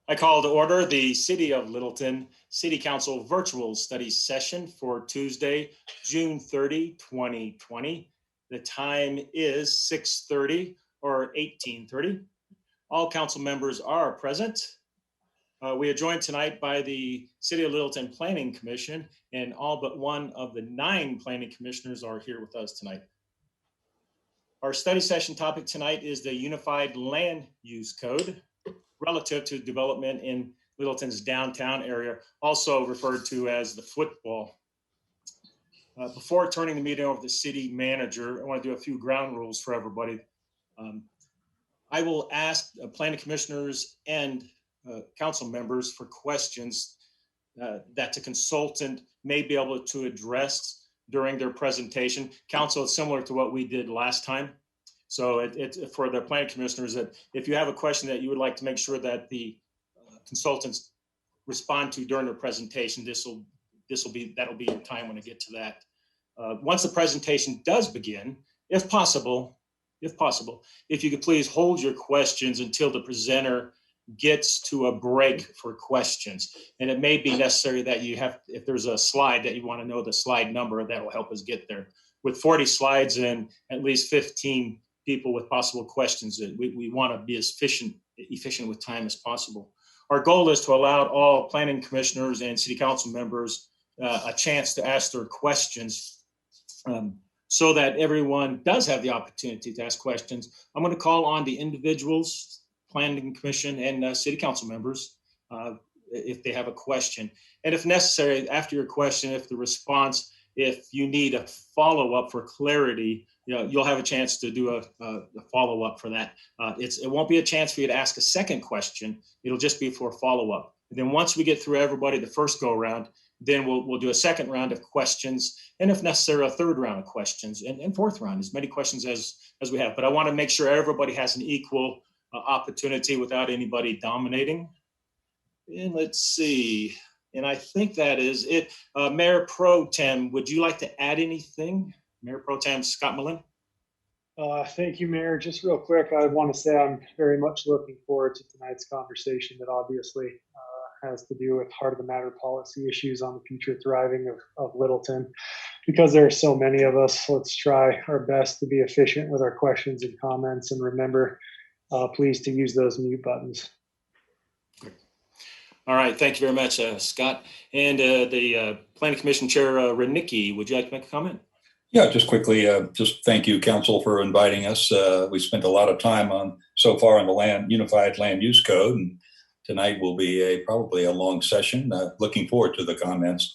I call to order the City of Littleton City Council virtual study session for Tuesday, June 30, 2020. The time is 6:30 or 18:30. All council members are present. We are joined tonight by the City of Littleton Planning Commission, and all but one of the 9 planning commissioners are here with us tonight. Our study session topic tonight is the Unified Land Use Code relative to development in Littleton's downtown area, also referred to as the football. Before turning the meeting over to the city manager, I want to do a few ground rules for everybody. I will ask planning commissioners and council members for questions that the consultant may be able to address during their presentation. Council, is similar to what we did last time. So it's for the planning commissioners that if you have a question that you would like to make sure that the consultants respond to during their presentation, that'll be in time when I get to that. Once the presentation does begin, if possible, if you could please hold your questions until the presenter gets to a break for questions. And it may be necessary that you have, if there's a slide that you want to know the slide number, that will help us get there. With 40 slides and at least 15 people with possible questions, we want to be as efficient with time as possible. Our goal is to allow all planning commissioners and city council members a chance to ask their questions so that everyone does have the opportunity to ask questions. I'm going to call on the individuals, planning commission and city council members if they have a question. And if necessary, after your question, if the response, if you need a follow-up for clarity, you'll have a chance to do a follow-up for that. It won't be a chance for you to ask a second question. It'll just be for a follow-up. And then once we get through everybody the first go around, then we'll do a second round of questions, and if necessary, a third round of questions, and fourth round, as many questions as we have. But I want to make sure everybody has an equal opportunity without anybody dominating. And let's see. And I think that is it. Mayor Pro Tem, would you like to add anything? Mayor Pro Tem Scott Mullen. Thank you, Mayor. Just real quick, I want to say I'm very much looking forward to tonight's conversation that obviously has to do with heart of the matter policy issues on the future thriving of Littleton. Because there are so many of us, let's try our best to be efficient with our questions and comments, and remember, please, to use those mute buttons. All right, thank you very much, Scott. And the Planning Commission Chair, Renicki, would you like to make a comment? Yeah, just quickly, just thank you, Council, for inviting us. We spent a lot of time so far on the Unified Land Use Code, and tonight will be probably a long session. Looking forward to the comments.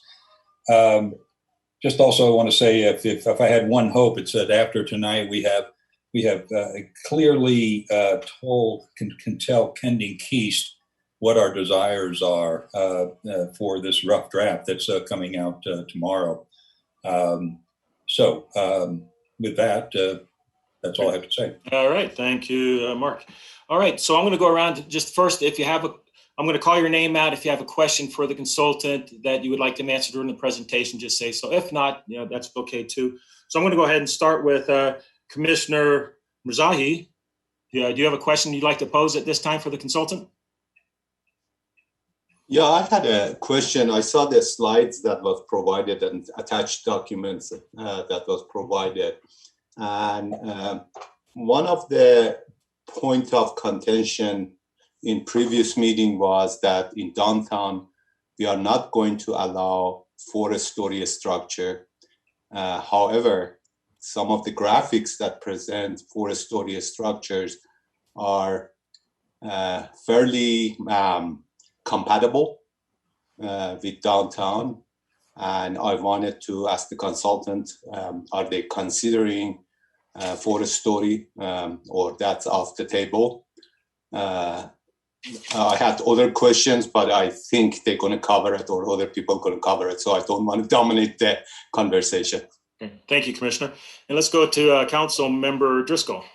Just also want to say, if I had one hope, it's that after tonight we have clearly can tell Kending Keast what our desires are for this rough draft that's coming out tomorrow. With that, that's all I have to say. All right, thank you, Mark. All right, so I'm going to go around just first. I'm going to call your name out. If you have a question for the consultant that you would like to answer during the presentation, just say so. If not, that's okay too. So I'm going to go ahead and start with Commissioner Mzahi. Do you have a question you'd like to pose at this time for the consultant? Yeah, I had a question. I saw the slides that was provided and attached documents that was provided. And one of the point of contention in previous meeting was that in downtown, we are not going to allow 4-story structure. However, some of the graphics that present 4-story structures are fairly compatible with downtown. And I wanted to ask the consultant, are they considering 4-story or that's off the table? I had other questions, but I think they're going to cover it, or other people are going to cover it. So I don't want to dominate the conversation. Okay. Thank you, Commissioner. And let's go to Council Member Driscoll.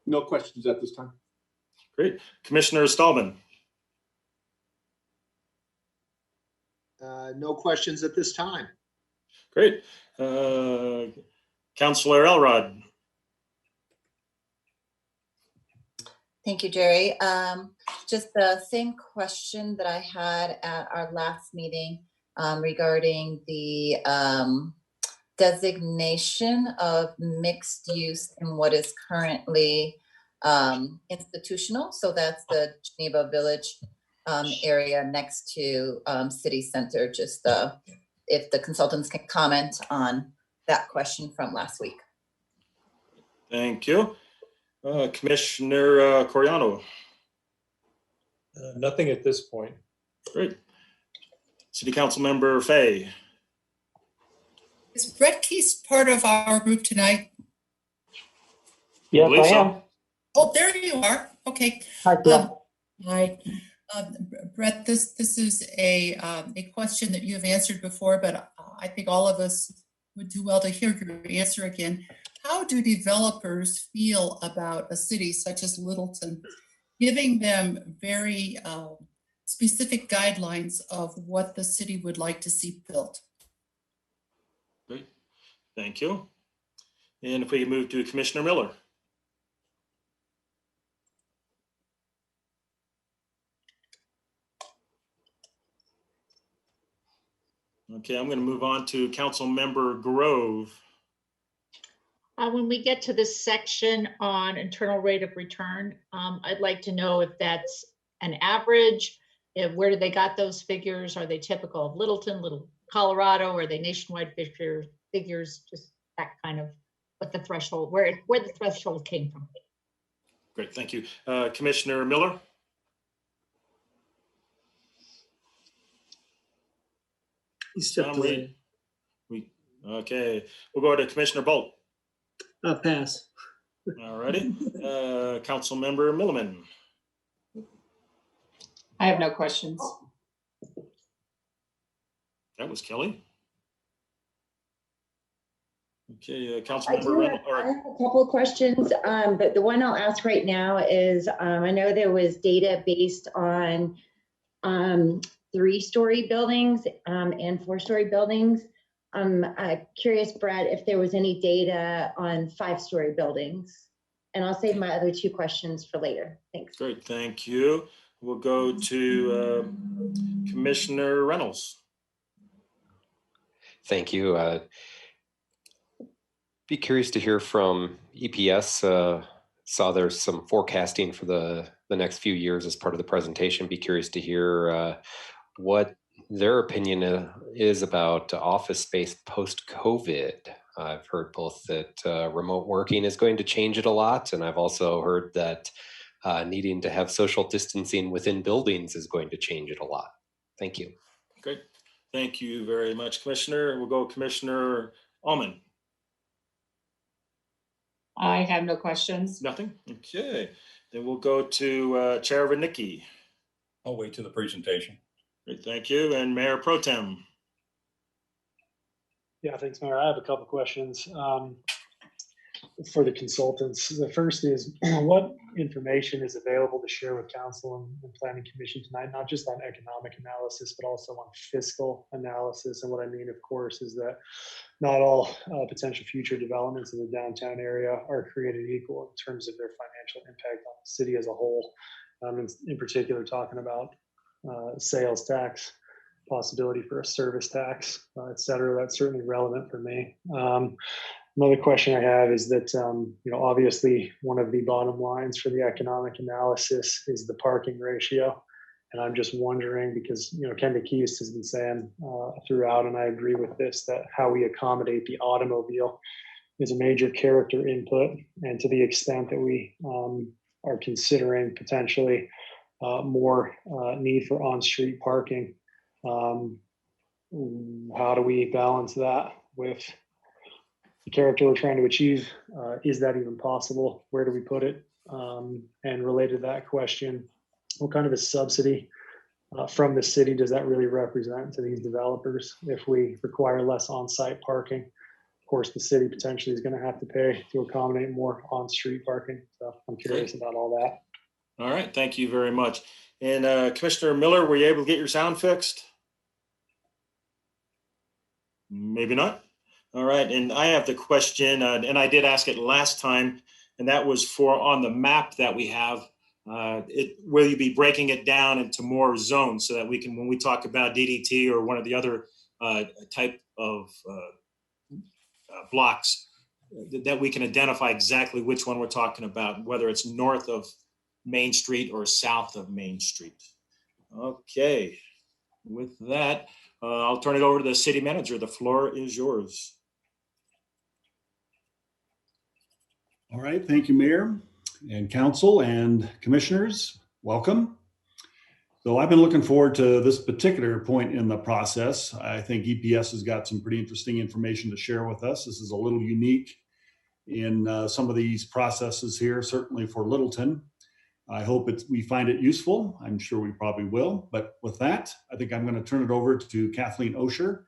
No questions at this time. Great. Commissioner Stallman. No questions at this time. Great. Councilor Elrod. Thank you, Jerry. Just the same question that I had at our last meeting regarding the designation of mixed use in what is currently institutional. So that's the Geneva Village area next to City Center. Just if the consultants can comment on that question from last week. Thank you. Commissioner Coriano. Nothing at this point. Great. City Council Member Fay. Is Brett Keys part of our group tonight? Yes, I am. Oh, there you are. Okay. Hi, Jeff. Hi. Brett, this is a question that you have answered before, but I think all of us would do well to hear your answer again. How do developers feel about a city such as Littleton, giving them very specific guidelines of what the city would like to see built? Great. Thank you. And if we move to Commissioner Miller. Okay, I'm going to move on to Council Member Grove. When we get to this section on internal rate of return, I'd like to know if that's an average, where do they got those figures? Are they typical of Littleton, Little Colorado? Are they nationwide figures? Just that kind of what the threshold, where the threshold came from. Great, thank you. Commissioner Miller. He stepped away. Okay, we'll go to Commissioner Bolt. Pass. All righty. Council Member Milliman. I have no questions. That was Kelly. Okay, Councilmember Reynolds. I have a couple of questions, but the one I'll ask right now is, I know there was data based on 3-story buildings and 4-story buildings. I'm curious, Brad, if there was any data on 5-story buildings. And I'll save my other 2 questions for later. Thanks. Great, thank you. We'll go to Commissioner Reynolds. Thank you. Be curious to hear from EPS. Saw there's some forecasting for the next few years as part of the presentation. Be curious to hear what their opinion is about office space post-COVID. I've heard both that remote working is going to change it a lot, and I've also heard that needing to have social distancing within buildings is going to change it a lot. Thank you. Great. Thank you very much, Commissioner. We'll go Commissioner Allman. I have no questions. Nothing? Okay. Then we'll go to Chair Vanicki. I'll wait till the presentation. Great, thank you. And Mayor Pro Tem. Yeah, thanks, Mayor. I have a couple questions for the consultants. The first is, what information is available to share with Council and Planning Commission tonight, not just on economic analysis, but also on fiscal analysis? And what I mean, of course, is that not all potential future developments in the downtown area are created equal in terms of their financial impact on the city as a whole. In particular, talking about sales tax, possibility for a service tax, et cetera. That's certainly relevant for me. Another question I have is that, obviously one of the bottom lines for the economic analysis is the parking ratio. And I'm just wondering, because, Ken McKees has been saying throughout, and I agree with this, that how we accommodate the automobile is a major character input. And to the extent that we are considering potentially more need for on-street parking, how do we balance that with the character we're trying to achieve? Is that even possible? Where do we put it? And related to that question, what kind of a subsidy from the city does that really represent to these developers if we require less on-site parking? Of course, the city potentially is going to have to pay to accommodate more on-street parking. So I'm curious about all that. All right, thank you very much. And Commissioner Miller, were you able to get your sound fixed? Maybe not. All right, and I have the question, and I did ask it last time, and that was for on the map that we have Will you be breaking it down into more zones so that we can, when we talk about DDT or one of the other type of blocks, that we can identify exactly which one we're talking about, whether it's north of Main Street or south of Main Street. Okay, with that, I'll turn it over to the city manager. The floor is yours. All right, thank you, Mayor and Council and Commissioners. Welcome. So I've been looking forward to this particular point in the process. I think EPS has got some pretty interesting information to share with us. This is a little unique in some of these processes here, certainly for Littleton. I hope we find it useful. I'm sure we probably will. But with that, I think I'm going to turn it over to Kathleen Osher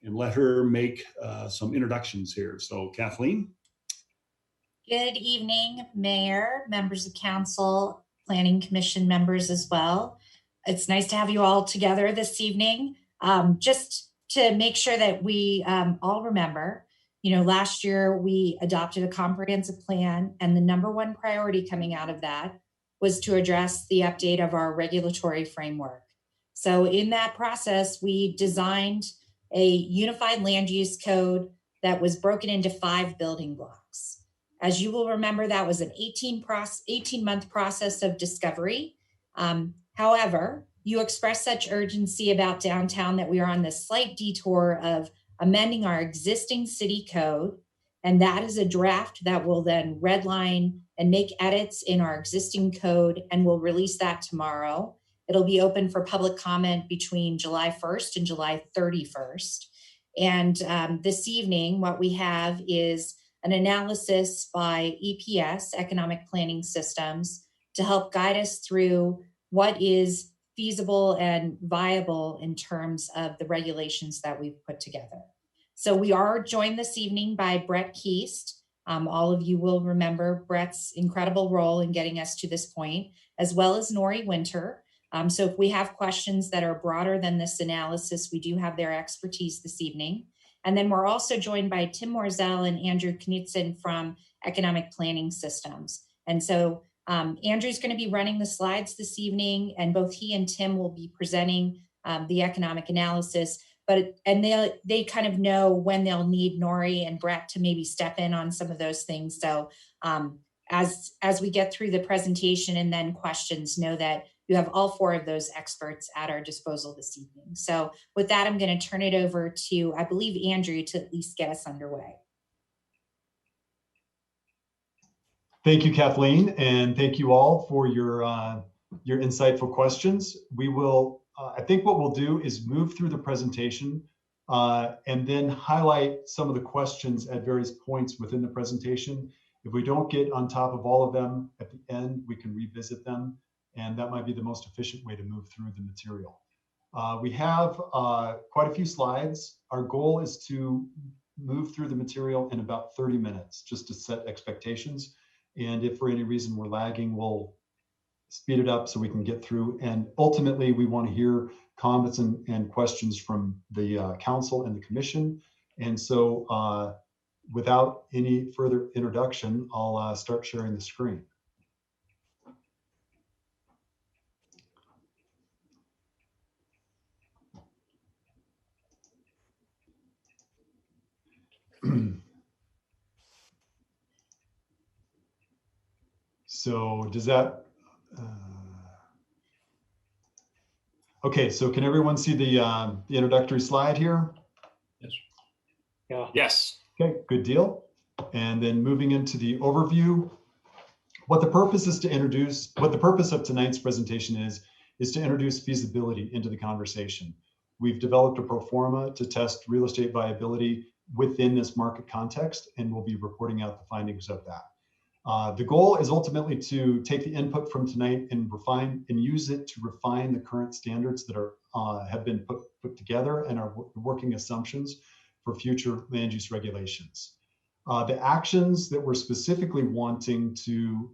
and let her make some introductions here. So Kathleen. Good evening, Mayor, members of Council, Planning Commission members as well. It's nice to have you all together this evening. Just to make sure that we all remember, last year we adopted a comprehensive plan, and the number one priority coming out of that was to address the update of our regulatory framework. So in that process, we designed a unified land use code that was broken into 5 building blocks. As you will remember, that was an 18-month process of discovery. However, you expressed such urgency about downtown that we are on this slight detour of amending our existing city code. And that is a draft that will then redline and make edits in our existing code, and we'll release that tomorrow. It'll be open for public comment between July 1st and July 31st. And this evening, what we have is an analysis by EPS, Economic Planning Systems, to help guide us through what is feasible and viable in terms of the regulations that we've put together. So we are joined this evening by Brett Keast. All of you will remember Brett's incredible role in getting us to this point, as well as Nori Winter. So if we have questions that are broader than this analysis, we do have their expertise this evening. And then we're also joined by Tim Morzell and Andrew Knutson from Economic Planning Systems. And so Andrew's going to be running the slides this evening, and both he and Tim will be presenting the economic analysis. And they kind of know when they'll need Nori and Brett to maybe step in on some of those things. So as we get through the presentation and then questions, know that you have all 4 of those experts at our disposal this evening. So with that, I'm going to turn it over to, I believe, Andrew to at least get us underway. Thank you, Kathleen, and thank you all for your insightful questions. We will, I think what we'll do is move through the presentation and then highlight some of the questions at various points within the presentation. If we don't get on top of all of them at the end, we can revisit them, and that might be the most efficient way to move through the material. We have quite a few slides. Our goal is to move through the material in about 30 minutes, just to set expectations. And if for any reason we're lagging, we'll speed it up so we can get through. And ultimately, we want to hear comments and questions from the council and the commission. And so without any further introduction, I'll start sharing the screen. So does that, okay, so can everyone see the introductory slide here? Yes. Yeah. Yes. Okay, good deal. And then moving into the overview, what the purpose of tonight's presentation is to introduce feasibility into the conversation. We've developed a pro forma to test real estate viability within this market context, and we'll be reporting out the findings of that. The goal is ultimately to take the input from tonight and refine and use it to refine the current standards that have been put together and are working assumptions for future land use regulations. The actions that we're specifically wanting to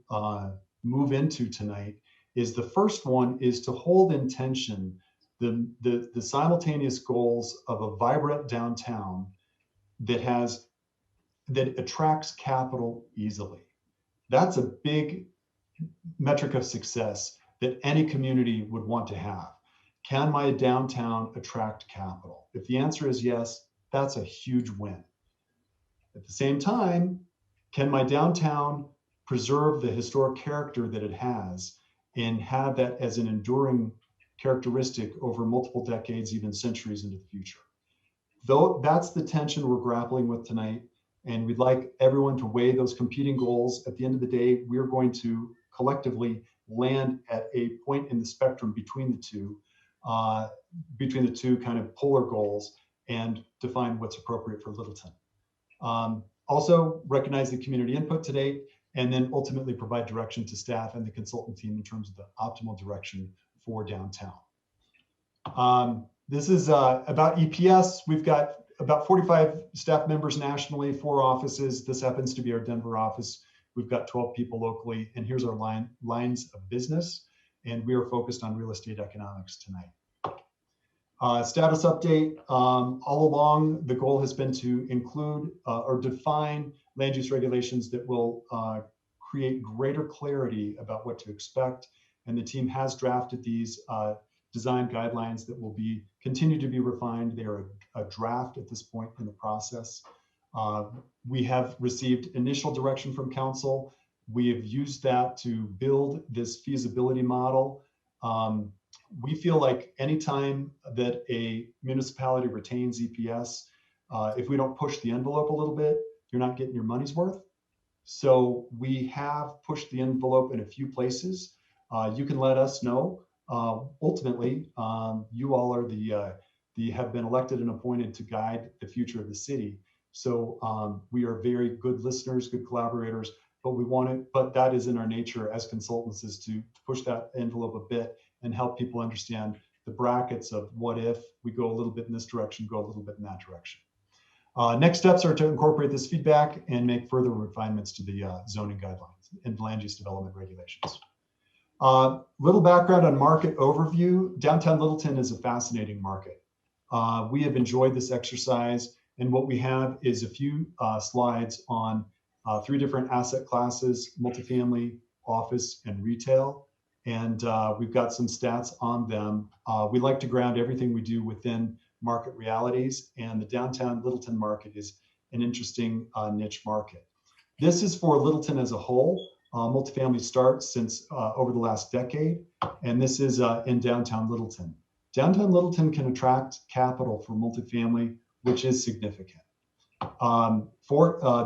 move into tonight is the first one is to hold in tension the simultaneous goals of a vibrant downtown that attracts capital easily. That's a big metric of success that any community would want to have. Can my downtown attract capital? If the answer is yes, that's a huge win. At the same time, can my downtown preserve the historic character that it has and have that as an enduring characteristic over multiple decades, even centuries into the future? Though that's the tension we're grappling with tonight, and we'd like everyone to weigh those competing goals. At the end of the day, we're going to collectively land at a point in the spectrum between the two kind of polar goals and define what's appropriate for Littleton. Also recognize the community input to date, and then ultimately provide direction to staff and the consultant team in terms of the optimal direction for downtown. This is about EPS. We've got about 45 staff members nationally, 4 offices. This happens to be our Denver office. We've got 12 people locally, and here's our lines of business. And we are focused on real estate economics tonight. Status update. All along, the goal has been to include or define land use regulations that will create greater clarity about what to expect. And the team has drafted these design guidelines that will continue to be refined. They are a draft at this point in the process. We have received initial direction from council. We have used that to build this feasibility model. We feel like anytime that a municipality retains EPS, if we don't push the envelope a little bit, you're not getting your money's worth. So we have pushed the envelope in a few places. You can let us know. Ultimately, you all are have been elected and appointed to guide the future of the city. So we are very good listeners, good collaborators, but that is in our nature as consultants, is to push that envelope a bit and help people understand the brackets of what if we go a little bit in this direction, go a little bit in that direction. Next steps are to incorporate this feedback and make further refinements to the zoning guidelines and land use development regulations. Little background on market overview. Downtown Littleton is a fascinating market. We have enjoyed this exercise, and what we have is a few slides on 3 different asset classes: multifamily, office, and retail. And we've got some stats on them. We like to ground everything we do within market realities, and the downtown Littleton market is an interesting niche market. This is for Littleton as a whole. Multifamily starts since over the last decade, and this is in downtown Littleton. Downtown Littleton can attract capital for multifamily, which is significant.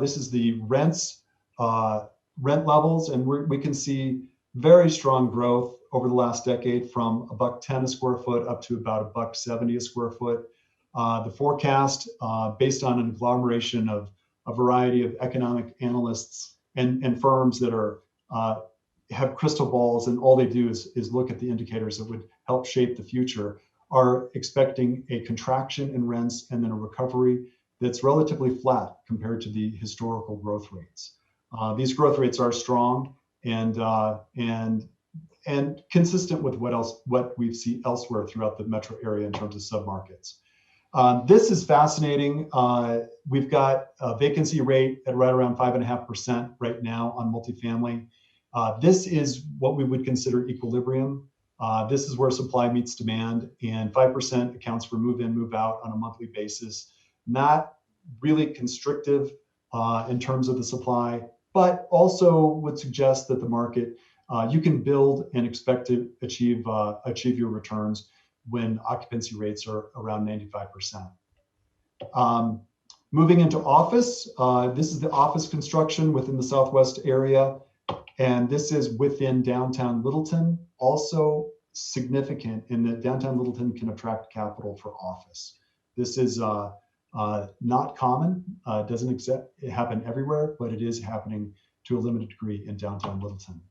This is the rent levels, and we can see very strong growth over the last decade, from $1.10 a square foot up to about $1.70 a square foot. The forecast, based on an agglomeration of a variety of economic analysts and firms that have crystal balls, and all they do is look at the indicators that would help shape the future, are expecting a contraction in rents and then a recovery that's relatively flat compared to the historical growth rates. These growth rates are strong and consistent with what we see elsewhere throughout the metro area in terms of submarkets. This is fascinating. We've got a vacancy rate at right around 5.5% right now on multifamily. This is what we would consider equilibrium. This is where supply meets demand, and 5% accounts for move in, move out on a monthly basis. Not really constrictive in terms of the supply, but also would suggest that the market, you can build and expect to achieve your returns when occupancy rates are around 95%. Moving into office, this is the office construction within the Southwest area, and this is within downtown Littleton. Also significant in that downtown Littleton can attract capital for office. This is not common, doesn't happen everywhere, but it is happening to a limited degree in downtown Littleton.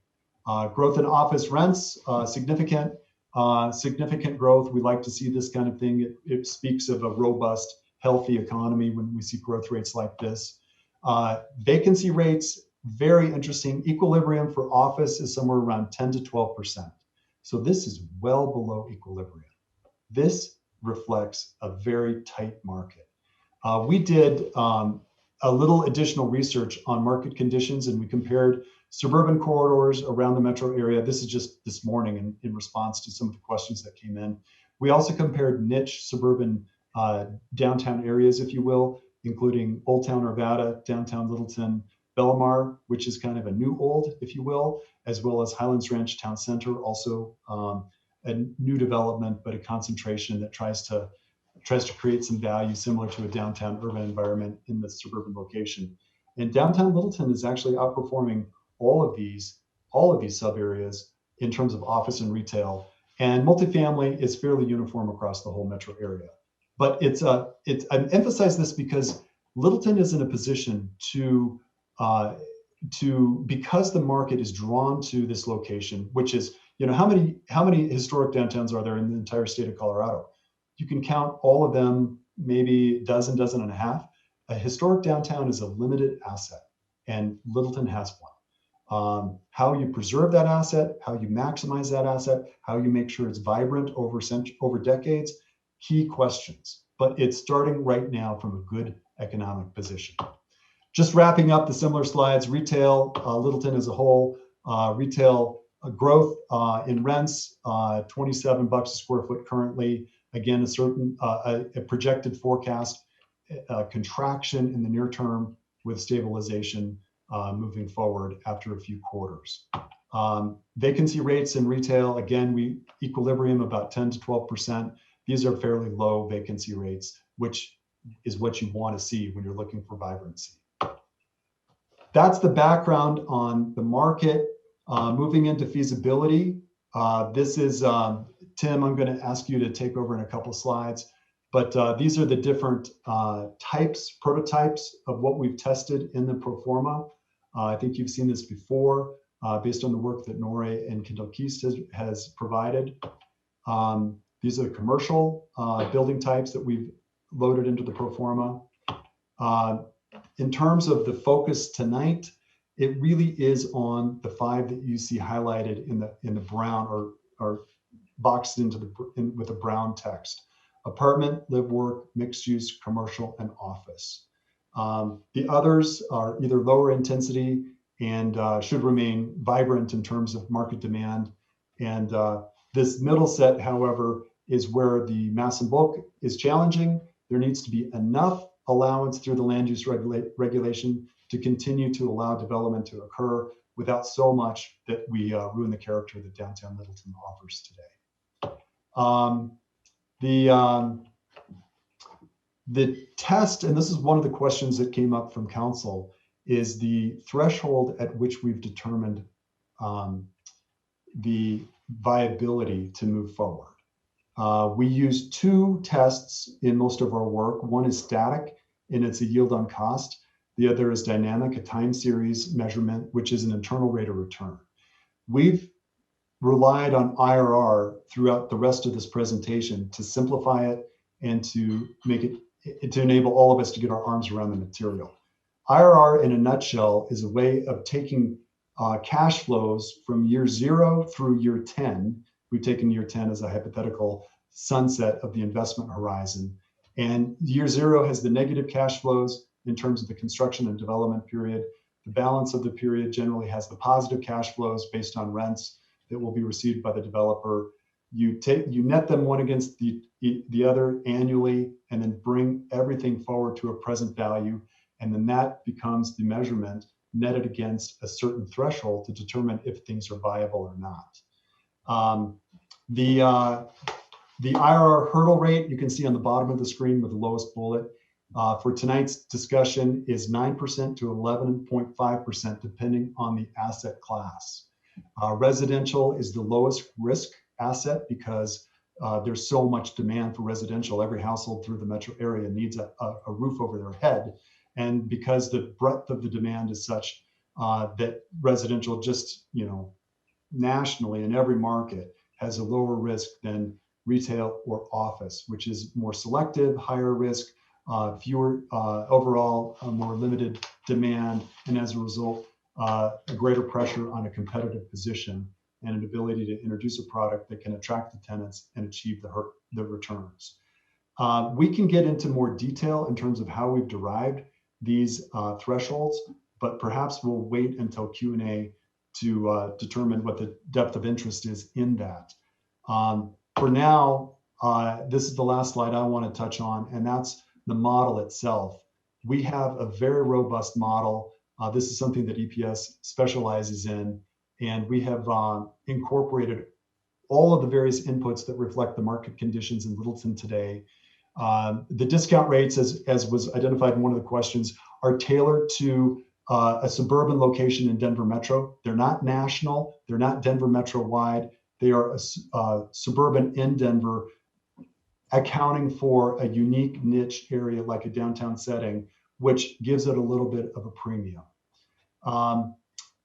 Growth in office rents, significant growth. We like to see this kind of thing. It speaks of a robust, healthy economy when we see growth rates like this. Vacancy rates, very interesting. Equilibrium for office is somewhere around 10 to 12%. So this is well below equilibrium. This reflects a very tight market. We did a little additional research on market conditions, and we compared Suburban corridors around the metro area. This is just this morning in response to some of the questions that came in. We also compared niche suburban downtown areas, if you will, including Old Town Arvada, downtown Littleton, Bellamar, which is kind of a new old, if you will, as well as Highlands Ranch Town Center, also a new development, but a concentration that tries to create some value similar to a downtown urban environment in the suburban location. And downtown Littleton is actually outperforming all of these sub areas in terms of office and retail. And multifamily is fairly uniform across the whole metro area. But I emphasize this because Littleton is in a position to because the market is drawn to this location, which is, how many historic downtowns are there in the entire state of Colorado? You can count all of them, maybe a dozen and a half. A historic downtown is a limited asset, and Littleton has one. How you preserve that asset, how you maximize that asset, how you make sure it's vibrant over decades, key questions. But it's starting right now from a good economic position. Just wrapping up the similar slides, retail, Littleton as a whole, retail growth in rents, $27 a square foot currently. Again, a projected forecast contraction in the near term with stabilization moving forward after a few quarters. Vacancy rates in retail, again, equilibrium about 10 to 12%. These are fairly low vacancy rates, which is what you want to see when you're looking for vibrancy. That's the background on the market. Moving into feasibility, this is, Tim, I'm going to ask you to take over in a couple of slides, but these are the different prototypes of what we've tested in the pro forma. I think you've seen this before based on the work that Nore and Kendall Keast has provided. These are the commercial building types that we've loaded into the pro forma. In terms of the focus tonight, it really is on the 5 that you see highlighted in the brown or boxed into with the brown text: apartment, live, work, mixed use, commercial, and office. The others are either lower intensity and should remain vibrant in terms of market demand. And this middle set, however, is where the mass and bulk is challenging. There needs to be enough allowance through the land use regulation to continue to allow development to occur without so much that we ruin the character that downtown Littleton offers today. The test, and this is one of the questions that came up from council, is the threshold at which we've determined the viability to move forward. We use 2 tests in most of our work. One is static, and it's a yield on cost. The other is dynamic, a time series measurement, which is an internal rate of return. We've relied on IRR throughout the rest of this presentation to simplify it and to make it, to enable all of us to get our arms around the material. IRR, in a nutshell, is a way of taking cash flows from year 0 through year 10. We've taken year 10 as a hypothetical sunset of the investment horizon. And year 0 has the negative cash flows in terms of the construction and development period. The balance of the period generally has the positive cash flows based on rents that will be received by the developer. You net them one against the other annually, and then bring everything forward to a present value. And then that becomes the measurement netted against a certain threshold to determine if things are viable or not. The IRR hurdle rate, you can see on the bottom of the screen with the lowest bullet, for tonight's discussion is 9% to 11.5%, depending on the asset class. Residential is the lowest risk asset because there's so much demand for residential. Every household through the metro area needs a roof over their head. And because the breadth of the demand is such that residential just, nationally in every market has a lower risk than retail or office, which is more selective, higher risk, fewer overall, more limited demand, and as a result, a greater pressure on a competitive position and an ability to introduce a product that can attract the tenants and achieve the returns. We can get into more detail in terms of how we've derived these thresholds, but perhaps we'll wait until Q&A to determine what the depth of interest is in that. For now, this is the last slide I want to touch on, and that's the model itself. We have a very robust model. This is something that EPS specializes in, and we have incorporated all of the various inputs that reflect the market conditions in Littleton today. The discount rates, as was identified in one of the questions, are tailored to a suburban location in Denver Metro. They're not national, they're not Denver Metro wide. They are suburban in Denver, accounting for a unique niche area like a downtown setting, which gives it a little bit of a premium.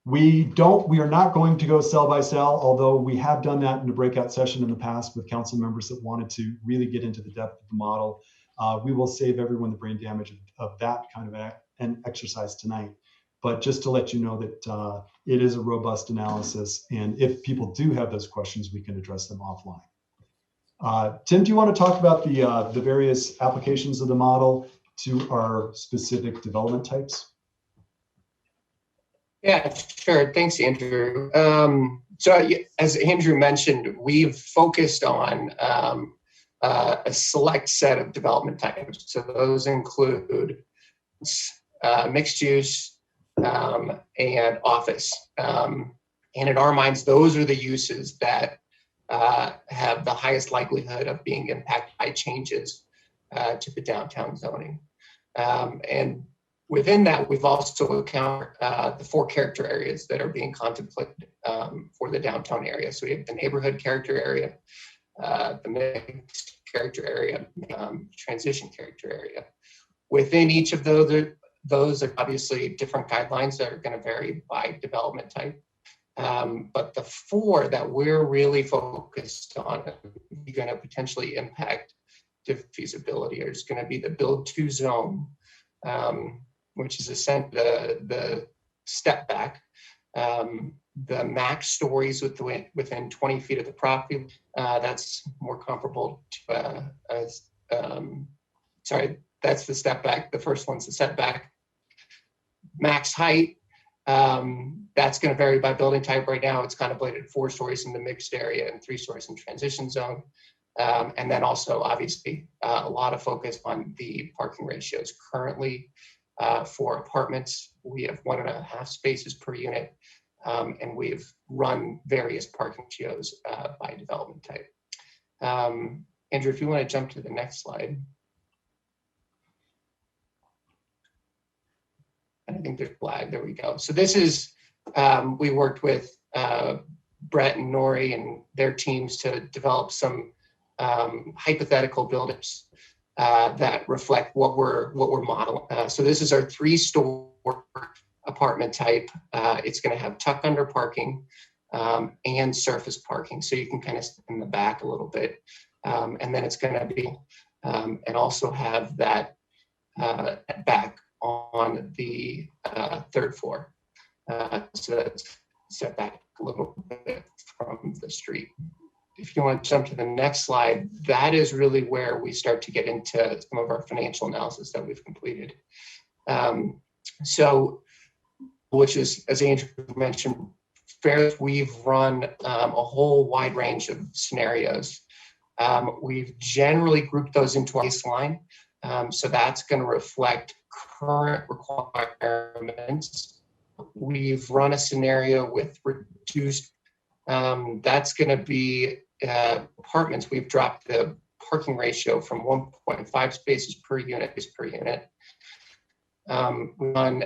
We are not going to go cell by cell, although we have done that in a breakout session in the past with council members that wanted to really get into the depth of the model. We will save everyone the brain damage of that kind of an exercise tonight. But just to let you know that it is a robust analysis, and if people do have those questions, we can address them offline. Tim, do you want to talk about the various applications of the model to our specific development types? Yeah, sure. Thanks, Andrew. So as Andrew mentioned, we've focused on a select set of development types. So those include mixed use and office. And in our minds, those are the uses that have the highest likelihood of being impacted by changes to the downtown zoning. And within that, we've also accounted the 4 character areas that are being contemplated for the downtown area. So we have the neighborhood character area, the mixed character area, transition character area. Within each of those are obviously different guidelines that are going to vary by development type. But the 4 that we're really focused on are going to potentially impact feasibility is going to be the build to zone, which is essentially the step back, the max stories within 20 feet of the property. That's more comparable to, that's the step back. The first one's the setback. Max height, that's going to vary by building type. Right now, it's contemplated 4 stories in the mixed area and 3 stories in transition zone. And then also, obviously, a lot of focus on the parking ratios. Currently, for apartments, we have 1.5 spaces per unit, and we've run various parking ratios by development type. Andrew, if you want to jump to the next slide. I think there's flag. There we go. So this is, we worked with Brett and Nori and their teams to develop some hypothetical buildings that reflect what we're modeling. So this is our 3-story apartment type. It's going to have tuck under parking and surface parking, so you can kind of step in the back a little bit, and then it's going to be and also have that back on the 3rd floor. So that's set back a little bit from the street. If you want to jump to the next slide, that is really where we start to get into some of our financial analysis that we've completed. So, which is, as Andrew mentioned, we've run a whole wide range of scenarios. We've generally grouped those into our baseline. So that's going to reflect current requirements. We've run a scenario with reduced, that's going to be apartments. We've dropped the parking ratio from 1.5 spaces per unit. We run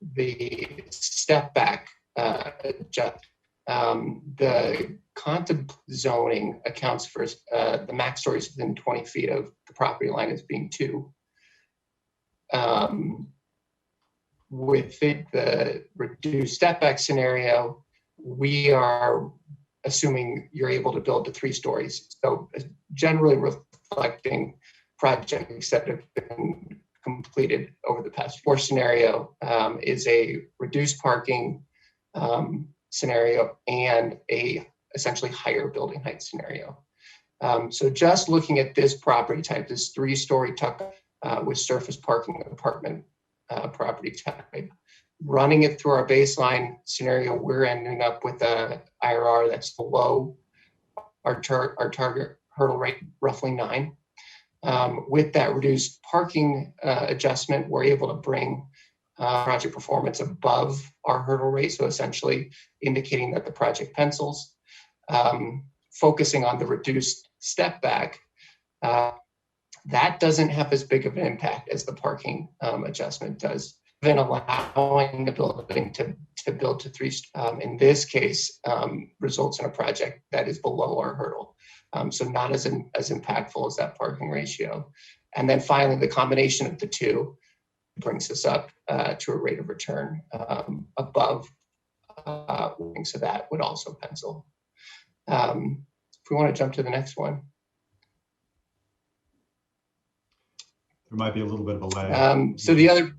the step back the contemplated zoning accounts for the max stories within 20 feet of the property line as being 2. Within the reduced step back scenario, we are assuming you're able to build to 3 stories. So generally reflecting projects that have been completed over the past 4 scenario is a reduced parking scenario and a essentially higher building height scenario. So just looking at this property type, this 3-story tuck with surface parking apartment property type. Running it through our baseline scenario, we're ending up with a IRR that's below our target hurdle rate, roughly 9. With that reduced parking adjustment, we're able to bring project performance above our hurdle rate, so essentially indicating that the project pencils. Focusing on the reduced step back, that doesn't have as big of an impact as the parking adjustment does. Then allowing the building to build to 3, in this case, results in a project that is below our hurdle. So not as impactful as that parking ratio. And then finally, the combination of the two brings us up to a rate of return above, so that would also pencil. If we want to jump to the next one. There might be a little bit of a lag. So the other,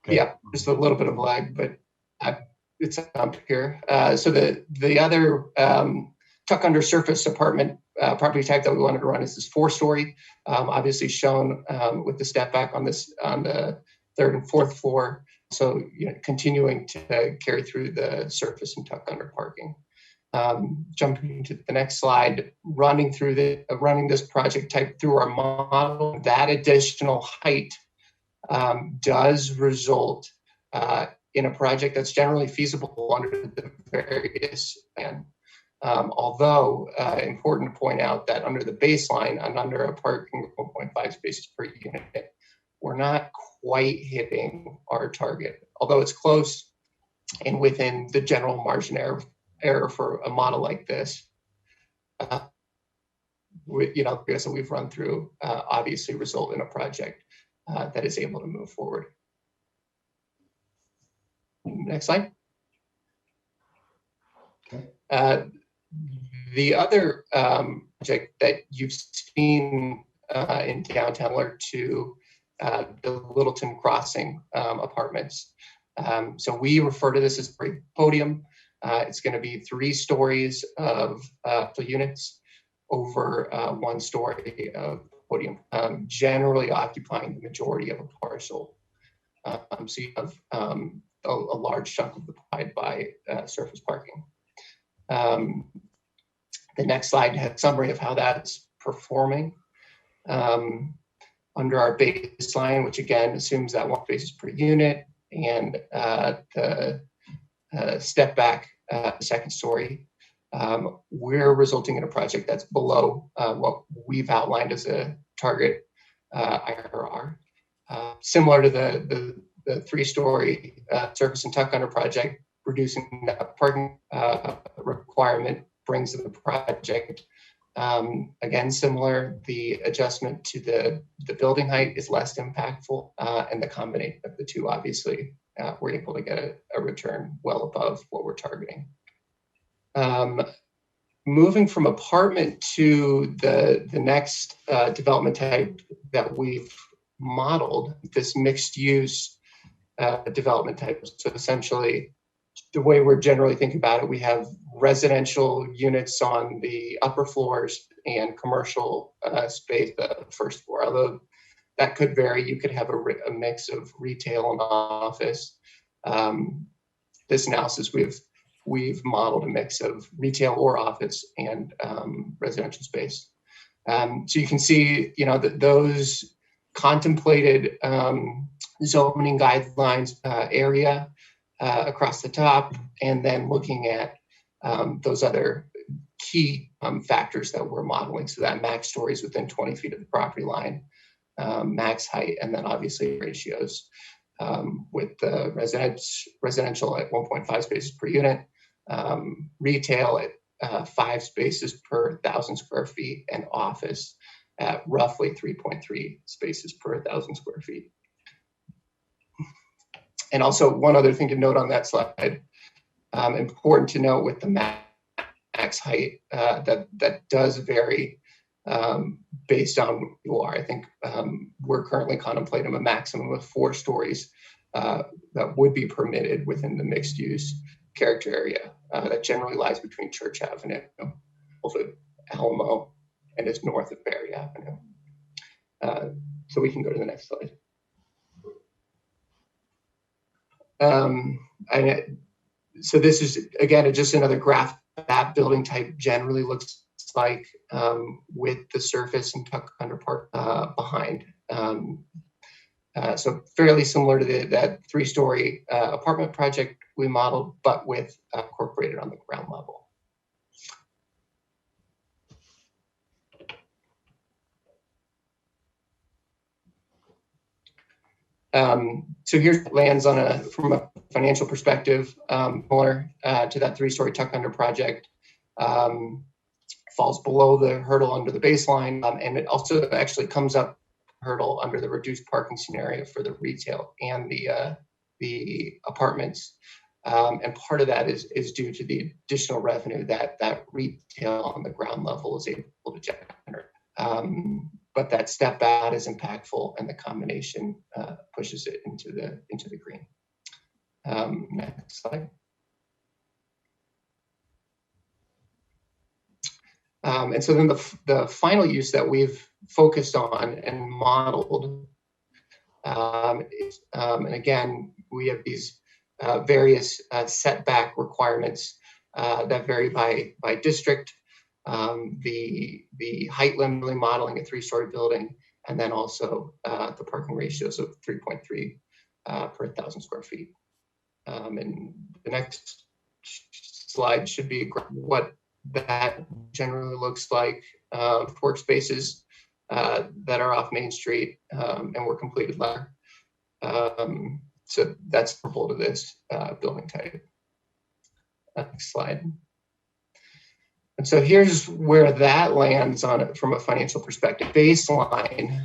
okay. Yeah, just a little bit of lag, but it's up here. So the other tuck under surface apartment property type that we wanted to run is this 4-story, obviously shown with the step back on the 3rd and 4th floor. So continuing to carry through the surface and tuck under parking. Jumping to the next slide, running this project type through our model, that additional height does result in a project that's generally feasible under the various plan. Although important to point out that under the baseline and under a parking of 1.5 spaces per unit, we're not quite hitting our target, although it's close and within the general margin error for a model like this. So we've run through, obviously result in a project that is able to move forward. Next slide. Okay. The other project that you've seen in downtown, similar to the Littleton Crossing apartments. So we refer to this as a podium. It's going to be 3 stories of units over 1 story of podium, generally occupying the majority of a parcel. So you have a large chunk of the pie by surface parking. The next slide has a summary of how that's performing. Under our baseline, which again assumes that 1 spaces per unit, and the step back, the 2nd story, we're resulting in a project that's below what we've outlined as a target IRR. Similar to the 3-story surface and tuck under project, reducing that parking requirement brings the project. Again, similar, the adjustment to the building height is less impactful, and the combination of the two, obviously, we're able to get a return well above what we're targeting. Moving from apartment to the next development type that we've modeled, this mixed use development type. So essentially, the way we're generally thinking about it, we have residential units on the upper floors and commercial space, the 1st floor. Although that could vary, you could have a mix of retail and office. This analysis, we've modeled a mix of retail or office and residential space. So you can see, that those contemplated zoning guidelines area across the top, and then looking at those other key factors that we're modeling. So that max stories within 20 feet of the property line, max height, and then obviously ratios with the residential at 1.5 spaces per unit, retail at 5 spaces per 1,000 square feet, and office at roughly 3.3 spaces per 1,000 square feet. And also one other thing to note on that slide, important to note with the max height, that does vary based on who you are. I think we're currently contemplating a maximum of 4 stories that would be permitted within the mixed use character area that generally lies between Church Avenue, over Almo, and is north of Berry Avenue. So we can go to the next slide. So this is, again, just another graph that building type generally looks like with the surface and tuck under park behind. So fairly similar to that 3-story apartment project we modeled, but with incorporated on the ground level. So here's lands on from a financial perspective, similar to that 3-story tuck under project. Falls below the hurdle under the baseline, and it also actually comes up hurdle under the reduced parking scenario for the retail and the apartments. And part of that is due to the additional revenue that retail on the ground level is able to generate. But that step back is impactful, and the combination pushes it into the green. Next slide. And so then the final use that we've focused on and modeled, and again, we have these various setback requirements that vary by district, the height limit modeling a 3-story building, and then also the parking ratios of 3.3 per 1,000 square feet. And the next slide should be what that generally looks like workspaces that are off Main Street and were completed later. So that's the whole of this building type. Next slide. And so here's where that lands on it from a financial perspective. Baseline,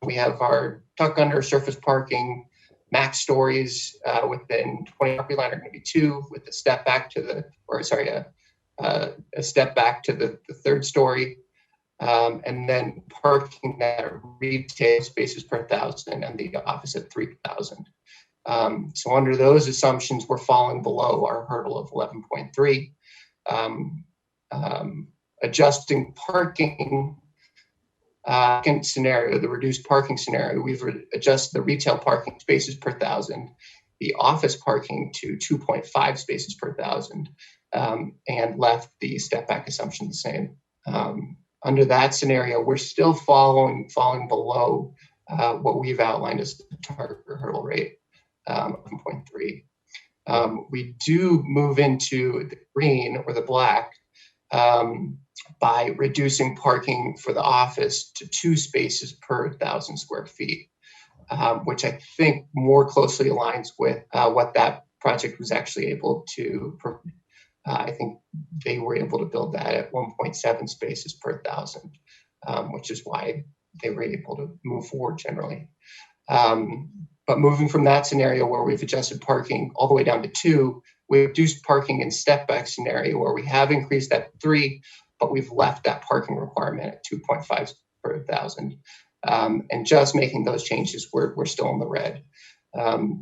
we have our tuck under surface parking, max stories within 20 property line are going to be 2, with a step back to the, or sorry, a step back to the 3rd story, and then parking that retail spaces per 1,000 and the office at 3,000. So under those assumptions, we're falling below our hurdle of 11.3. Adjusting parking scenario, the reduced parking scenario, we've adjusted the retail parking spaces per 1,000, the office parking to 2.5 spaces per 1,000, and left the step back assumption the same. Under that scenario, we're still falling below what we've outlined as the target hurdle rate, 1.3. We do move into the green or the black by reducing parking for the office to 2 spaces per 1,000 square feet, which I think more closely aligns with what that project was actually able to. I think they were able to build that at 1.7 spaces per 1,000, which is why they were able to move forward generally. But moving from that scenario where we've adjusted parking all the way down to 2, we reduced parking in step back scenario where we have increased that 3, but we've left that parking requirement at 2.5 per 1,000. And just making those changes, we're still in the red.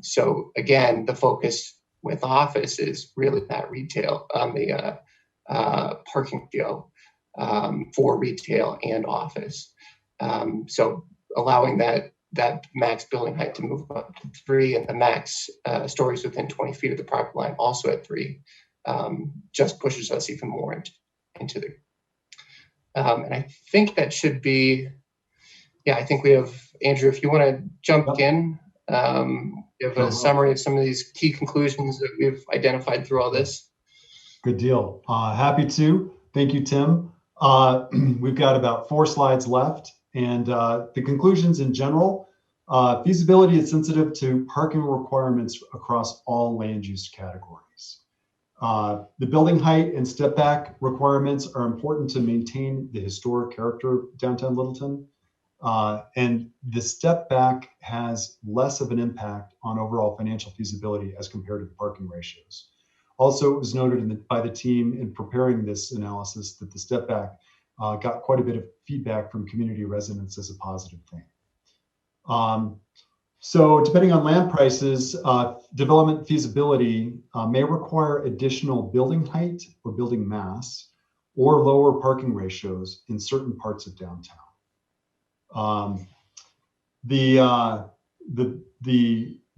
So again, the focus with office is really that retail on the parking deal for retail and office. So allowing that max building height to move up to 3 and the max stories within 20 feet of the property line also at 3 just pushes us even more into the. And I think that should be, I think we have, Andrew, if you want to jump in, give a summary of some of these key conclusions that we've identified through all this. Good deal. Happy to. Thank you, Tim. We've got about 4 slides left. And the conclusions in general, feasibility is sensitive to parking requirements across all land use categories. The building height and step back requirements are important to maintain the historic character of downtown Littleton. And the step back has less of an impact on overall financial feasibility as compared to the parking ratios. Also, it was noted by the team in preparing this analysis that the step back got quite a bit of feedback from community residents as a positive thing. So depending on land prices, development feasibility may require additional building height or building mass or lower parking ratios in certain parts of downtown. The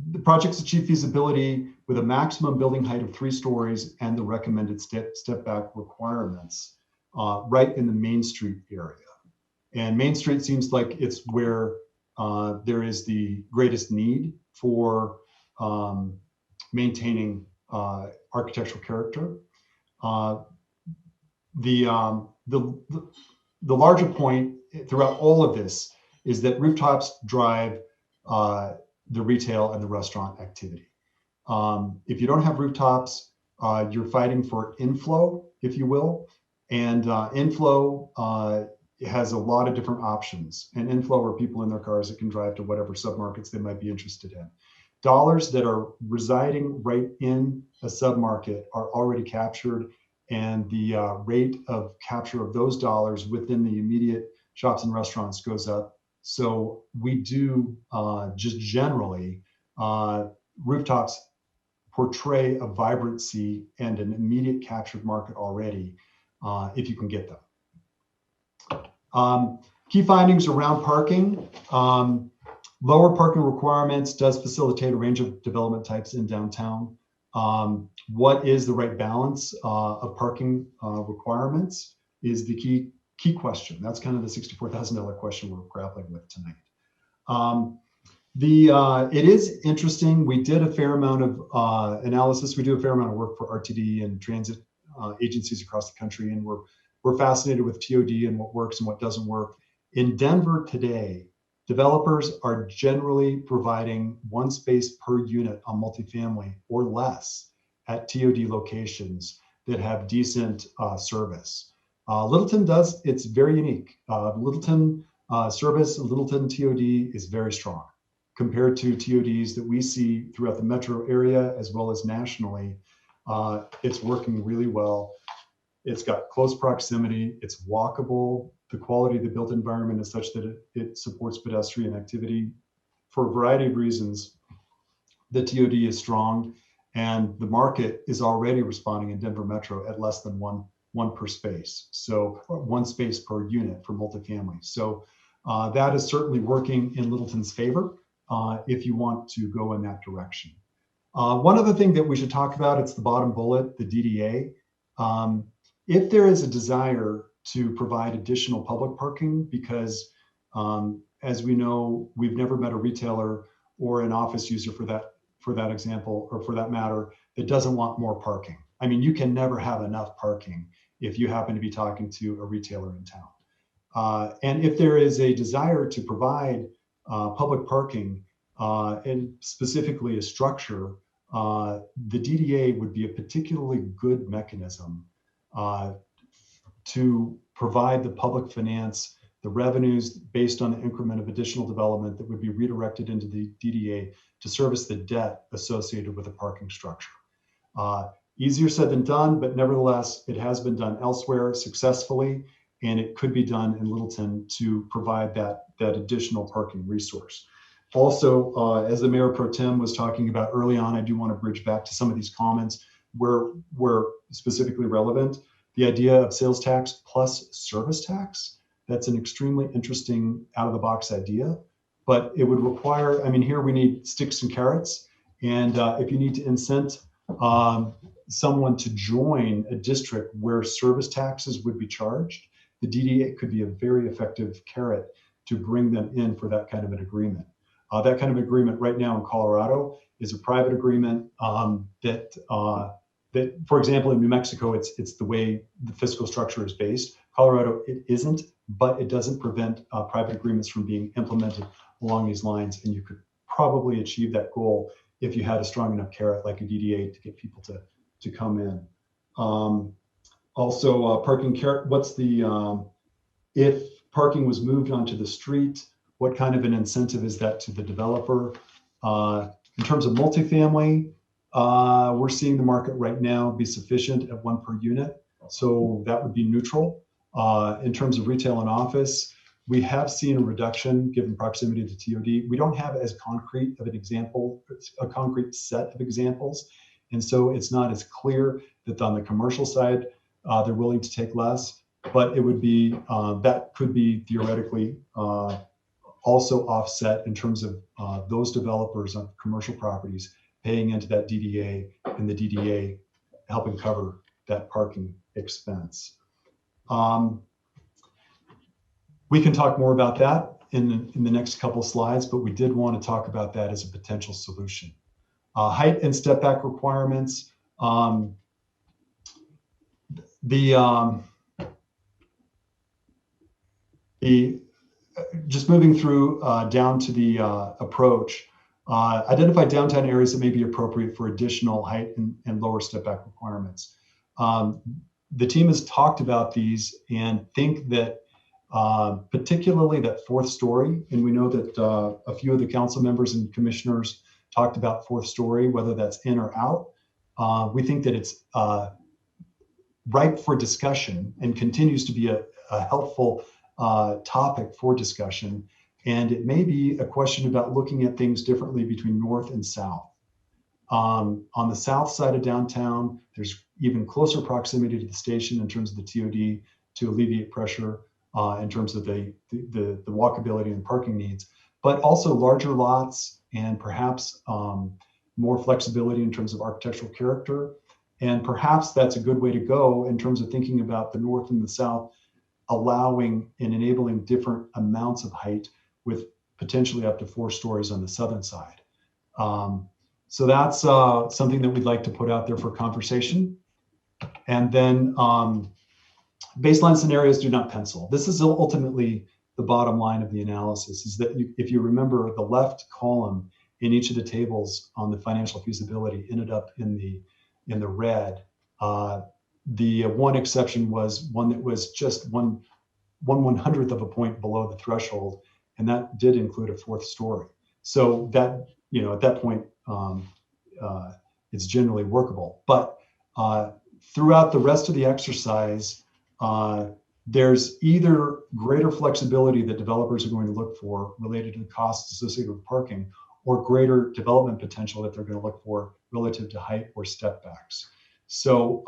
The projects achieve feasibility with a maximum building height of 3 stories and the recommended step back requirements right in the Main Street area. And Main Street seems like it's where there is the greatest need for maintaining architectural character. The larger point throughout all of this is that rooftops drive the retail and the restaurant activity. If you don't have rooftops, you're fighting for inflow, if you will, and inflow has a lot of different options. And inflow are people in their cars that can drive to whatever submarkets they might be interested in. Dollars that are residing right in a submarket are already captured, and the rate of capture of those dollars within the immediate shops and restaurants goes up. So we do just generally, rooftops portray a vibrancy and an immediate captured market already if you can get them. Key findings around parking. Lower parking requirements does facilitate a range of development types in downtown. What is the right balance of parking requirements is the key question. That's kind of the $64,000 question we're grappling with tonight. It is interesting. We did a fair amount of analysis. We do a fair amount of work for RTD and transit agencies across the country, and we're fascinated with TOD and what works and what doesn't work. In Denver today, developers are generally providing 1 space per unit on multifamily or less at TOD locations that have decent service. Littleton does, it's very unique. Littleton service, Littleton TOD is very strong compared to TODs that we see throughout the metro area as well as nationally. It's working really well. It's got close proximity, it's walkable. The quality of the built environment is such that it supports pedestrian activity. For a variety of reasons, the TOD is strong, and the market is already responding in Denver Metro at less than one per space. So 1 space per unit for multifamily. So that is certainly working in Littleton's favor if you want to go in that direction. One other thing that we should talk about, it's the bottom bullet, the DDA. If there is a desire to provide additional public parking, because as we know, we've never met a retailer or an office user for that example, or for that matter, that doesn't want more parking. I mean, you can never have enough parking if you happen to be talking to a retailer in town. And if there is a desire to provide public parking and specifically a structure, the DDA would be a particularly good mechanism to provide the public finance, the revenues based on the increment of additional development that would be redirected into the DDA to service the debt associated with a parking structure. Easier said than done, but nevertheless, it has been done elsewhere successfully, and it could be done in Littleton to provide that additional parking resource. Also, as the Mayor Pro Tem was talking about early on, I do want to bridge back to some of these comments where specifically relevant. The idea of sales tax plus service tax, that's an extremely interesting out-of-the-box idea, but it would require, I mean, here we need sticks and carrots, and if you need to incent someone to join a district where service taxes would be charged, the DDA could be a very effective carrot to bring them in for that kind of an agreement. That kind of agreement right now in Colorado is a private agreement that, for example, in New Mexico, it's the way the fiscal structure is based. Colorado, it isn't, but it doesn't prevent private agreements from being implemented along these lines. And you could probably achieve that goal if you had a strong enough carrot like a DDA to get people to come in. Also, parking carrot, what's the, if parking was moved onto the street, what kind of an incentive is that to the developer? In terms of multifamily, we're seeing the market right now be sufficient at 1 per unit. So that would be neutral. In terms of retail and office, we have seen a reduction given proximity to TOD. We don't have as concrete of an example, a concrete set of examples. And so it's not as clear that on the commercial side, they're willing to take less, but it would be, that could be theoretically also offset in terms of those developers on commercial properties paying into that DDA and the DDA helping cover that parking expense. We can talk more about that in the next couple slides, but we did want to talk about that as a potential solution. Height and step back requirements. Just moving through down to the approach, identify downtown areas that may be appropriate for additional height and lower step back requirements. The team has talked about these and think that particularly that fourth story, and we know that a few of the council members and commissioners talked about fourth story, whether that's in or out. We think that it's ripe for discussion and continues to be a helpful topic for discussion. And it may be a question about looking at things differently between north and south. On the south side of downtown, there's even closer proximity to the station in terms of the TOD to alleviate pressure in terms of the walkability and parking needs, but also larger lots and perhaps more flexibility in terms of architectural character. And perhaps that's a good way to go in terms of thinking about the north and the south, allowing and enabling different amounts of height with potentially up to 4 stories on the southern side. So that's something that we'd like to put out there for conversation. And then baseline scenarios do not pencil. This is ultimately the bottom line of the analysis, is that if you remember, the left column in each of the tables on the financial feasibility ended up in the red. The one exception was one that was just one 1/100th of a point below the threshold, and that did include a 4th story. So that, you know, at that point, it's generally workable. But throughout the rest of the exercise, there's either greater flexibility that developers are going to look for related to the costs associated with parking, or greater development potential that they're going to look for relative to height or step backs. So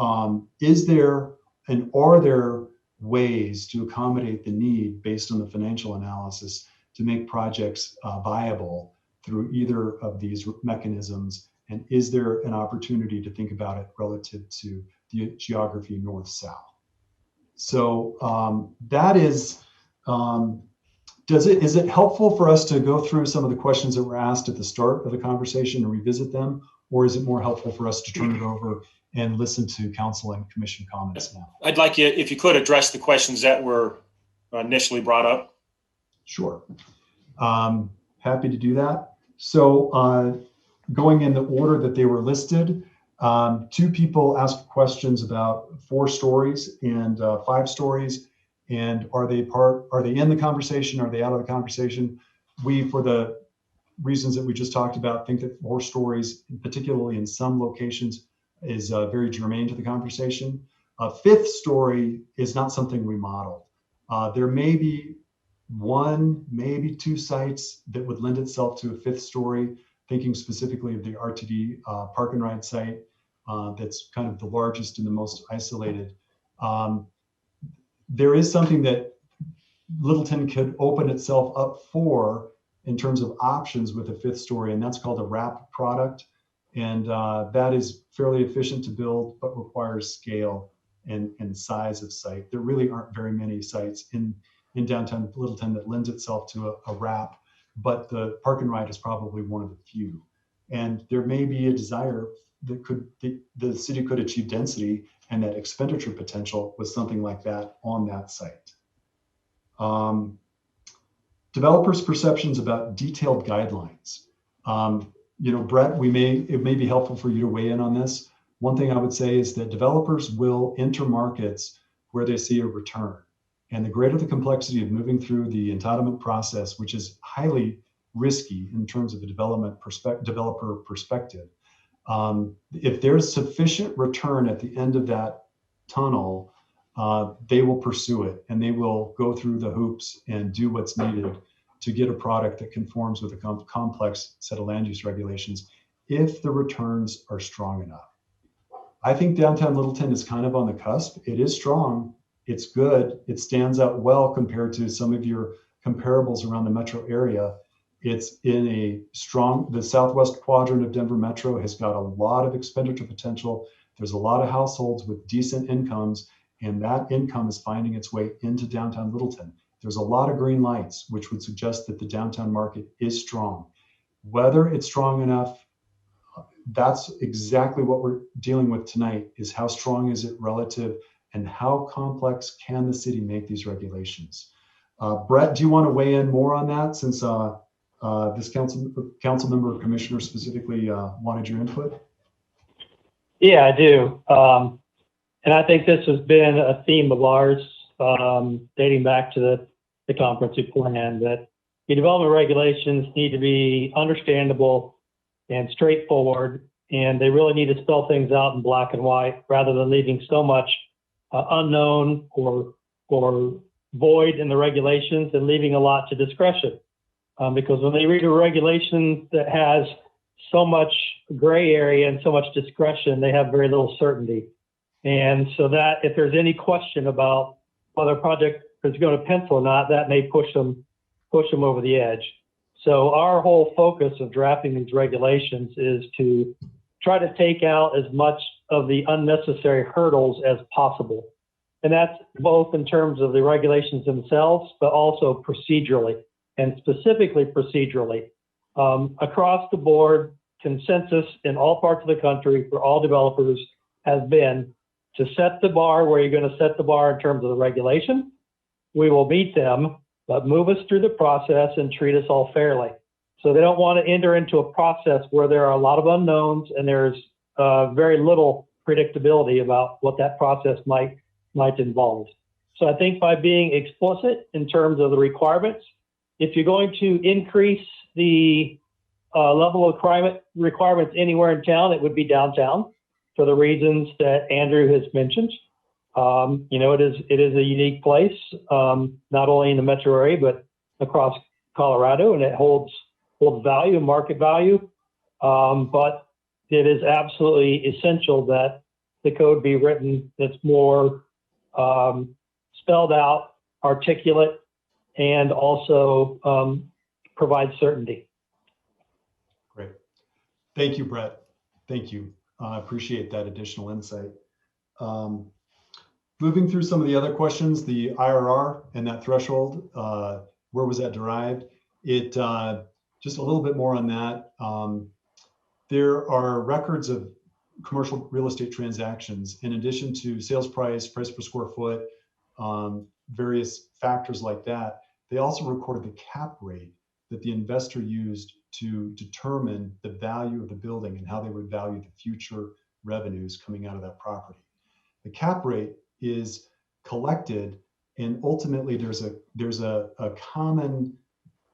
is there and are there ways to accommodate the need based on the financial analysis to make projects viable through either of these mechanisms? And is there an opportunity to think about it relative to the geography north-south? So that is, is it helpful for us to go through some of the questions that were asked at the start of the conversation and revisit them? Or is it more helpful for us to turn it over and listen to council and commission comments now? I'd like you, if you could, address the questions that were initially brought up. Sure. Happy to do that. So going in the order that they were listed, 2 people asked questions about 4 stories and 5 stories. And are they in the conversation? Are they out of the conversation? We, for the reasons that we just talked about, think that 4 stories, particularly in some locations, is very germane to the conversation. A 5th story is not something we modeled. There may be 1, maybe 2 sites that would lend itself to a 5th story, thinking specifically of the RTD park and ride site that's kind of the largest and the most isolated. There is something that Littleton could open itself up for in terms of options with a 5th story, and that's called a wrap product. And that is fairly efficient to build, but requires scale and size of site. There really aren't very many sites in downtown Littleton that lends itself to a wrap, but the park and ride is probably one of the few. And there may be a desire that the city could achieve density and that expenditure potential with something like that on that site. Developers' perceptions about detailed guidelines. You know, Brett, it may be helpful for you to weigh in on this. One thing I would say is that developers will enter markets where they see a return. And the greater the complexity of moving through the entitlement process, which is highly risky in terms of a developer perspective, if there's sufficient return at the end of that tunnel, they will pursue it and they will go through the hoops and do what's needed to get a product that conforms with a complex set of land use regulations if the returns are strong enough. I think downtown Littleton is kind of on the cusp. It is strong, it's good, it stands out well compared to some of your comparables around the metro area, it's in the southwest quadrant of Denver Metro has got a lot of expenditure potential. There's a lot of households with decent incomes, and that income is finding its way into downtown Littleton. There's a lot of green lights, which would suggest that the downtown market is strong. Whether it's strong enough, that's exactly what we're dealing with tonight, is how strong is it relative and how complex can the city make these regulations? Brett, do you want to weigh in more on that, since this council member or commissioner specifically wanted your input? Yeah, I do. And I think this has been a theme of ours dating back to the comprehensive plan, that the development regulations need to be understandable and straightforward, and they really need to spell things out in black and white rather than leaving so much unknown or void in the regulations and leaving a lot to discretion. Because when they read a regulation that has so much gray area and so much discretion, they have very little certainty. And so that if there's any question about whether a project is going to pencil or not, that may push them over the edge. So our whole focus of drafting these regulations is to try to take out as much of the unnecessary hurdles as possible. And that's both in terms of the regulations themselves, but also procedurally, and specifically procedurally. Across the board, consensus in all parts of the country for all developers has been to set the bar where you're going to set the bar in terms of the regulation. We will meet them, but move us through the process and treat us all fairly. So they don't want to enter into a process where there are a lot of unknowns and there's very little predictability about what that process might involve. So I think by being explicit in terms of the requirements, if you're going to increase the level of requirements anywhere in town, it would be downtown for the reasons that Andrew has mentioned. It is a unique place, not only in the metro area, but across Colorado, and it holds value, market value. But it is absolutely essential that the code be written that's more spelled out, articulate, and also provide certainty. Great. Thank you, Brett. Thank you. I appreciate that additional insight. Moving through some of the other questions, the IRR and that threshold, where was that derived? Just a little bit more on that. There are records of commercial real estate transactions, in addition to sales price, price per square foot, various factors like that. They also recorded the cap rate that the investor used to determine the value of the building and how they would value the future revenues coming out of that property. The cap rate is collected, and ultimately there's a common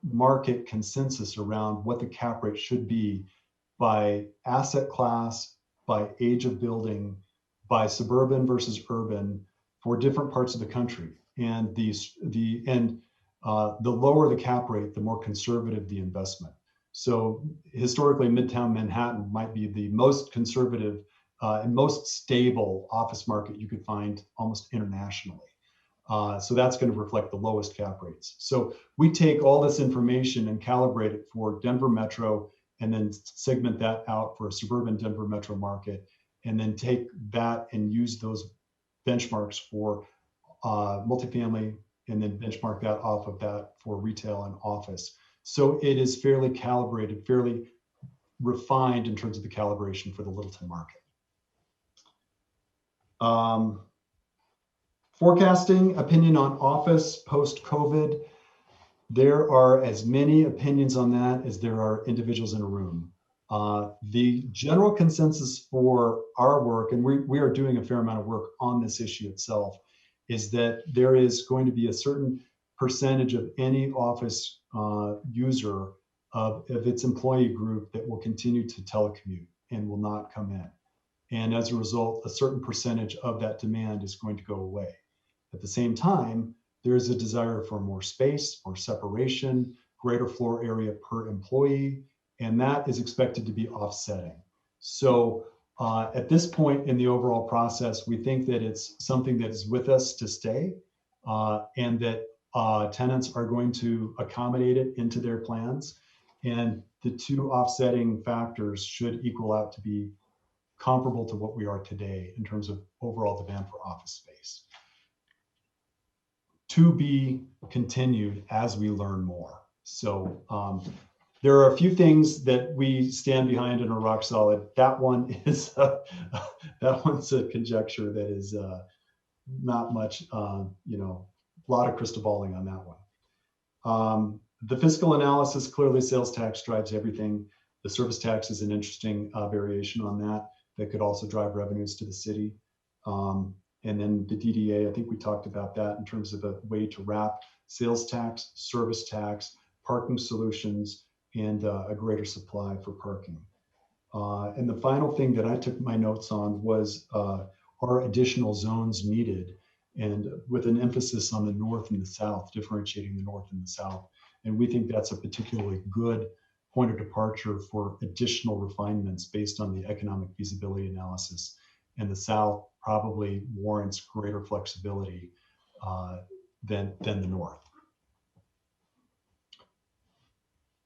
market consensus around what the cap rate should be by asset class, by age of building, by suburban versus urban for different parts of the country. And the lower the cap rate, the more conservative the investment. So historically, Midtown Manhattan might be the most conservative and most stable office market you could find almost internationally. So that's going to reflect the lowest cap rates. So we take all this information and calibrate it for Denver Metro, and then segment that out for a suburban Denver Metro market, and then take that and use those benchmarks for multifamily, and then benchmark that off of that for retail and office. So it is fairly calibrated, fairly refined in terms of the calibration for the Littleton market. Forecasting opinion on office post-COVID. There are as many opinions on that as there are individuals in a room. The general consensus for our work, and we are doing a fair amount of work on this issue itself, is that there is going to be a certain percentage of any office user of its employee group that will continue to telecommute and will not come in. And as a result, a certain percentage of that demand is going to go away. At the same time, there is a desire for more space, more separation, greater floor area per employee, and that is expected to be offsetting. So at this point in the overall process, we think that it's something that is with us to stay, and that tenants are going to accommodate it into their plans. And the two offsetting factors should equal out to be comparable to what we are today in terms of overall demand for office space. To be continued as we learn more. So there are a few things that we stand behind and are rock solid. That one is that one's a conjecture that is not much, a lot of crystal balling on that one. The fiscal analysis, clearly sales tax drives everything. The service tax is an interesting variation on that could also drive revenues to the city. And then the DDA, I think we talked about that in terms of a way to wrap sales tax, service tax, parking solutions, and a greater supply for parking. And the final thing that I took my notes on was are additional zones needed, and with an emphasis on the north and the south, differentiating the north and the south. And we think that's a particularly good point of departure for additional refinements based on the economic feasibility analysis. And the south probably warrants greater flexibility than the north.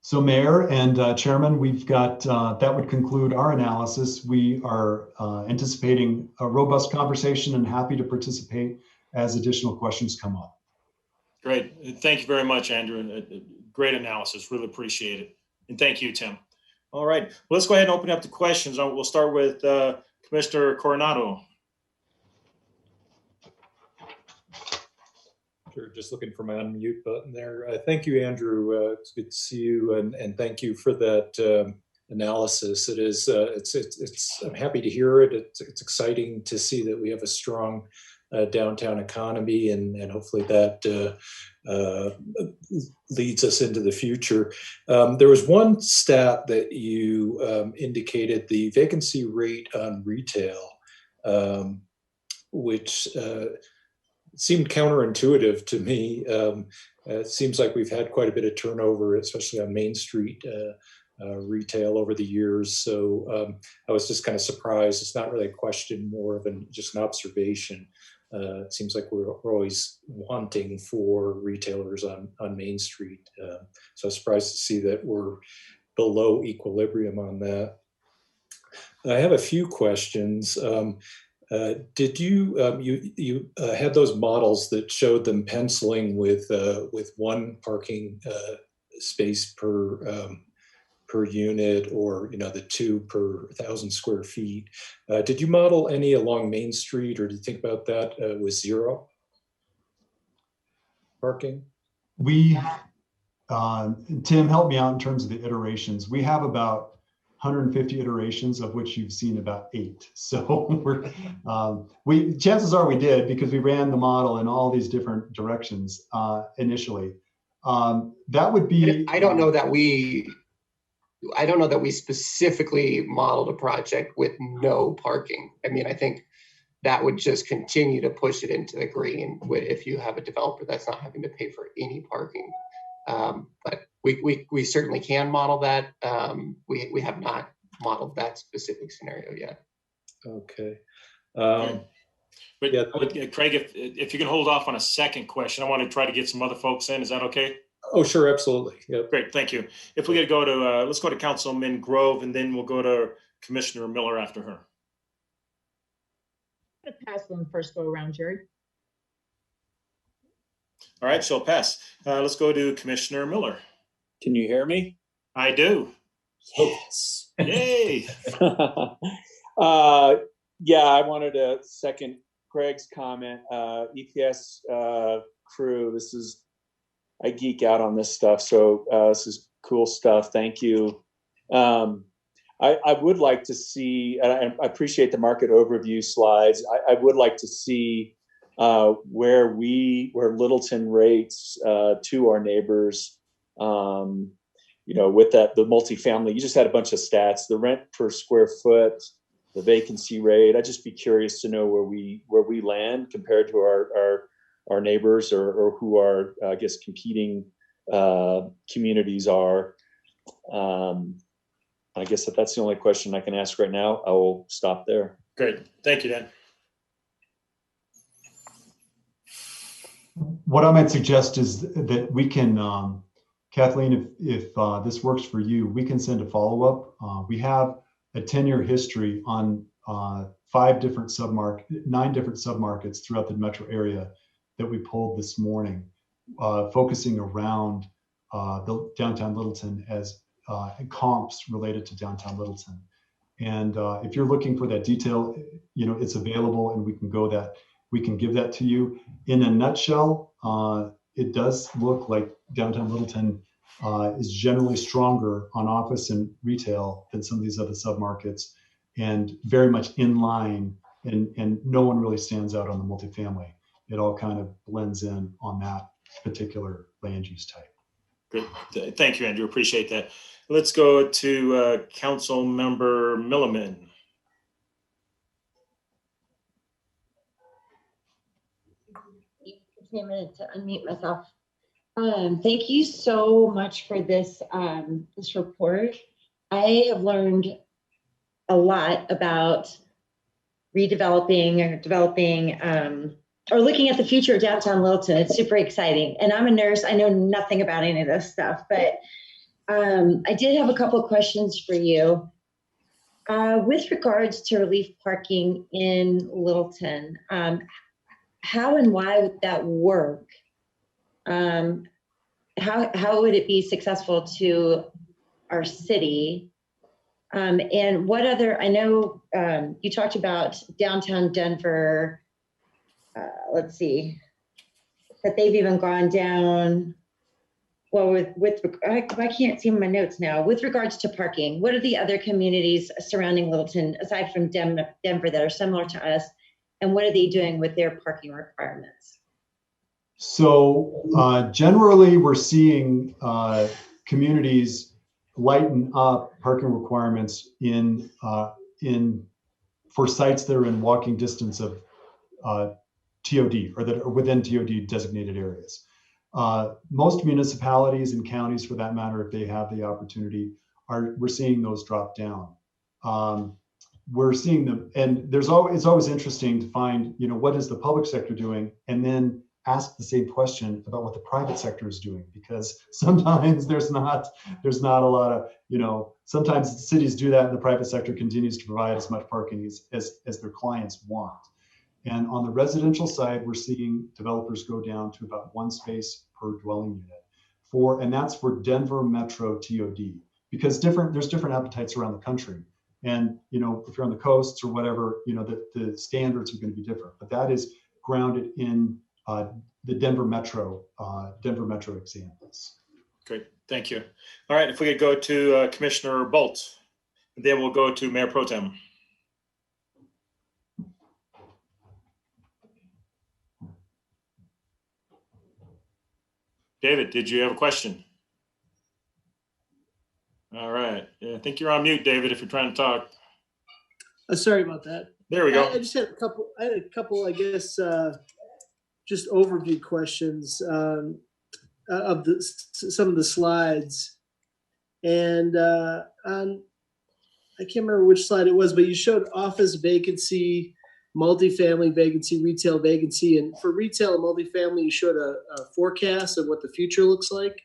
So Mayor and Chairman, we've got, that would conclude our analysis. We are anticipating a robust conversation and happy to participate as additional questions come up. Great. Thank you very much, Andrew. Great analysis. Really appreciate it. And thank you, Tim. All right. Well, let's go ahead and open up the questions. We'll start with Commissioner Coronado. Sure, just looking for my unmute button there. Thank you, Andrew. It's good to see you, and thank you for that analysis. It is, I'm happy to hear it. It's exciting to see that we have a strong downtown economy, and hopefully that leads us into the future. There was one stat that you indicated, the vacancy rate on retail, which seemed counterintuitive to me. It seems like we've had quite a bit of turnover, especially on Main Street retail over the years. So I was just kind of surprised. It's not really a question, more of just an observation. It seems like we're always wanting for retailers on Main Street. So I was surprised to see that we're below equilibrium on that. I have a few questions. Did you had those models that showed them penciling with one parking space per unit, or the 2 per 1,000 square feet? Did you model any along Main Street, or did you think about that with 0 parking? We, Tim, help me out in terms of the iterations. We have about 150 iterations, of which you've seen about 8. So we're, chances are we did, because we ran the model in all these different directions initially. That would be. I don't know that we specifically modeled a project with no parking. I mean, I think that would just continue to push it into the green if you have a developer that's not having to pay for any parking. But we certainly can model that. We have not modeled that specific scenario yet. Okay. But yeah, Craig, if you can hold off on a second question, I want to try to get some other folks in. Is that okay? Oh, sure, absolutely. Yep. Great, thank you. If we could go to, let's go to Councilman Grove, and then we'll go to Commissioner Miller after her. I'm gonna pass on the first go around, Jerry. All right, she'll pass. Let's go to Commissioner Miller. Can you hear me? I do. Yes. Yay. Yeah, I wanted to second Craig's comment. EPS crew, I geek out on this stuff, so this is cool stuff. Thank you. I would like to see, and I appreciate the market overview slides. I would like to see where Littleton rates to our neighbors, with the multifamily. You just had a bunch of stats, the rent per square foot, the vacancy rate. I'd just be curious to know where we land compared to our neighbors, or who our, I guess, competing communities are. I guess if that's the only question I can ask right now, I will stop there. Great, thank you, Dan. what I might suggest is that we can, Kathleen, if this works for you, we can send a follow-up. We have a 10-year history on 9 different submarkets throughout the metro area that we pulled this morning, focusing around the downtown Littleton as comps related to downtown Littleton. And if you're looking for that detail, it's available, and we can give that to you. In a nutshell, it does look like downtown Littleton is generally stronger on office and retail than some of these other submarkets, and very much in line, and no one really stands out on the multifamily. It all kind of blends in on that particular land use type. Good. Thank you, Andrew. Appreciate that. Let's go to Council Member Milliman. Take a minute to unmute myself. Thank you so much for this this report. I have learned a lot about redeveloping or developing or looking at the future of downtown Littleton. It's super exciting. And I'm a nurse. I know nothing about any of this stuff, but I did have a couple of questions for you. With regards to relief parking in Littleton, how and why would that work? How would it be successful to our city? And what other, I know you talked about downtown Denver, let's see, that they've even gone down, well, I can't see my notes now. With regards to parking, what are the other communities surrounding Littleton, aside from Denver, that are similar to us? And what are they doing with their parking requirements? So generally, we're seeing communities lighten up parking requirements for sites that are in walking distance of TOD, or that are within TOD designated areas. Most municipalities and counties, for that matter, if they have the opportunity, we're seeing those drop down. We're seeing them, and it's always interesting to find, what is the public sector doing, and then ask the same question about what the private sector is doing, because sometimes there's not a lot of, sometimes the cities do that and the private sector continues to provide as much parking as their clients want. And on the residential side, we're seeing developers go down to about 1 space per dwelling unit and that's for Denver Metro TOD, because there's different appetites around the country. And, if you're on the coasts or whatever, the standards are going to be different, but that is grounded in the Denver Metro examples. Great, thank you. All right, if we could go to Commissioner Bolt, and then we'll go to Mayor Pro Tem. David, did you have a question? All right, yeah, I think you're on mute, David, if you're trying to talk. Sorry about that. There we go. I just had a couple, I guess, just overview questions of some of the slides. And I can't remember which slide it was, but you showed office vacancy, multifamily vacancy, retail vacancy. And for retail and multifamily, you showed a forecast of what the future looks like.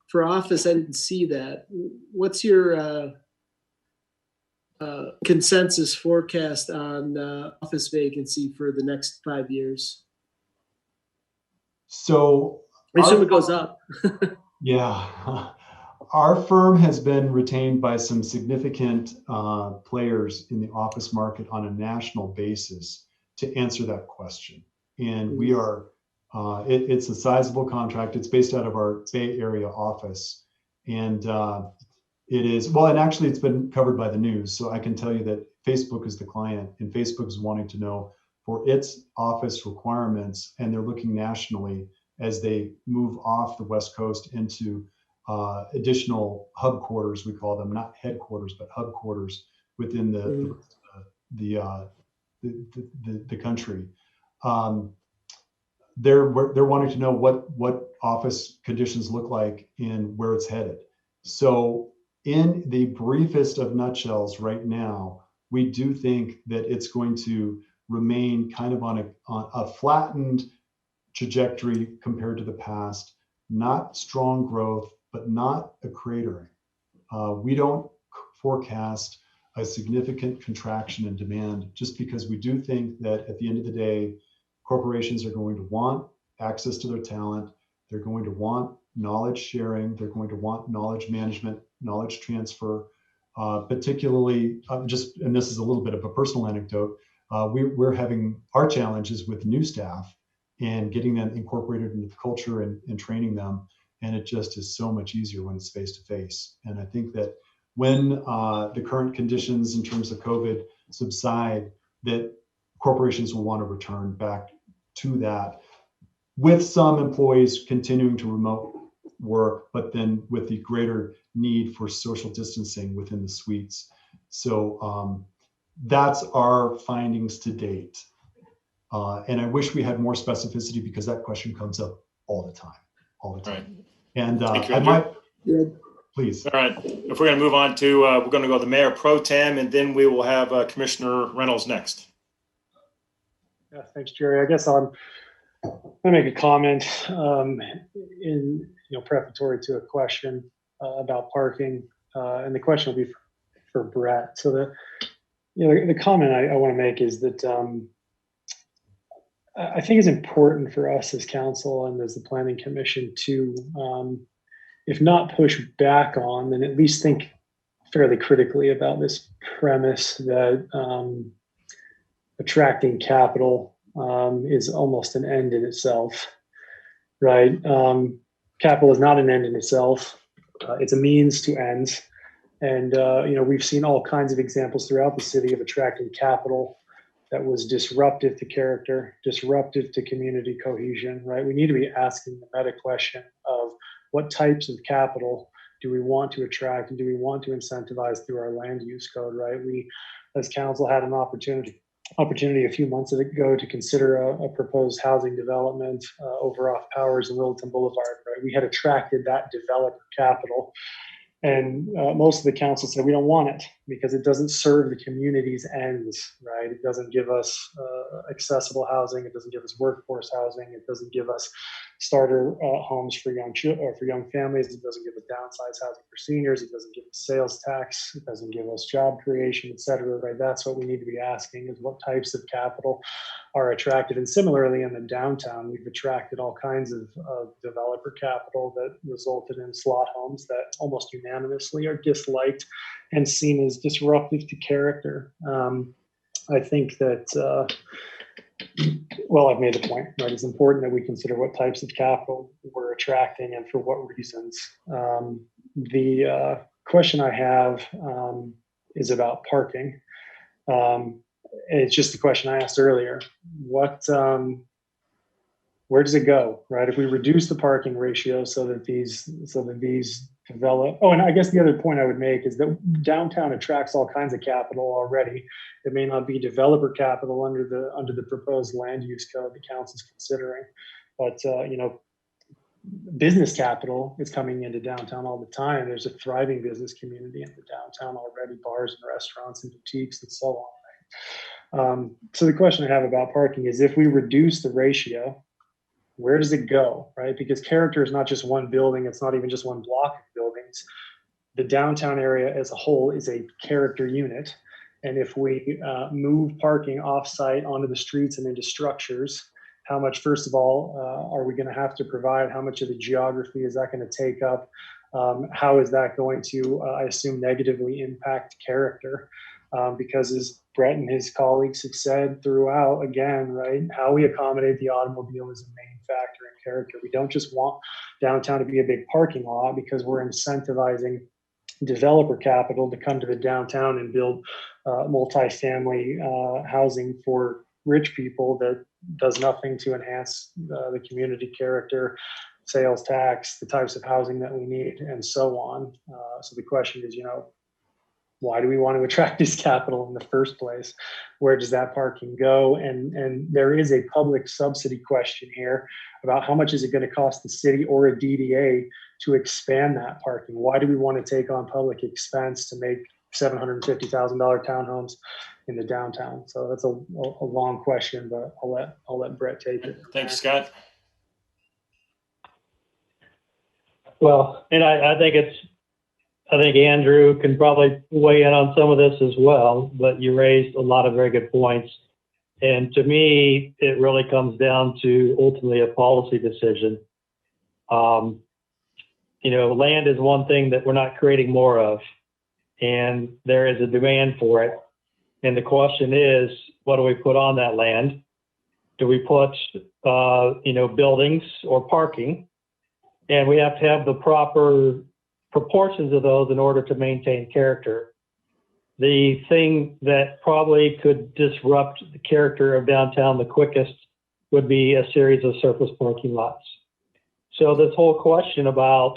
For office, I didn't see that. What's your consensus forecast on office vacancy for the next 5 years? So I assume it goes up. Yeah. Our firm has been retained by some significant players in the office market on a national basis to answer that question. And we are, it's a sizable contract. It's based out of our Bay Area office. And it is, well, and actually it's been covered by the news. So I can tell you that Facebook is the client, and Facebook is wanting to know for its office requirements, and they're looking nationally as they move off the West Coast into additional hub quarters, we call them, not headquarters, but hub quarters within the country. They're wanting to know what office conditions look like and where it's headed. So in the briefest of nutshells right now, we do think that it's going to remain kind of on a flattened trajectory compared to the past, not strong growth, but not a cratering. We don't forecast a significant contraction in demand just because we do think that at the end of the day, corporations are going to want access to their talent. They're going to want knowledge sharing. They're going to want knowledge management, knowledge transfer, particularly and this is a little bit of a personal anecdote. We're having our challenges with new staff and getting them incorporated into the culture and training them. And it just is so much easier when it's face to face. And I think that when the current conditions in terms of COVID subside, that corporations will want to return back to that, with some employees continuing to remote work, but then with the greater need for social distancing within the suites. So that's our findings to date. And I wish we had more specificity because that question comes up all the time. Right. And Thank you, I might, Good. please. All right. If we're going to move on to, we're going to go to the Mayor Pro Tem, and then we will have Commissioner Reynolds next. Yeah, thanks, Jerry. I guess I'm going to make a comment in prefatory to a question about parking, and the question will be for Brett. So the comment I want to make is that I think it's important for us as council and as the Planning Commission to, if not push back on, then at least think fairly critically about this premise that attracting capital is almost an end in itself, right? Capital is not an end in itself. It's a means to ends. And, we've seen all kinds of examples throughout the city of attracting capital that was disruptive to character, disruptive to community cohesion, right? We need to be asking the meta question of what types of capital do we want to attract and do we want to incentivize through our land use code, right? We, as council, had an opportunity a few months ago to consider a proposed housing development over off Powers and Littleton Boulevard, right? We had attracted that developer capital. And most of the council said we don't want it because it doesn't serve the community's ends, right? It doesn't give us accessible housing. It doesn't give us workforce housing. It doesn't give us starter homes for young families. It doesn't give us downsized housing for seniors. It doesn't give us sales tax. It doesn't give us job creation, et cetera, right? That's what we need to be asking, is what types of capital are attracted. And similarly, in the downtown, we've attracted all kinds of developer capital that resulted in slot homes that almost unanimously are disliked and seen as disruptive to character. I think that, well, I've made the point, right? It's important that we consider what types of capital we're attracting and for what reasons. The question I have is about parking. It's just the question I asked earlier. Where does it go, right? If we reduce the parking ratio so that these develop. Oh, and I guess the other point I would make is that downtown attracts all kinds of capital already. It may not be developer capital under the proposed land use code the council's considering, but business capital is coming into downtown all the time. There's a thriving business community in the downtown already, bars and restaurants and boutiques and so on. So the question I have about parking is, if we reduce the ratio, where does it go, right? Because character is not just one building. It's not even just one block of buildings. The downtown area as a whole is a character unit. And if we move parking off-site onto the streets and into structures, how much, first of all, are we going to have to provide? How much of the geography is that going to take up? How is that going to, I assume, negatively impact character? Because as Brett and his colleagues have said throughout, again, right, how we accommodate the automobile is a main factor in character. We don't just want downtown to be a big parking lot because we're incentivizing developer capital to come to the downtown and build multifamily housing for rich people that does nothing to enhance the community character, sales tax, the types of housing that we need, and so on. So the question is, why do we want to attract this capital in the first place? Where does that parking go? And there is a public subsidy question here about how much is it going to cost the city or a DDA to expand that parking? Why do we want to take on public expense to make $750,000 townhomes in the downtown? So that's a long question, but I'll let Brett take it. Thanks, Scott. well, and I think Andrew can probably weigh in on some of this as well, but you raised a lot of very good points. And to me, it really comes down to ultimately a policy decision. Land is one thing that we're not creating more of, and there is a demand for it. And the question is, what do we put on that land? Do we put, buildings or parking? And we have to have the proper proportions of those in order to maintain character. The thing that probably could disrupt the character of downtown the quickest would be a series of surface parking lots. So this whole question about,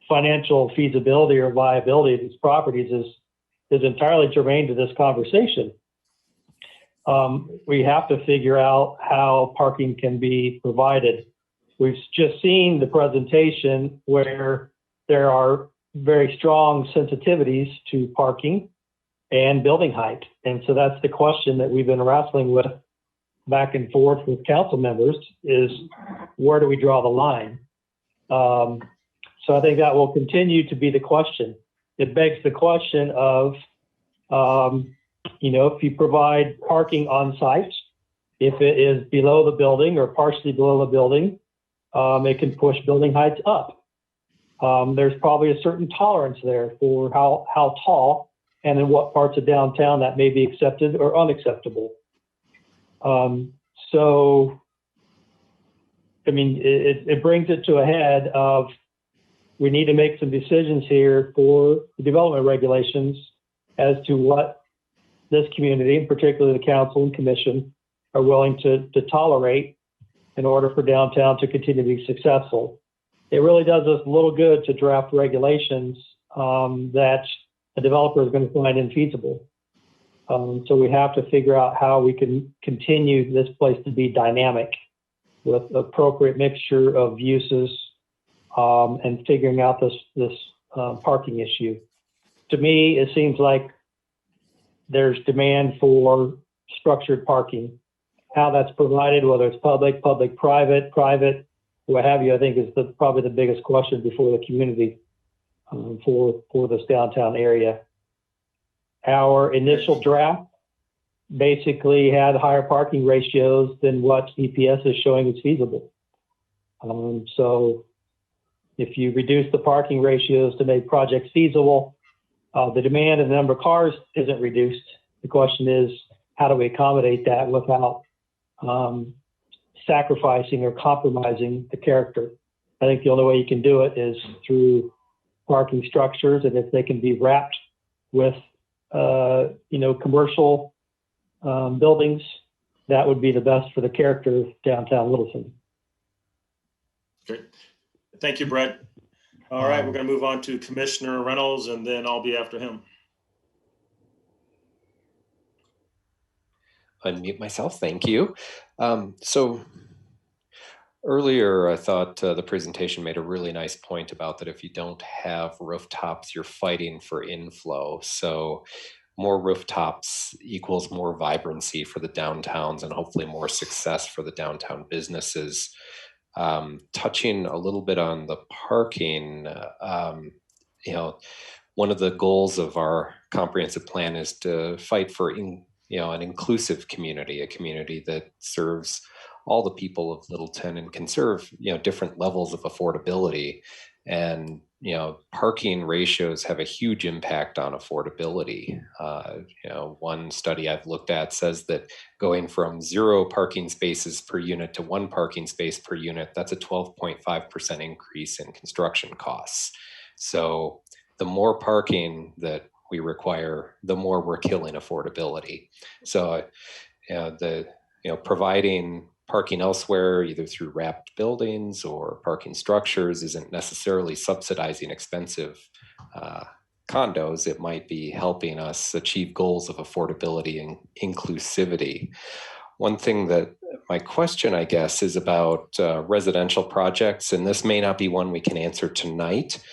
financial feasibility or viability of these properties is entirely germane to this conversation. We have to figure out how parking can be provided. We've just seen the presentation where there are very strong sensitivities to parking and building height. And so that's the question that we've been wrestling with back and forth with council members is, where do we draw the line? So I think that will continue to be the question. It begs the question of, if you provide parking on site, if it is below the building or partially below the building, it can push building heights up. There's probably a certain tolerance there for how tall and in what parts of downtown that may be accepted or unacceptable. It brings it to a head of, we need to make some decisions here for the development regulations as to what this community, and particularly the council and commission, are willing to tolerate in order for downtown to continue to be successful. It really does us a little good to draft regulations that a developer is going to find infeasible. So we have to figure out how we can continue this place to be dynamic with appropriate mixture of uses and figuring out this parking issue. To me, it seems like there's demand for structured parking. How that's provided, whether it's public, private, what have you, I think is probably the biggest question before the community for this downtown area. Our initial draft basically had higher parking ratios than what EPS is showing is feasible. So if you reduce the parking ratios to make projects feasible, the demand and the number of cars isn't reduced. The question is, how do we accommodate that without sacrificing or compromising the character? I think the only way you can do it is through parking structures, and if they can be wrapped with commercial buildings, that would be the best for the character of downtown Littleton. Great. Thank you, Brett. All right, we're going to move on to Commissioner Reynolds, and then I'll be after him. Unmute myself. Thank you. So earlier, I thought the presentation made a really nice point about that if you don't have rooftops, you're fighting for inflow. So more rooftops equals more vibrancy for the downtowns and hopefully more success for the downtown businesses. Touching a little bit on the parking, one of the goals of our comprehensive plan is to fight for an inclusive community, a community that serves all the people of Littleton and can serve different levels of affordability. And parking ratios have a huge impact on affordability. One study I've looked at says that going from 0 parking spaces per unit to 1 parking space per unit, that's a 12.5% increase in construction costs. So the more parking that we require, the more we're killing affordability. So providing parking elsewhere, either through wrapped buildings or parking structures, isn't necessarily subsidizing expensive condos. It might be helping us achieve goals of affordability and inclusivity. One thing that my question, I guess, is about residential projects, and this may not be one we can answer tonight,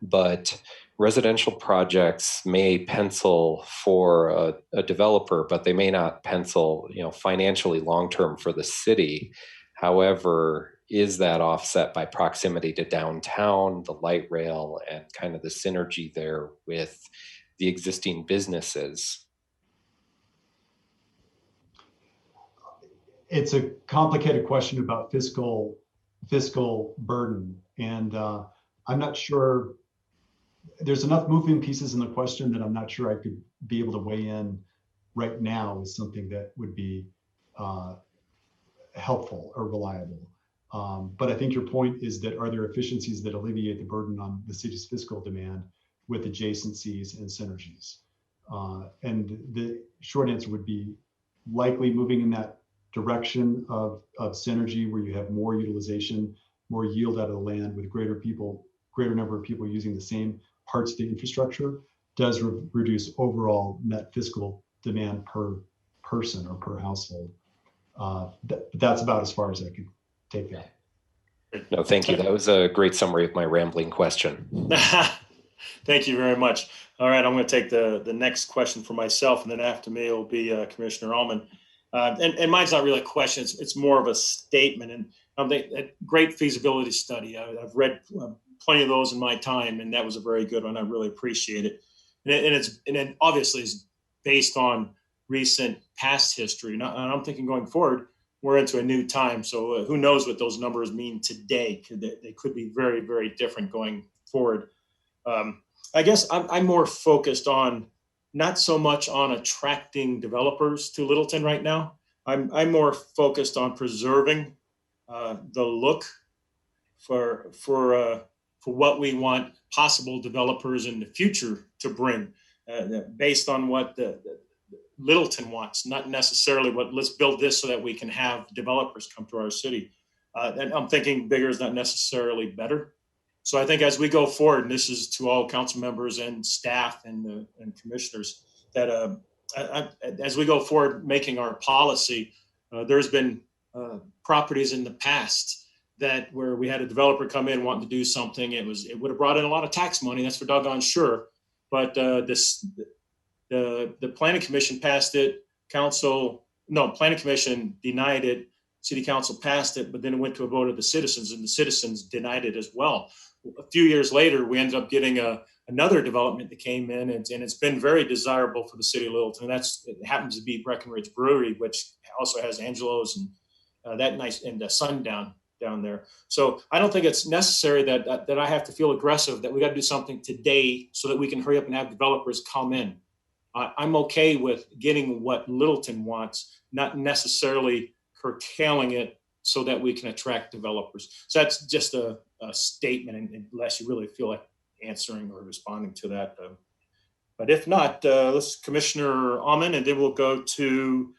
but residential projects may pencil for a developer, but they may not pencil, financially long-term for the city. However, is that offset by proximity to downtown, the light rail, and kind of the synergy there with the existing businesses? It's a complicated question about fiscal burden, and I'm not sure. There's enough moving pieces in the question that I'm not sure I could be able to weigh in right now with something that would be helpful or reliable. But I think your point is that, are there efficiencies that alleviate the burden on the city's fiscal demand with adjacencies and synergies? And the short answer would be likely moving in that direction of synergy, where you have more utilization, more yield out of the land with greater number of people using the same parts of the infrastructure, does reduce overall net fiscal demand per person or per household. That's about as far as I could take that. No, thank you. That was a great summary of my rambling question. Thank you very much. All right, I'm going to take the next question for myself, and then after me it will be Commissioner Allman. And mine's not really a question, it's more of a statement. And a great feasibility study. I've read plenty of those in my time, and that was a very good one. I really appreciate it. And it obviously is based on recent past history. And I'm thinking going forward, we're into a new time. So who knows what those numbers mean today? They could be very, very different going forward. I guess I'm more focused on not so much on attracting developers to Littleton right now. I'm more focused on preserving the look for what we want possible developers in the future to bring, based on what the Littleton wants, not necessarily what let's build this so that we can have developers come to our city. And I'm thinking bigger is not necessarily better. So I think as we go forward, and this is to all council members and staff and commissioners, that as we go forward making our policy, there's been properties in the past that where we had a developer come in wanting to do something. It would have brought in a lot of tax money. That's for doggone sure. But the planning commission passed it. Planning commission denied it. City council passed it, but then it went to a vote of the citizens, and the citizens denied it as well. A few years later, we ended up getting another development that came in, and it's been very desirable for the city of Littleton. It happens to be Breckenridge Brewery, which also has Angelo's and that nice and the sun down there. So I don't think it's necessary that I have to feel aggressive that we got to do something today so that we can hurry up and have developers come in. I'm okay with getting what Littleton wants, not necessarily curtailing it so that we can attract developers. So that's just a statement, unless you really feel like answering or responding to that. But if not, let's Commissioner Allman, and then we'll go to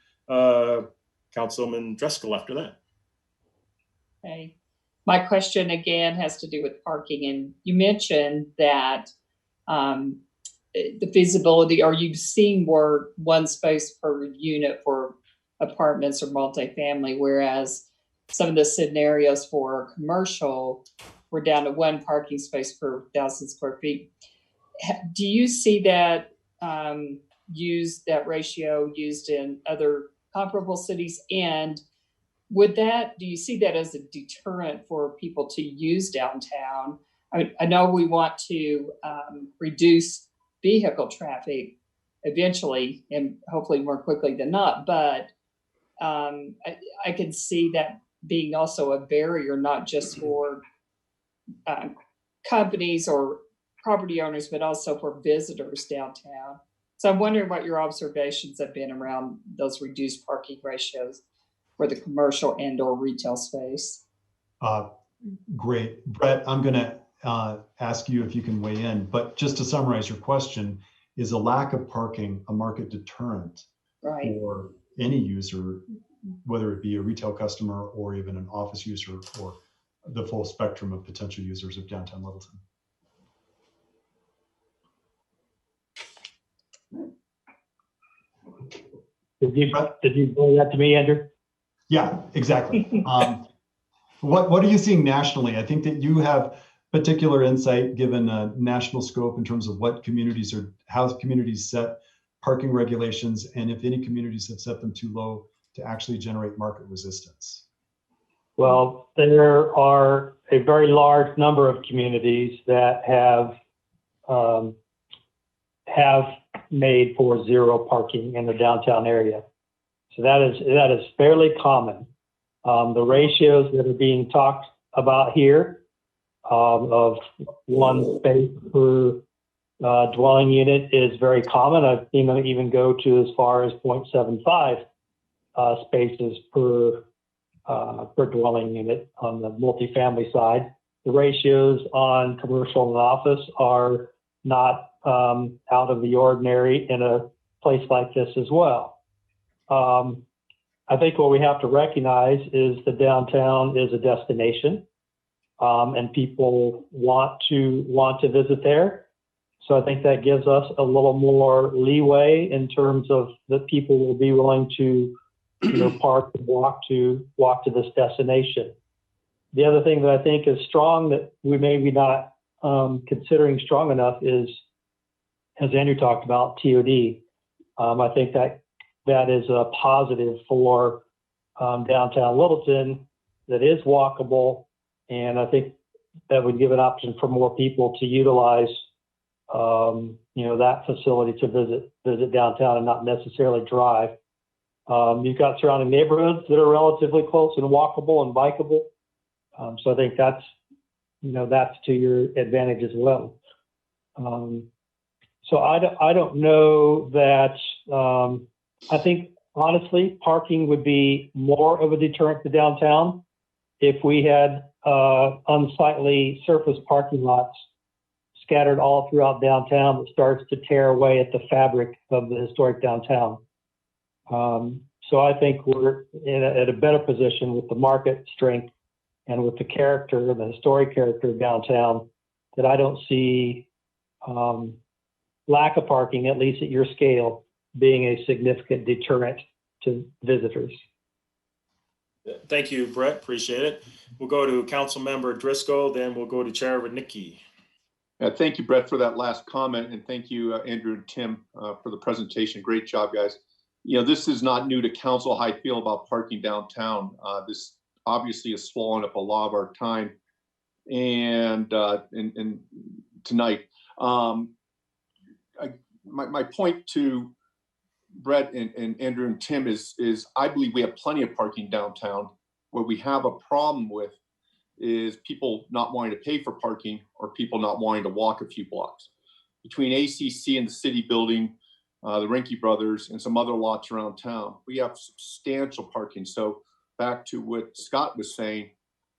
Councilman Driscoll after that. Okay. My question again has to do with parking, and you mentioned that the feasibility, are you seeing more one space per unit for apartments or multifamily, whereas some of the scenarios for commercial were down to one parking space per 1,000 square feet. Do you see that that ratio used in other comparable cities? And do you see that as a deterrent for people to use downtown? I know we want to reduce vehicle traffic eventually, and hopefully more quickly than not, but I can see that being also a barrier, not just for companies or property owners, but also for visitors downtown. So I'm wondering what your observations have been around those reduced parking ratios for the commercial and or retail space. Great. Brett, I'm going to ask you if you can weigh in, but just to summarize your question, is a lack of parking a market deterrent for any user, whether it be a retail customer or even an office user or the full spectrum of potential users of downtown Littleton? Did you say that to me, Andrew? Yeah, exactly. What are you seeing nationally? I think that you have particular insight given a national scope in terms of what communities how communities set parking regulations, and if any communities have set them too low to actually generate market resistance. Well, there are a very large number of communities that have made for zero parking in the downtown area. So that is fairly common. The ratios that are being talked about here of one space per dwelling unit is very common. I've seen them even go to as far as 0.75 spaces per dwelling unit on the multifamily side. The ratios on commercial and office are not out of the ordinary in a place like this as well. I think what we have to recognize is the downtown is a destination, and people want to visit there. So I think that gives us a little more leeway in terms of that people will be willing to, park and walk to this destination. The other thing that I think is strong that we may be not considering strong enough is, as Andrew talked about, TOD. I think that is a positive for downtown Littleton that is walkable, and I think that would give an option for more people to utilize that facility to visit downtown and not necessarily drive. You've got surrounding neighborhoods that are relatively close and walkable and bikeable. So I think that's to your advantage as well. So I don't know that, I think honestly, parking would be more of a deterrent to downtown if we had unsightly surface parking lots scattered all throughout downtown that starts to tear away at the fabric of the historic downtown. So I think we're at a better position with the market strength and with the character, the historic character of downtown, that I don't see lack of parking, at least at your scale, being a significant deterrent to visitors. Thank you, Brett. Appreciate it. We'll go to Councilmember Driscoll, then we'll go to Chair Radnicki. Thank you, Brett, for that last comment. And thank you, Andrew and Tim, for the presentation. Great job, guys. This is not new to council, how I feel about parking downtown. This obviously is swallowing up a lot of our time. And tonight, my point to Brett and Andrew and Tim is I believe we have plenty of parking downtown. What we have a problem with is people not wanting to pay for parking or people not wanting to walk a few blocks. Between ACC and the city building, the Rinke brothers, and some other lots around town, we have substantial parking. So back to what Scott was saying,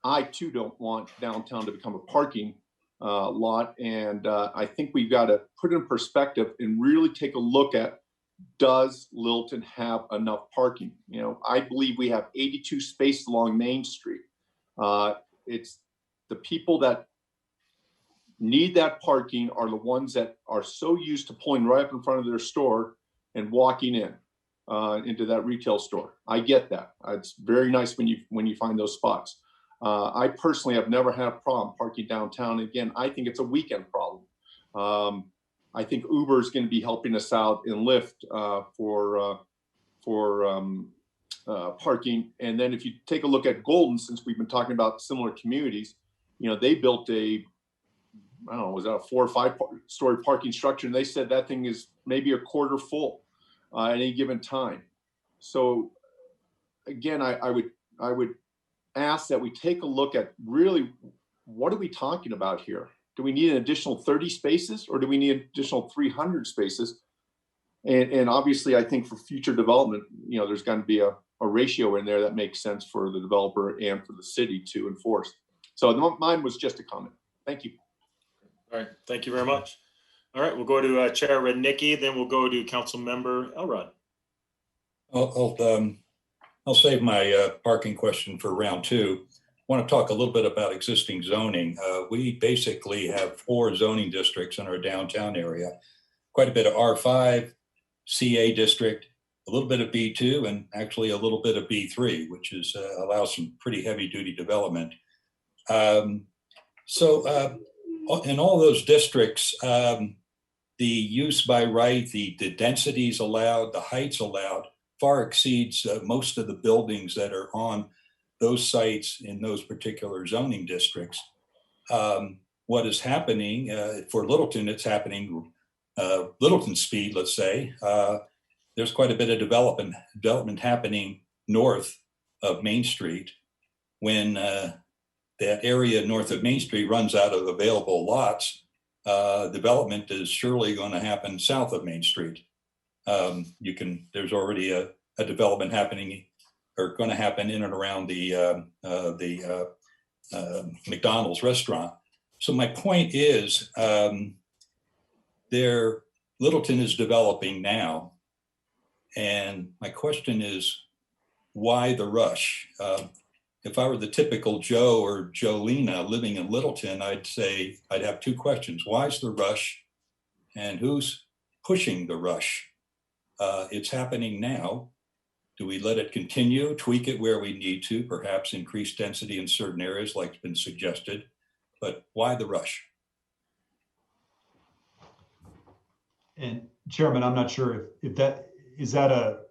I too don't want downtown to become a parking lot. And I think we've got to put it in perspective and really take a look at, does Littleton have enough parking? I believe we have 82 spaces along Main Street. It's the people that need that parking are the ones that are so used to pulling right up in front of their store and walking in into that retail store. I get that. It's very nice when you find those spots. I personally have never had a problem parking downtown. Again, I think it's a weekend problem. I think Uber is going to be helping us out in Lyft for parking. And then if you take a look at Golden, since we've been talking about similar communities, they built was that a 4 or 5 story parking structure? And they said that thing is maybe a quarter full at any given time. So again, I would ask that we take a look at really, what are we talking about here? Do we need an additional 30 spaces or do we need an additional 300 spaces? And obviously, I think for future development, there's going to be a ratio in there that makes sense for the developer and for the city to enforce. So mine was just a comment. Thank you. All right. Thank you very much. All right. We'll go to Chair Radnicki, then we'll go to Councilmember Elrod. I'll save my parking question for round 2. I want to talk a little bit about existing zoning. We basically have 4 zoning districts in our downtown area, quite a bit of R5, CA district, a little bit of B2, and actually a little bit of B3, which is allows some pretty heavy duty development. So in all those districts, the use by right, the densities allowed, the heights allowed far exceeds most of the buildings that are on those sites in those particular zoning districts. What is happening for Littleton, it's happening Littleton speed, let's say. There's quite a bit of development happening north of Main Street. When that area north of Main Street runs out of available lots, development is surely going to happen south of Main Street. There's already a development happening or going to happen in and around the McDonald's restaurant. So my point is, Littleton is developing now. And my question is, why the rush? If I were the typical Joe or Jolena living in Littleton, I'd say I'd have two questions. Why is the rush? And who's pushing the rush? It's happening now. Do we let it continue, tweak it where we need to, perhaps increase density in certain areas like it's been suggested? But why the rush? And Chairman, I'm not sure if that is a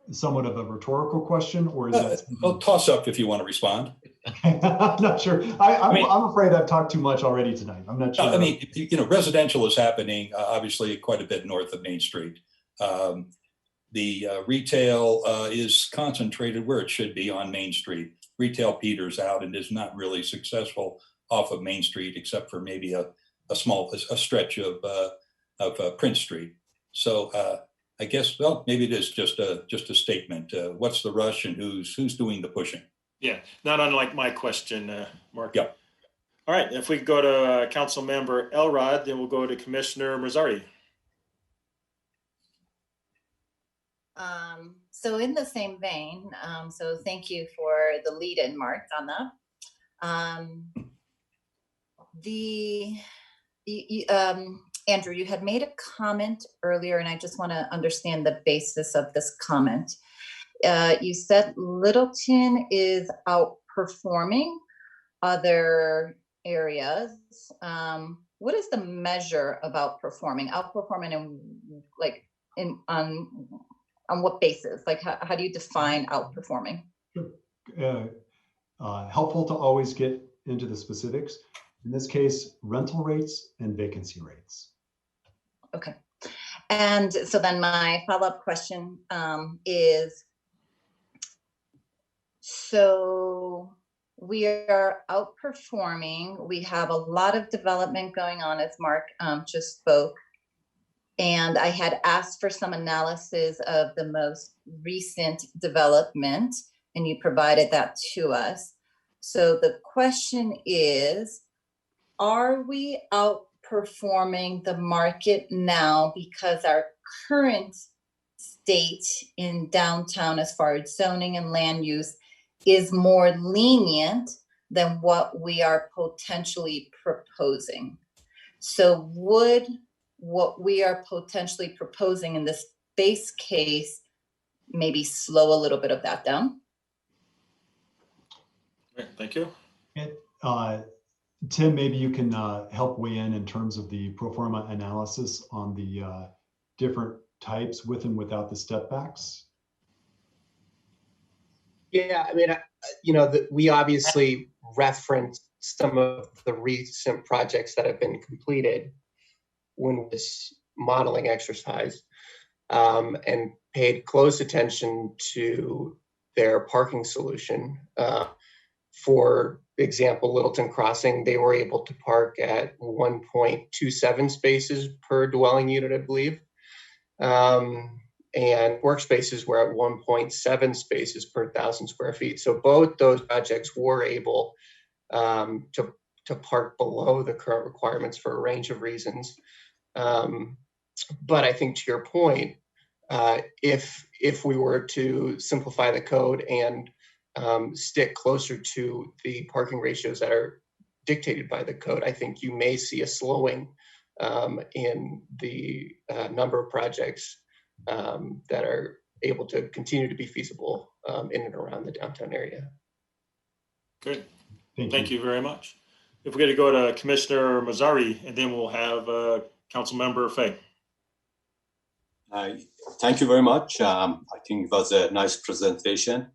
somewhat of a rhetorical question, or is that? Well, toss up if you want to respond. I'm not sure. I'm afraid I've talked too much already tonight. I'm not sure. I mean, residential is happening obviously quite a bit north of Main Street. The retail is concentrated where it should be on Main Street. Retail peters out and is not really successful off of Main Street, except for maybe a stretch of Prince Street. So I guess, well, maybe it is just a statement. What's the rush and who's doing the pushing? Yeah, not unlike my question, Mark. Yep. All right, if we go to Council Member Elrod, then we'll go to Commissioner Mazzardi. So in the same vein, so thank you for the lead-in, Mark, on that. Andrew, you had made a comment earlier, and I just want to understand the basis of this comment. You said Littleton is outperforming other areas. What is the measure of outperforming? Outperforming on what basis? Like, how do you define outperforming? Helpful to always get into the specifics. In this case, rental rates and vacancy rates. Okay. And so then my follow-up question is, so we are outperforming. We have a lot of development going on, as Mark just spoke. And I had asked for some analysis of the most recent development, and you provided that to us. So the question is, are we outperforming the market now because our current state in downtown, as far as zoning and land use, is more lenient than what we are potentially proposing? So would what we are potentially proposing in this base case maybe slow a little bit of that down? Right, thank you. And, Tim, maybe you can help weigh in terms of the pro forma analysis on the different types with and without the step backs. Yeah, I mean, we obviously referenced some of the recent projects that have been completed when this modeling exercise, and paid close attention to their parking solution. For example, Littleton Crossing, they were able to park at 1.27 spaces per dwelling unit, I believe. And workspaces were at 1.7 spaces per 1,000 square feet. So both those projects were able to park below the current requirements for a range of reasons. But I think to your point, if we were to simplify the code and stick closer to the parking ratios that are dictated by the code, I think you may see a slowing in the number of projects that are able to continue to be feasible in and around the downtown area. Good. Thank you very much. If we're going to go to Commissioner Mazzardi, and then we'll have Council Member Fay. Thank you very much. I think it was a nice presentation.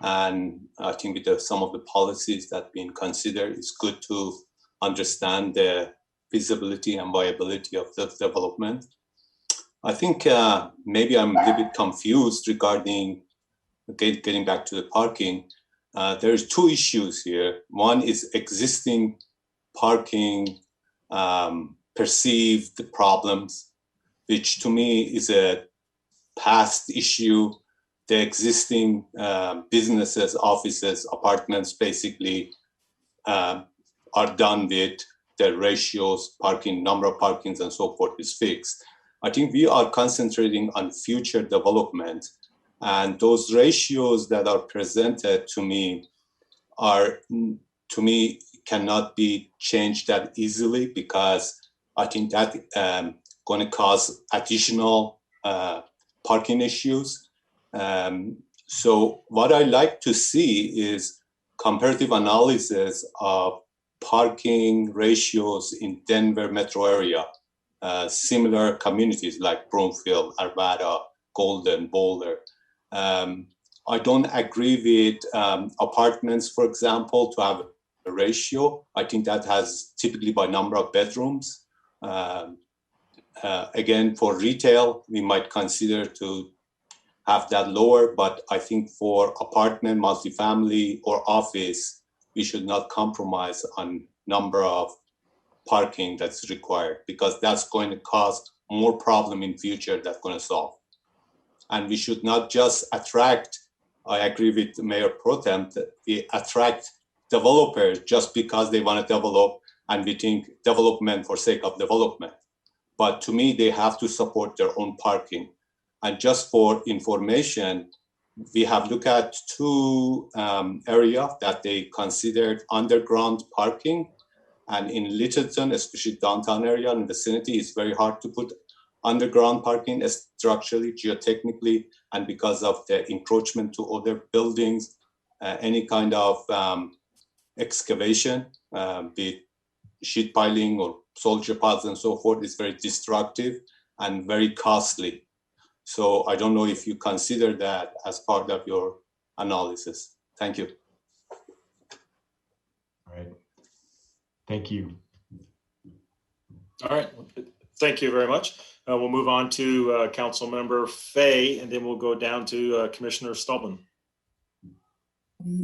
And I think with some of the policies that being considered, it's good to understand the feasibility and viability of the development. I think maybe I'm a little bit confused regarding getting back to the parking. There's two issues here. One is existing parking perceived problems, which to me is a past issue. The existing businesses, offices, apartments basically are done with. The ratios, parking, number of parkings and so forth is fixed. I think we are concentrating on future development, and those ratios that are presented to me cannot be changed that easily, because I think that going to cause additional parking issues. So what I like to see is comparative analysis of parking ratios in Denver metro area, similar communities like Broomfield, Arvada, Golden, Boulder. I don't agree with apartments, for example, to have a ratio. I think that has typically by number of bedrooms. Again, for retail, we might consider to have that lower, but I think for apartment, multifamily, or office, we should not compromise on number of parking that's required, because that's going to cause more problem in future that's going to solve. And we should not just attract, I agree with Mayor Pro Tem, that we attract developers just because they want to develop, and we think development for sake of development. But to me, they have to support their own parking. And just for information, we have looked at two areas that they considered underground parking. And in Littleton, especially downtown area and vicinity, it's very hard to put underground parking structurally, geotechnically, and because of the encroachment to other buildings, any kind of excavation, be it sheet piling or soldier piles and so forth, is very destructive and very costly. So I don't know if you consider that as part of your analysis. Thank you. All right. Thank you. All right. Thank you very much. We'll move on to Council Member Fay, and then we'll go down to Commissioner Stallman.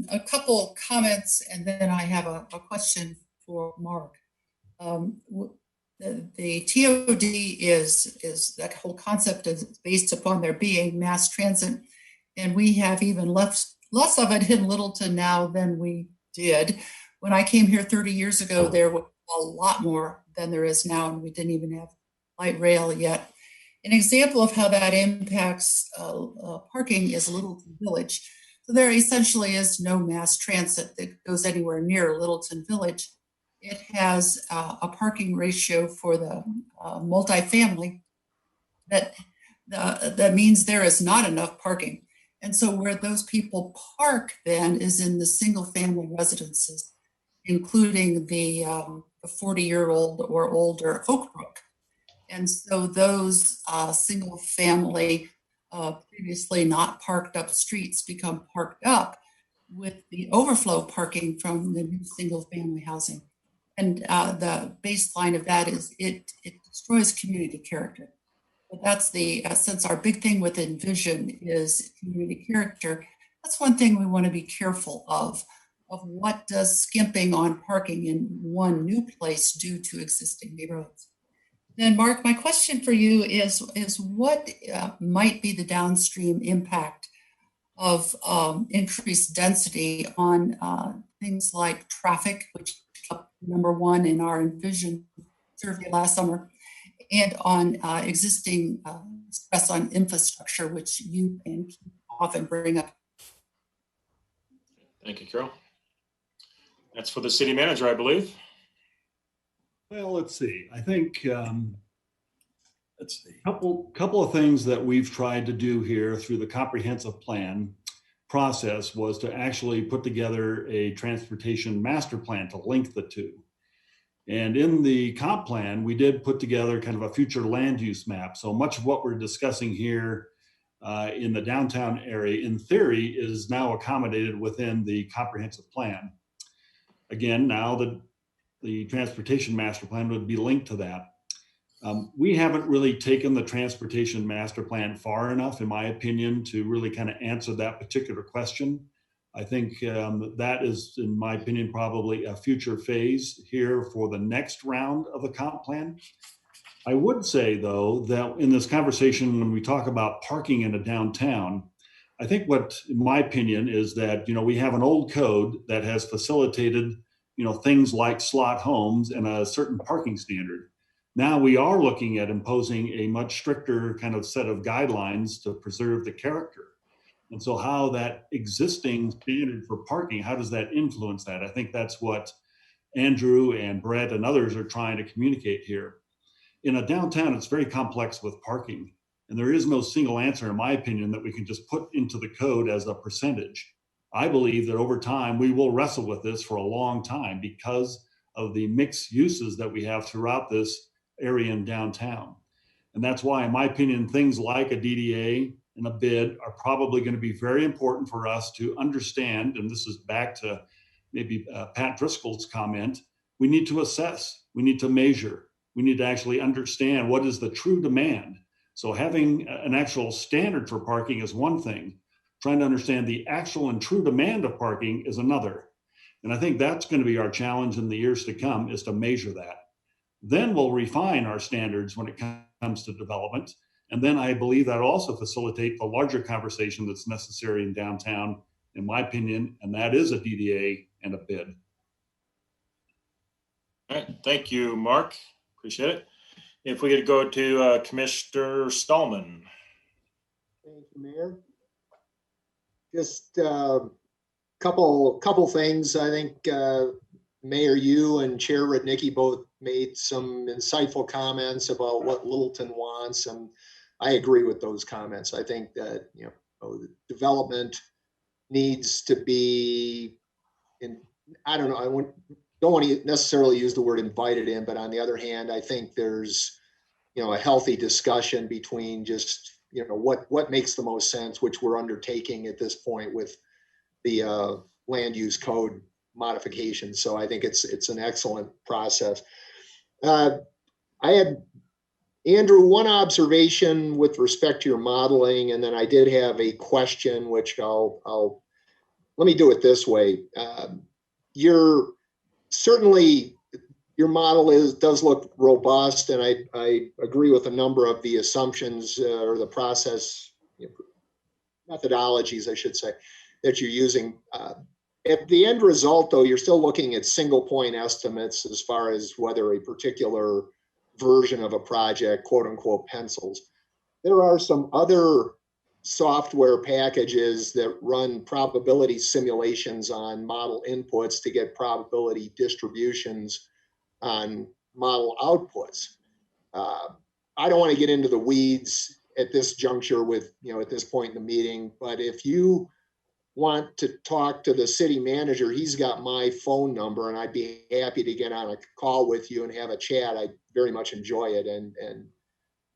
A couple comments, and then I have a question for Mark. The TOD is that whole concept is based upon there being mass transit, and we have even less of it in Littleton now than we did. When I came here 30 years ago, there was a lot more than there is now, and we didn't even have light rail yet. An example of how that impacts parking is Littleton Village. So there essentially is no mass transit that goes anywhere near Littleton Village. It has a parking ratio for the multifamily that means there is not enough parking. And so where those people park then is in the single family residences, including the 40-year-old or older Oak Brook. And so those single family previously not parked up streets become parked up with the overflow parking from the new single family housing. And the baseline of that is it destroys community character. But that's since our big thing with Envision is community character, that's one thing we want to be careful of what does skimping on parking in one new place do to existing neighborhoods. Then Mark, my question for you is what might be the downstream impact of increased density on things like traffic, which number one in our Envision survey last summer, and on existing stress on infrastructure, which you and often bring up. Thank you, Carol. That's for the city manager, I believe. Well, let's see. I think let's see. Couple of things that we've tried to do here through the comprehensive plan process was to actually put together a transportation master plan to link the two. And in the comp plan, we did put together kind of a future land use map. So much of what we're discussing here in the downtown area, in theory, is now accommodated within the comprehensive plan. Again, now the transportation master plan would be linked to that. We haven't really taken the transportation master plan far enough, in my opinion, to really kind of answer that particular question. I think that is, in my opinion, probably a future phase here for the next round of the comp plan. I would say, though, that in this conversation, when we talk about parking in a downtown, I think what, in my opinion, is that, we have an old code that has facilitated, things like slot homes and a certain parking standard. Now we are looking at imposing a much stricter kind of set of guidelines to preserve the character. And so how that existing standard for parking, how does that influence that? I think that's what Andrew and Brett and others are trying to communicate here. In a downtown, it's very complex with parking. And there is no single answer, in my opinion, that we can just put into the code as a percentage. I believe that over time, we will wrestle with this for a long time because of the mixed uses that we have throughout this area in downtown. And that's why, in my opinion, things like a DDA and a bid are probably going to be very important for us to understand. And this is back to maybe Pat Driscoll's comment. We need to assess, we need to measure, we need to actually understand what is the true demand. So having an actual standard for parking is one thing. Trying to understand the actual and true demand of parking is another. And I think that's going to be our challenge in the years to come, is to measure that. Then we'll refine our standards when it comes to development. And then I believe that will also facilitate the larger conversation that's necessary in downtown, in my opinion, and that is a DDA and a bid. All right, thank you, Mark. Appreciate it. If we could go to Commissioner Stallman. Thank you, Mayor. Just couple things. I think Mayor, you and Chair Rudnicki both made some insightful comments about what Littleton wants, and I agree with those comments. I think that the development needs to be in. I don't know. Don't want to necessarily use the word invited in, but on the other hand, I think there's a healthy discussion between just what makes the most sense, which we're undertaking at this point with the land use code modification. So I think it's an excellent process. I had, Andrew, one observation with respect to your modeling, and then I did have a question, which I'll let me do it this way. Certainly your model does look robust, and I agree with a number of the assumptions or the process methodologies, I should say, that you're using. At the end result, though, you're still looking at single point estimates as far as whether a particular version of a project, quote unquote, pencils. There are some other software packages that run probability simulations on model inputs to get probability distributions on model outputs. I don't want to get into the weeds at this juncture with, at this point in the meeting, but if you want to talk to the city manager, he's got my phone number, and I'd be happy to get on a call with you and have a chat. I very much enjoy it, and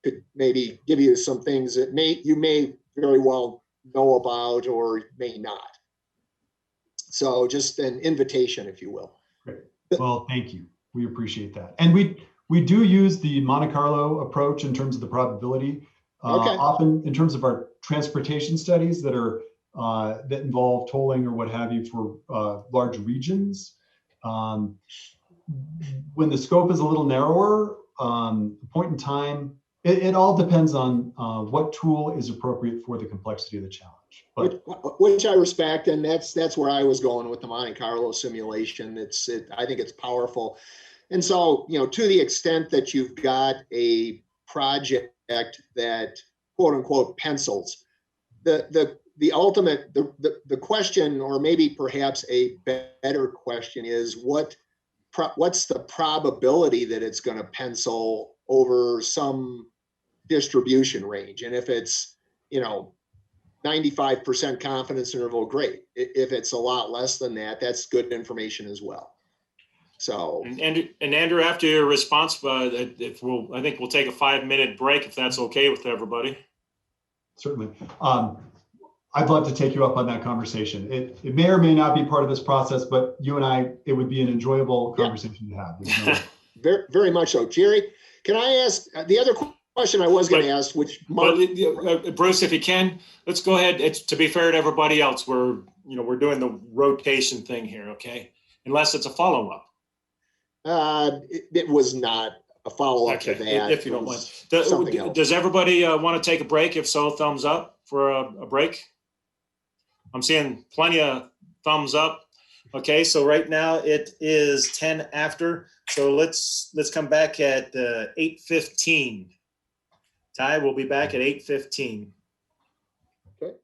could maybe give you some things that you may very well know about or may not. So just an invitation, if you will. Great. Well, thank you. We appreciate that. And we do use the Monte Carlo approach in terms of the probability. Okay. Often in terms of our transportation studies that are that involve tolling or what have you for large regions. When the scope is a little narrower, point in time, it all depends on what tool is appropriate for the complexity of the challenge. But, which I respect, and that's where I was going with the Monte Carlo simulation. I think it's powerful, and so to the extent that you've got a project that quote unquote pencils, the ultimate the question, or maybe perhaps a better question, is what's the probability that it's going to pencil over some distribution range? And if it's 95% confidence interval, great. If it's a lot less than that, that's good information as well. So and Andrew, after your response, I think we'll take a 5-minute break if that's okay with everybody. certainly. I'd love to take you up on that conversation. It may or may not be part of this process, but you and I, it would be an enjoyable conversation to have. No very, very much so. Jerry, can I ask the other question I was going to ask, which Mark, Bruce, if you can, let's go ahead. It's to be fair to everybody else. We're doing the rotation thing here, okay? Unless it's a follow-up. It was not a follow-up to that. If you don't mind. Does everybody want to take a break? If so, thumbs up for a break. I'm seeing plenty of thumbs up. Okay, so right now it is 10 after. So let's come back at 8:15. Ty, we'll be back at 8:15. Okay.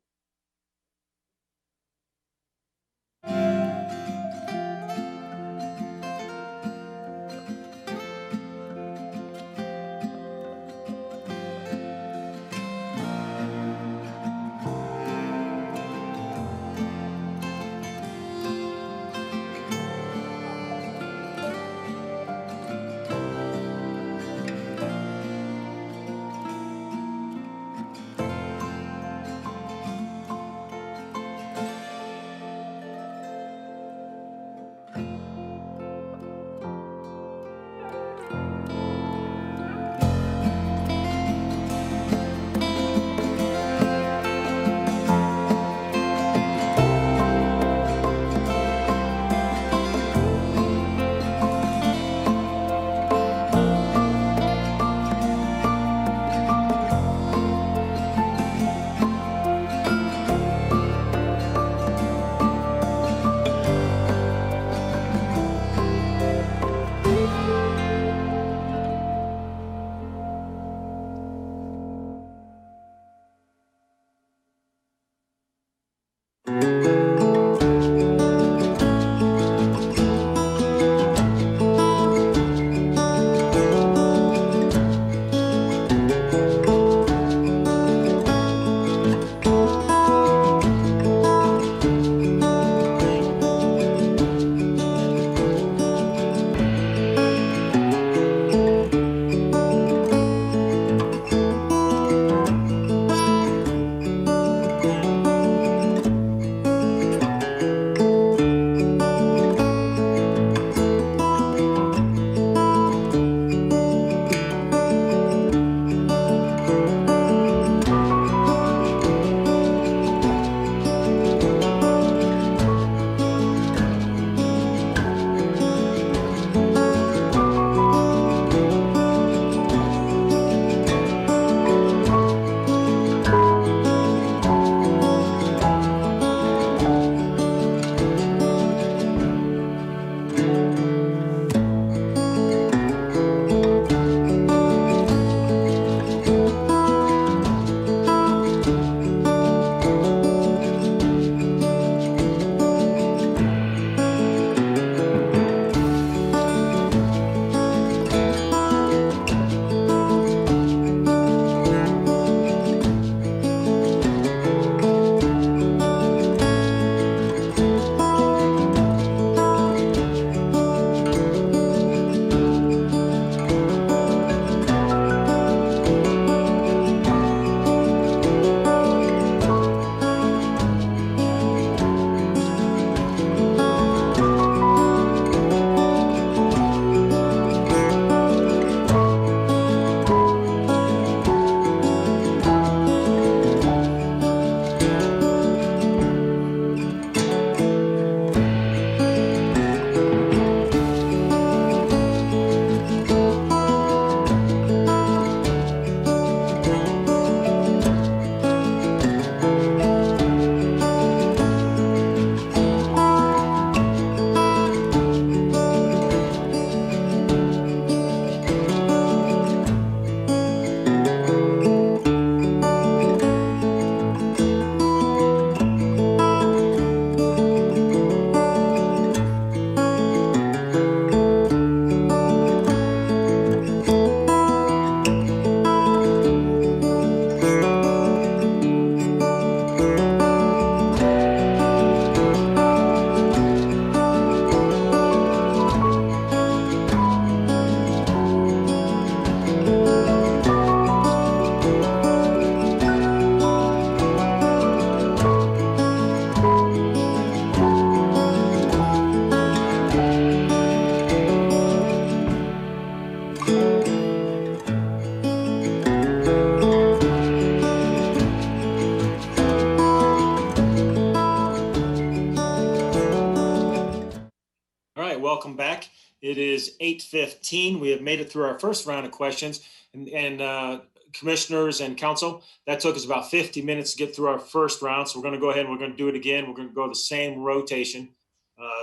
welcome back. It is 8:15. We have made it through our first round of questions, and commissioners and council, that took us about 50 minutes to get through our first round. So we're going to go ahead and we're going to do it again. We're going to go the same rotation.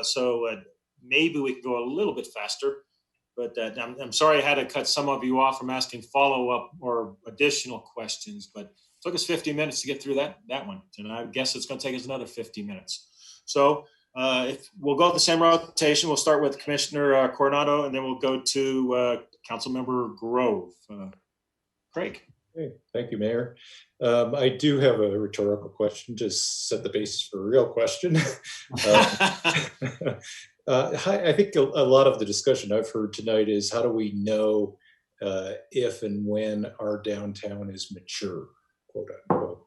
So maybe we can go a little bit faster, but I'm sorry I had to cut some of you off from asking follow-up or additional questions, but it took us 50 minutes to get through that one. And I guess it's going to take us another 50 minutes. So if we'll go the same rotation, we'll start with Commissioner Coronado, and then we'll go to Councilmember Grove. Craig. Hey, thank you, Mayor. I do have a rhetorical question, just set the basis for a real question. I think a lot of the discussion I've heard tonight is how do we know if and when our downtown is mature, quote unquote,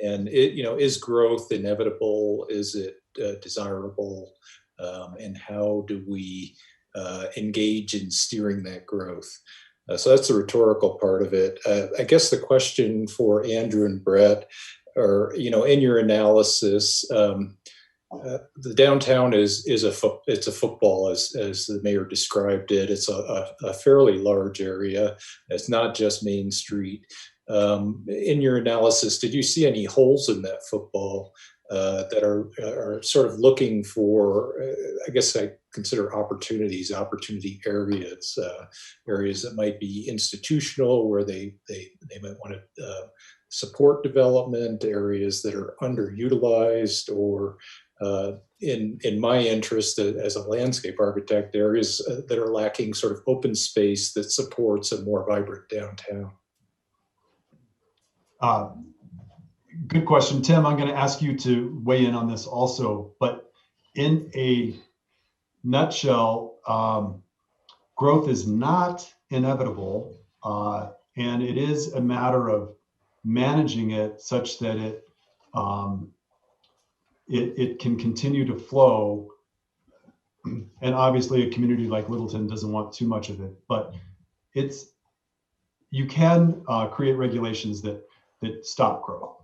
and it, is growth inevitable? Is it desirable? And how do we engage in steering that growth? So that's the rhetorical part of it. I guess the question for Andrew and Brett, or in your analysis, the downtown is a football, as the mayor described it. It's a fairly large area. It's not just Main Street. In your analysis, did you see any holes in that football that are sort of looking for, I guess I consider opportunity areas, areas that might be institutional, where they might want to support development, areas that are underutilized, or in my interest as a landscape architect, areas that are lacking sort of open space that supports a more vibrant downtown? Good question, Tim. I'm going to ask you to weigh in on this also, but in a nutshell, growth is not inevitable, and it is a matter of managing it such that it can continue to flow. And obviously, a community like Littleton doesn't want too much of it, but you can create regulations that stop growth.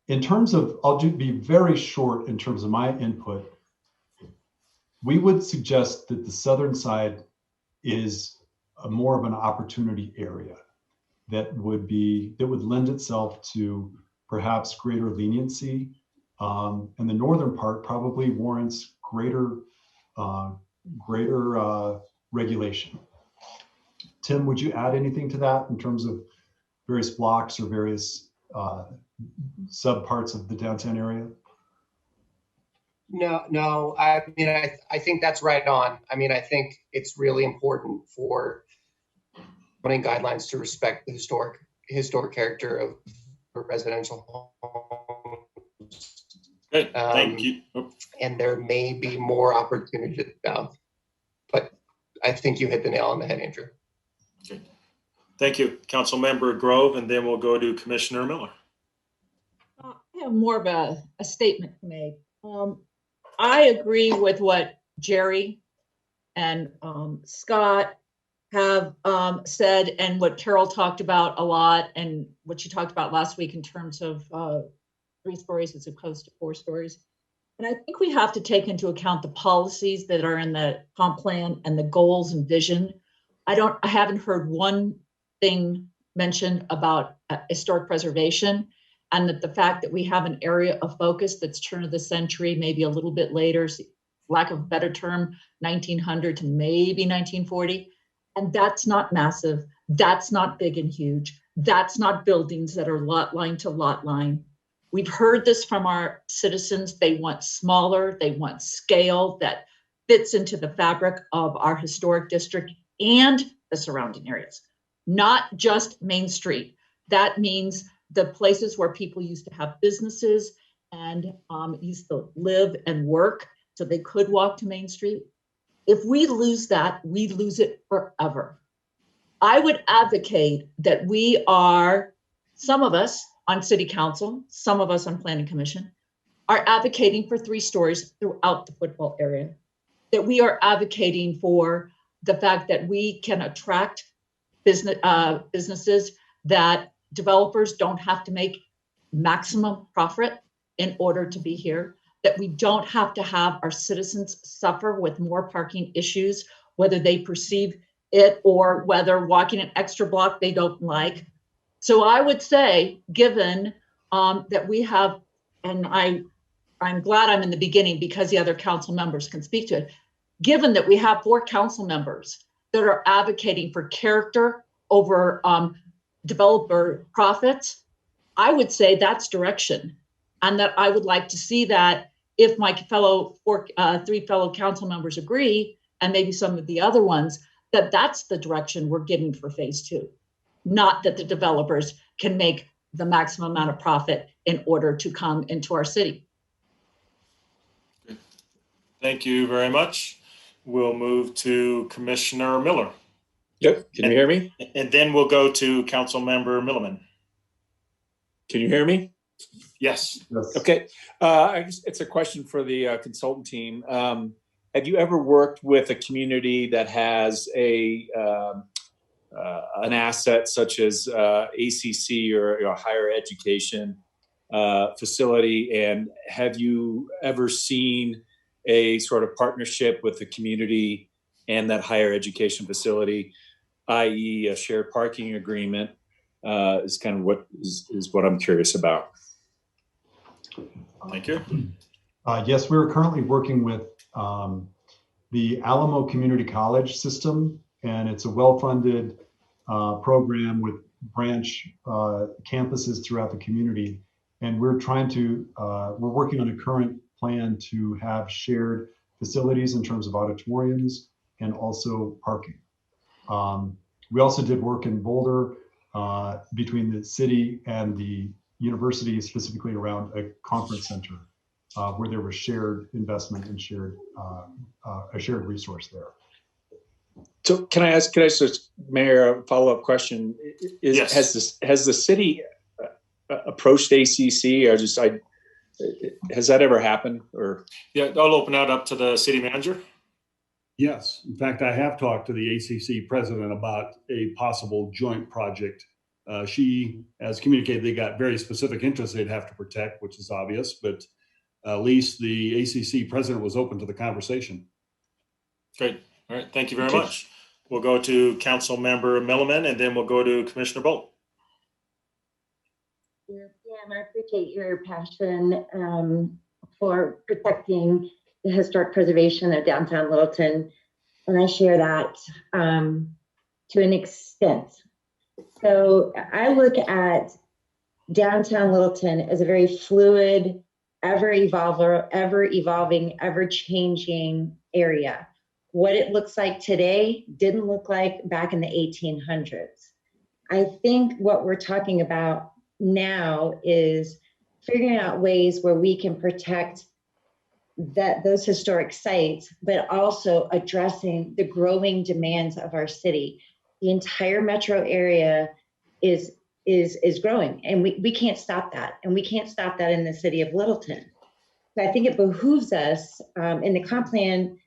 In terms of, I'll be very short in terms of my input. We would suggest that the southern side is more of an opportunity area that would lend itself to perhaps greater leniency, and the northern part probably warrants greater regulation. Tim, would you add anything to that in terms of various blocks or various subparts of the downtown area? No. I mean, I think that's right on. I mean, I think it's really important for zoning guidelines to respect the historic character of residential homes. Great, thank you. And there may be more opportunity to the south, but I think you hit the nail on the head, Andrew. Okay. Thank you, Councilmember Grove, and then we'll go to Commissioner Miller. I have more of a statement to make. I agree with what Jerry and Scott have said, and what Carol talked about a lot, and what she talked about last week in terms of 3 stories as opposed to 4 stories. And I think we have to take into account the policies that are in the comp plan and the goals and vision. I haven't heard one thing mentioned about historic preservation, and that the fact that we have an area of focus that's turn of the century, maybe a little bit later, lack of a better term, 1900 to maybe 1940. And that's not massive. That's not big and huge. That's not buildings that are lot line to lot line. We've heard this from our citizens. They want smaller, they want scale that fits into the fabric of our historic district and the surrounding areas, not just Main Street. That means the places where people used to have businesses and used to live and work, so they could walk to Main Street. If we lose that, we lose it forever. I would advocate that some of us on City Council, some of us on Planning Commission, are advocating for 3 stories throughout the football area. That we are advocating for the fact that we can attract businesses, that developers don't have to make maximum profit in order to be here, that we don't have to have our citizens suffer with more parking issues, whether they perceive it or whether walking an extra block they don't like. So I would say, given that we have, and I'm glad I'm in the beginning because the other council members can speak to it, given that we have 4 council members that are advocating for character over developer profits, I would say that's direction. And that I would like to see that if my fellow 3 fellow council members agree, and maybe some of the other ones, that that's the direction we're giving for phase 2. Not that the developers can make the maximum amount of profit in order to come into our city. Thank you very much. We'll move to Commissioner Miller. Yep. Can you hear me? And then we'll go to Council Member Milliman. Can you hear me? Yes. Okay. It's a question for the consultant team. Have you ever worked with a community that has an asset such as ACC or a higher education facility? And have you ever seen a sort of partnership with the community and that higher education facility, i.e. a shared parking agreement, is kind of what I'm curious about. Thank you. Yes, we're currently working with the Alamo Community College system, and it's a well-funded program with branch campuses throughout the community. And we're working on a current plan to have shared facilities in terms of auditoriums and also parking. We also did work in Boulder between the city and the university, specifically around a conference center where there was shared investment and a shared resource there. So can I ask Mayor, a follow-up question? Yes. Has the city approached ACC, or has that ever happened? Or yeah, I'll open that up to the city manager. Yes. In fact, I have talked to the ACC president about a possible joint project. She has communicated they got very specific interests they'd have to protect, which is obvious, but at least the ACC president was open to the conversation. Great. All right. Thank you very much. We'll go to Council Member Milliman, and then we'll go to Commissioner Bolt. Yeah, I appreciate your passion for protecting the historic preservation of downtown Littleton, and I share that to an extent. So I look at downtown Littleton as a very fluid, ever evolving, ever changing area. What it looks like today didn't look like back in the 1800s. I think what we're talking about now is figuring out ways where we can protect those historic sites, but also addressing the growing demands of our city. The entire metro area is growing, and we can't stop that. And we can't stop that in the city of Littleton. So I think it behooves us, in the comp plan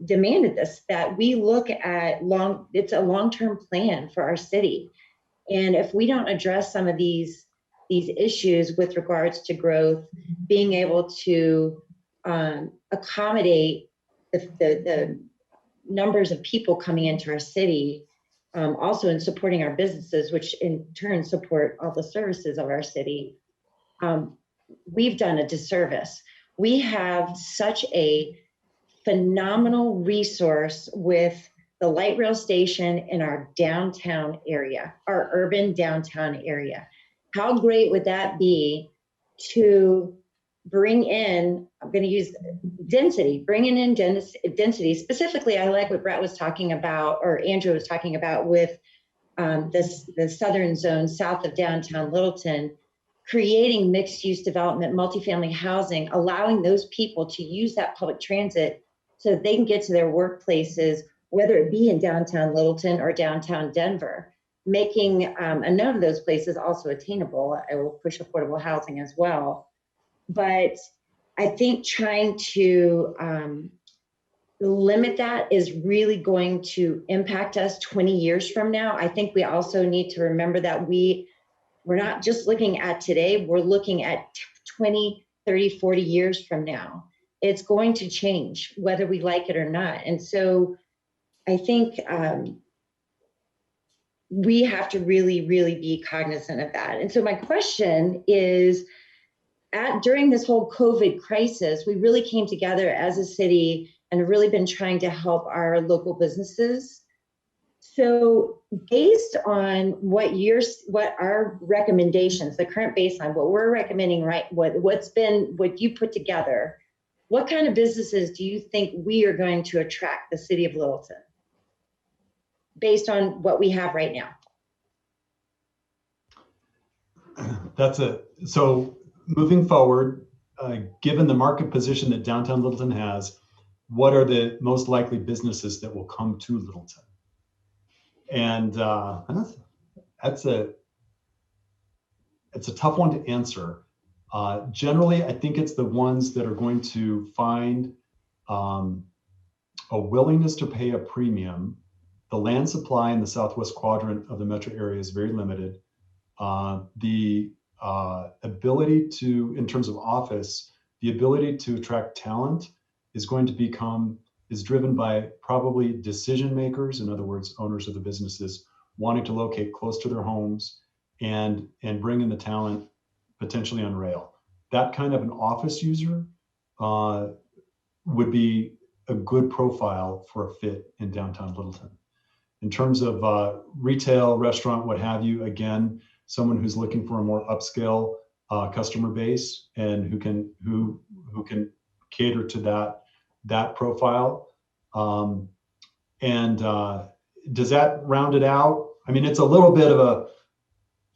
demanded this, that we look at it's a long-term plan for our city. And if we don't address some of these issues with regards to growth, being able to accommodate the numbers of people coming into our city, also in supporting our businesses, which in turn support all the services of our city, we've done a disservice. We have such a phenomenal resource with the light rail station in our downtown area, our urban downtown area. How great would that be to bring in, I'm going to use density, bringing in density. Specifically, I like what Brett was talking about, or Andrew was talking about with the southern zone south of downtown Littleton, creating mixed-use development, multifamily housing, allowing those people to use that public transit so that they can get to their workplaces, whether it be in downtown Littleton or downtown Denver, making a number of those places also attainable. I will push affordable housing as well. But I think trying to limit that is really going to impact us 20 years from now. I think we also need to remember that we're not just looking at today, we're looking at 20, 30, 40 years from now. It's going to change whether we like it or not. And so I think we have to really, really be cognizant of that. And so my question is, during this whole COVID crisis, we really came together as a city and have really been trying to help our local businesses. So based on what our recommendations, the current baseline, what we're recommending, right, what you put together, what kind of businesses do you think we are going to attract the city of Littleton based on what we have right now? So moving forward, given the market position that downtown Littleton has, what are the most likely businesses that will come to Littleton? And it's a tough one to answer. Generally, I think it's the ones that are going to find a willingness to pay a premium. The land supply in the southwest quadrant of the metro area is very limited. The ability to, in terms of office, the ability to attract talent is going to is driven by probably decision makers, in other words, owners of the businesses wanting to locate close to their homes and bring in the talent potentially on rail. That kind of an office user would be a good profile for a fit in downtown Littleton. In terms of retail, restaurant, what have you, again, someone who's looking for a more upscale customer base and who can cater to that profile. Does that round it out? I mean, it's a little bit of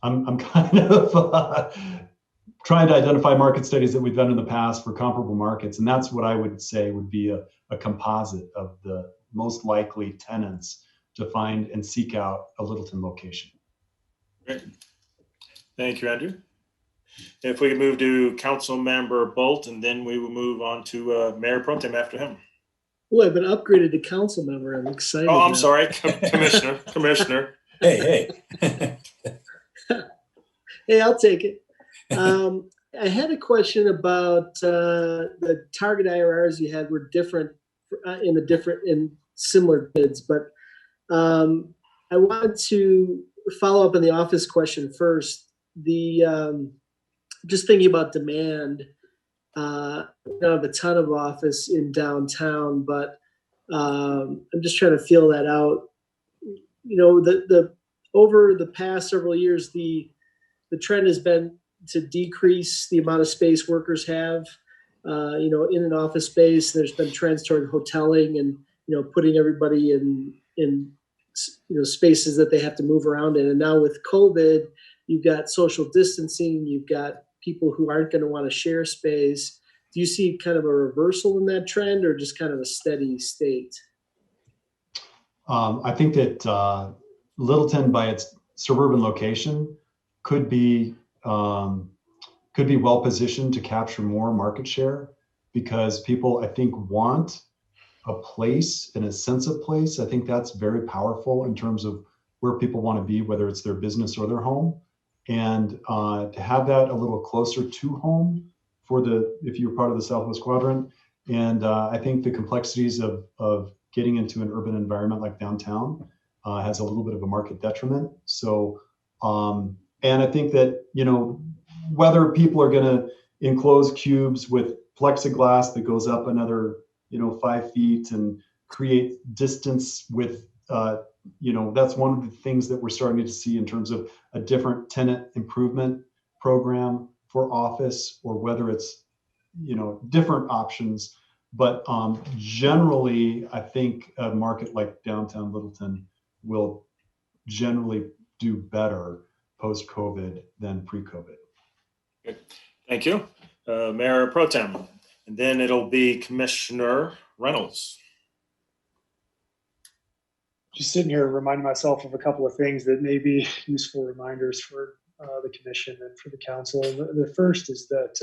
I'm kind of trying to identify market studies that we've done in the past for comparable markets. And that's what I would say would be a composite of the most likely tenants to find and seek out a Littleton location. Great. Thank you, Andrew. If we could move to Council Member Bolt, and then we will move on to Mayor Pro Tem after him. Well, I've been upgraded to council member. I'm excited. Oh, I'm sorry, Commissioner. Hey. Hey, I'll take it. I had a question about the target IRRs you had were different in similar bids, but I wanted to follow up on the office question first. Just thinking about demand, I don't have a ton of office in downtown, but I'm just trying to feel that out. You know, over the past several years, the trend has been to decrease the amount of space workers have, in an office space. There's been trends toward hoteling and, putting everybody in spaces that they have to move around in. And now with COVID, you've got social distancing, you've got people who aren't going to want to share space. Do you see kind of a reversal in that trend or just kind of a steady state? I think that Littleton, by its suburban location, could be well positioned to capture more market share because people, I think, want a place and a sense of place. I think that's very powerful in terms of where people want to be, whether it's their business or their home. And to have that a little closer to home if you're part of the Southwest Quadrant. And I think the complexities of getting into an urban environment like downtown has a little bit of a market detriment. So, and I think that, whether people are going to enclose cubes with plexiglass that goes up another, 5 feet and create distance with, that's one of the things that we're starting to see in terms of a different tenant improvement program for office, or whether it's, different options. But generally, I think a market like downtown Littleton will generally do better post-COVID than pre-COVID. Good. Thank you. Mayor Pro Tem. And then it'll be Commissioner Reynolds. Just sitting here reminding myself of a couple of things that may be useful reminders for the commission and for the council. The first is that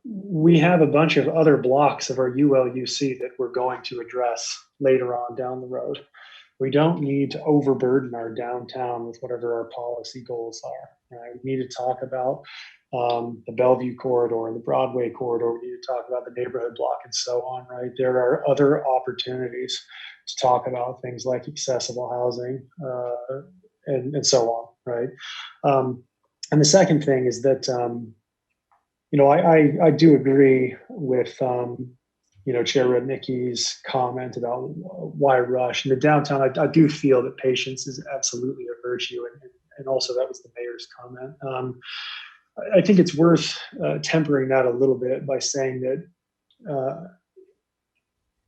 we have a bunch of other blocks of our ULUC that we're going to address later on down the road. We don't need to overburden our downtown with whatever our policy goals are. Right? We need to talk about the Bellevue corridor and the Broadway corridor. We need to talk about the neighborhood block and so on. Right? There are other opportunities to talk about things like accessible housing and so on. Right? And the second thing is that I do agree with Chair Rudnicki's comment about why rush. In the downtown, I do feel that patience is absolutely a virtue, and also that was the mayor's comment. I think it's worth tempering that a little bit by saying that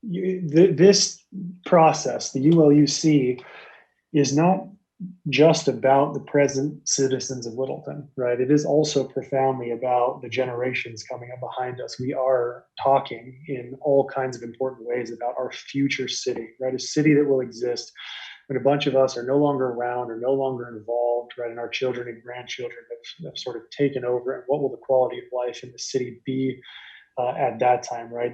this process, the ULUC, is not just about the present citizens of Littleton, right? It is also profoundly about the generations coming up behind us. We are talking in all kinds of important ways about our future city, right? A city that will exist when a bunch of us are no longer around or no longer involved, right? And our children and grandchildren have sort of taken over. And what will the quality of life in the city be at that time, right?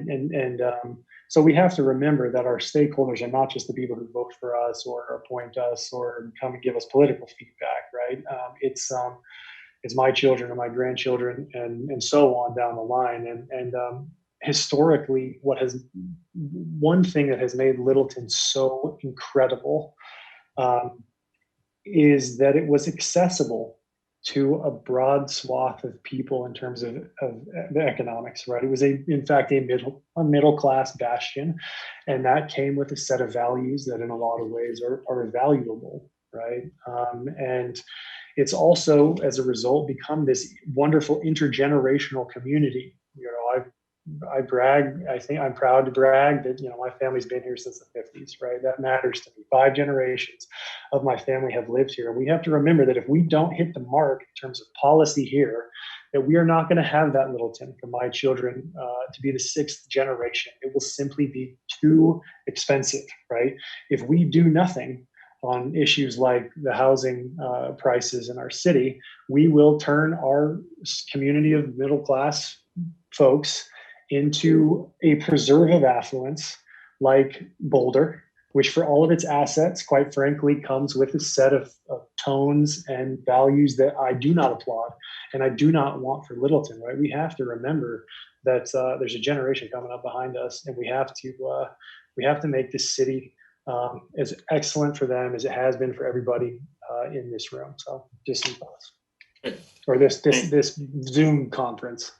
So we have to remember that our stakeholders are not just the people who vote for us or appoint us or come and give us political feedback, right? It's my children and my grandchildren and so on down the line. And historically, one thing that has made Littleton so incredible is that it was accessible to a broad swath of people in terms of the economics, right? It was in fact a middle class bastion, and that came with a set of values that in a lot of ways are valuable, right? And it's also, as a result, become this wonderful intergenerational community. I brag, I think I'm proud to brag that, my family's been here since the 50s, right? That matters to me. 5 generations of my family have lived here. And we have to remember that if we don't hit the mark in terms of policy here, that we are not going to have that Littleton for my children to be the 6th generation. It will simply be too expensive, right? If we do nothing on issues like the housing prices in our city, we will turn our community of middle class folks into a preserve of affluence like Boulder, which for all of its assets, quite frankly, comes with a set of tones and values that I do not applaud and I do not want for Littleton, right? We have to remember that there's a generation coming up behind us, and we have to make this city as excellent for them as it has been for everybody in this room. So just some thoughts. Or this Zoom conference.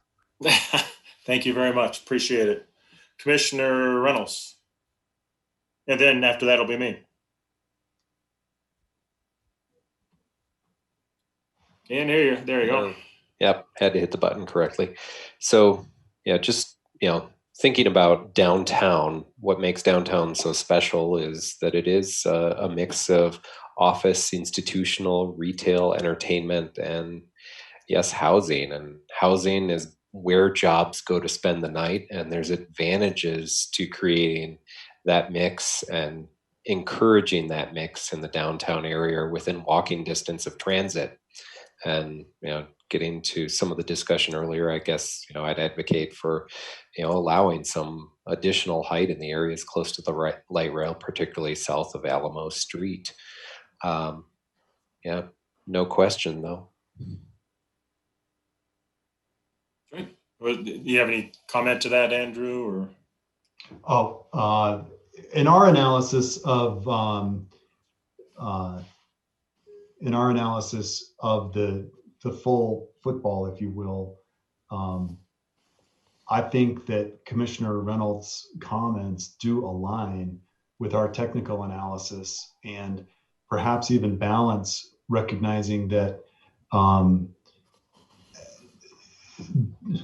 Thank you very much. Appreciate it. Commissioner Reynolds. And then after that, it'll be me. Can't hear you. There you go. Yep, had to hit the button correctly. So, yeah, just, thinking about downtown, what makes downtown so special is that it is a mix of office, institutional, retail, entertainment, and yes, housing. And housing is where jobs go to spend the night, and there's advantages to creating that mix and encouraging that mix in the downtown area within walking distance of transit. And getting to some of the discussion earlier, I guess I'd advocate for allowing some additional height in the areas close to the light rail, particularly south of Alamo Street. Yeah, no question though. Great. Well, do you have any comment to that, Andrew? Or in our analysis of the full football, if you will, I think that Commissioner Reynolds' comments do align with our technical analysis and perhaps even balance, recognizing that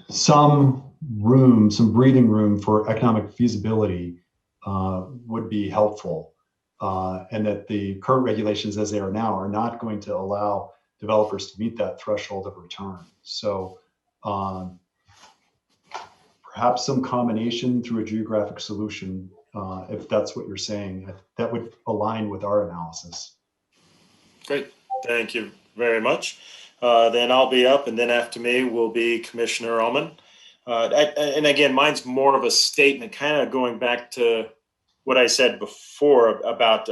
some breathing room for economic feasibility would be helpful, and that the current regulations as they are now are not going to allow developers to meet that threshold of return. So perhaps some combination through a geographic solution, if that's what you're saying, that would align with our analysis. Great. Thank you very much. Then I'll be up, and then after me will be Commissioner Allman. And again, mine's more of a statement, kind of going back to what I said before about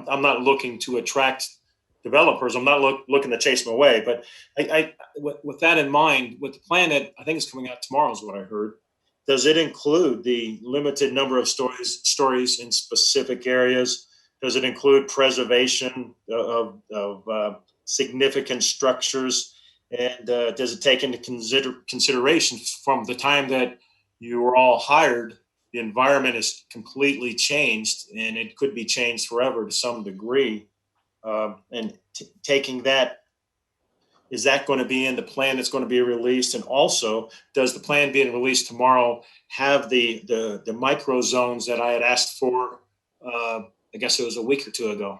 I'm not looking to attract developers. I'm not looking to chase them away. But with that in mind, with the plan that I think is coming out tomorrow is what I heard, does it include the limited number of stories in specific areas? Does it include preservation of significant structures? And does it take into consideration from the time that you were all hired, the environment is completely changed, and it could be changed forever to some degree. And taking that, is that going to be in the plan that's going to be released? And also, does the plan being released tomorrow have the micro zones that I had asked for? I guess it was a week or two ago.